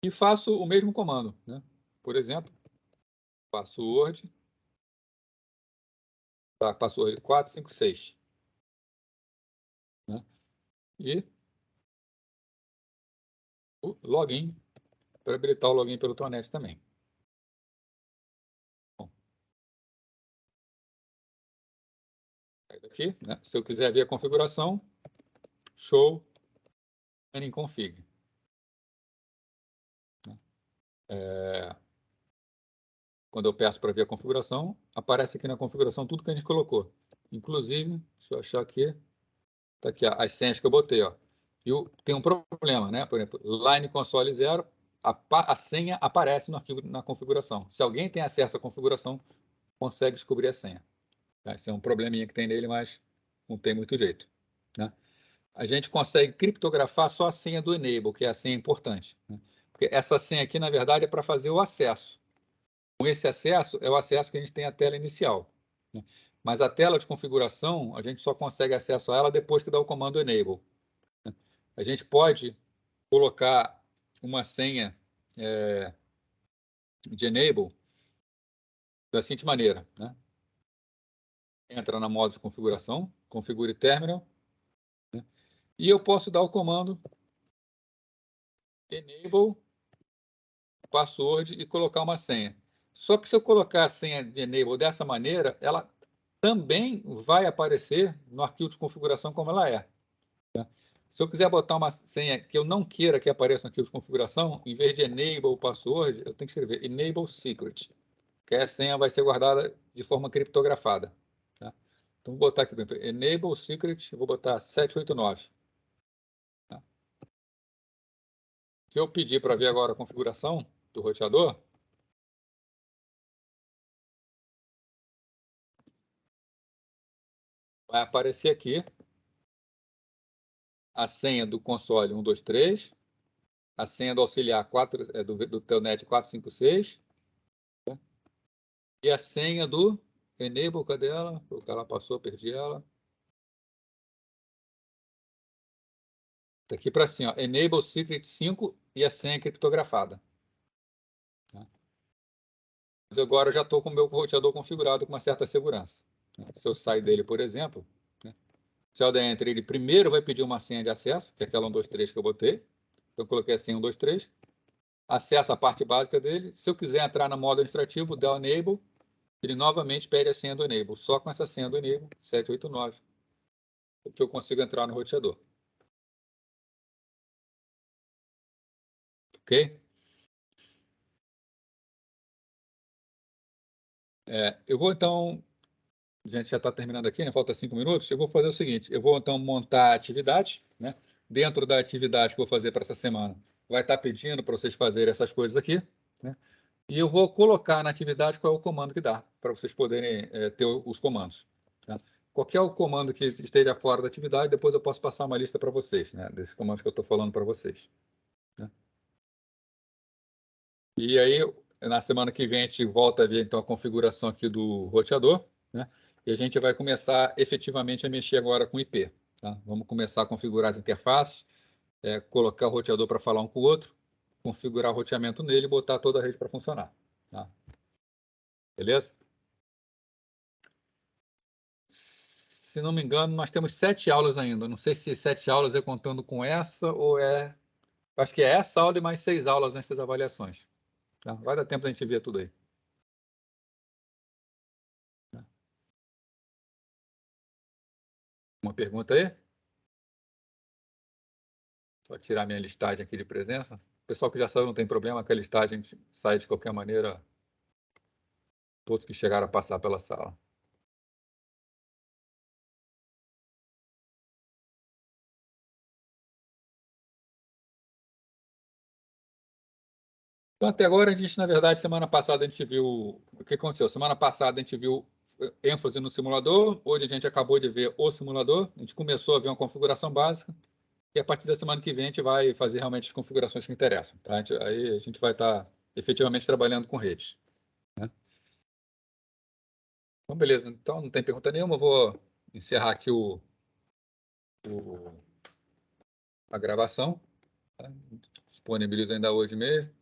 E faço o mesmo comando. Né? Por exemplo, password 456. Né? E o login, para habilitar o login pelo Telnet também. Bom. Aqui, né? Se eu quiser ver a configuração, show running config. Quando eu peço para ver a configuração, aparece aqui na configuração tudo que a gente colocou. Inclusive, deixa eu achar aqui, está aqui as senhas que eu botei. Ó. E tem um problema, né? Por exemplo, line console 0, a senha aparece no arquivo na configuração. Se alguém tem acesso à configuração, consegue descobrir a senha. Esse é um probleminha que tem nele, mas não tem muito jeito. Né? A gente consegue criptografar só a senha do enable, que é a senha importante. Né? Porque essa senha aqui, na verdade, é para fazer o acesso. Com esse acesso, é o acesso que a gente tem à tela inicial. Né? Mas a tela de configuração, a gente só consegue acesso a ela depois que dá o comando enable. Né? A gente pode colocar uma senha de enable da seguinte maneira. Né? Entra na modo de configuração, configure terminal, né? E eu posso dar o comando enable password e colocar uma senha. Só que se eu colocar a senha de enable dessa maneira, ela também vai aparecer no arquivo de configuração como ela é. Tá? Se eu quiser botar uma senha que eu não queira que apareça no arquivo de configuração, em vez de enable password, eu tenho que escrever enable secret, que a senha vai ser guardada de forma criptografada. Tá? Então, vou botar aqui, enable secret, vou botar 789. Tá? Se eu pedir para ver agora a configuração do roteador, vai aparecer aqui a senha do console 123, a senha do auxiliar do Telnet 456, né? E a senha do enable, cadê ela? Ela passou, perdi ela. Está aqui para cima, enable secret 5 e a senha criptografada. Tá? Mas agora eu já estou com o meu roteador configurado com uma certa segurança. Se eu sair dele, por exemplo, né? Se eu der enter, ele primeiro vai pedir uma senha de acesso, que é aquela 123 que eu botei. Então, eu coloquei a senha 123. Acesso a parte básica dele. Se eu quiser entrar no modo administrativo, der o enable, ele novamente pede a senha do enable. Só com essa senha do enable, 789, que eu consigo entrar no roteador. Ok? Eu vou, então... A gente já está terminando aqui, né? Falta 5 minutos. Eu vou fazer o seguinte, eu vou, então, montar a atividade, né? Dentro da atividade que eu vou fazer para essa semana, vai estar pedindo para vocês fazerem essas coisas aqui, né? E eu vou colocar na atividade qual é o comando que dá, para vocês poderem ter os comandos. Tá? Qualquer comando que esteja fora da atividade, depois eu posso passar uma lista para vocês, né? Desses comandos que eu estou falando para vocês. Né? E aí, na semana que vem, a gente volta a ver então, a configuração aqui do roteador, né? E a gente vai começar efetivamente a mexer agora com IP. Tá? Vamos começar a configurar as interfaces, colocar o roteador para falar um com o outro, configurar o roteamento nele e botar toda a rede para funcionar. Tá? Beleza? Se não me engano, nós temos 7 aulas ainda. Não sei se 7 aulas é contando com essa ou é... Acho que é essa aula e mais 6 aulas antes das avaliações. Tá? Vai dar tempo da gente ver tudo aí. Tá? Uma pergunta aí? Só tirar minha listagem aqui de presença. O pessoal que já saiu não tem problema, que a listagem sai de qualquer maneira, todos que chegaram a passar pela sala. Então, até agora, a gente, na verdade, semana passada a gente viu... O que aconteceu? Semana passada a gente viu ênfase no simulador, hoje a gente acabou de ver o simulador, a gente começou a ver uma configuração básica, e a partir da semana que vem a gente vai fazer realmente as configurações que interessam. Tá? Aí a gente vai estar efetivamente trabalhando com redes. Né? Então, beleza. Então, não tem pergunta nenhuma, eu vou encerrar aqui a gravação. Tá? Disponibilizo ainda hoje mesmo.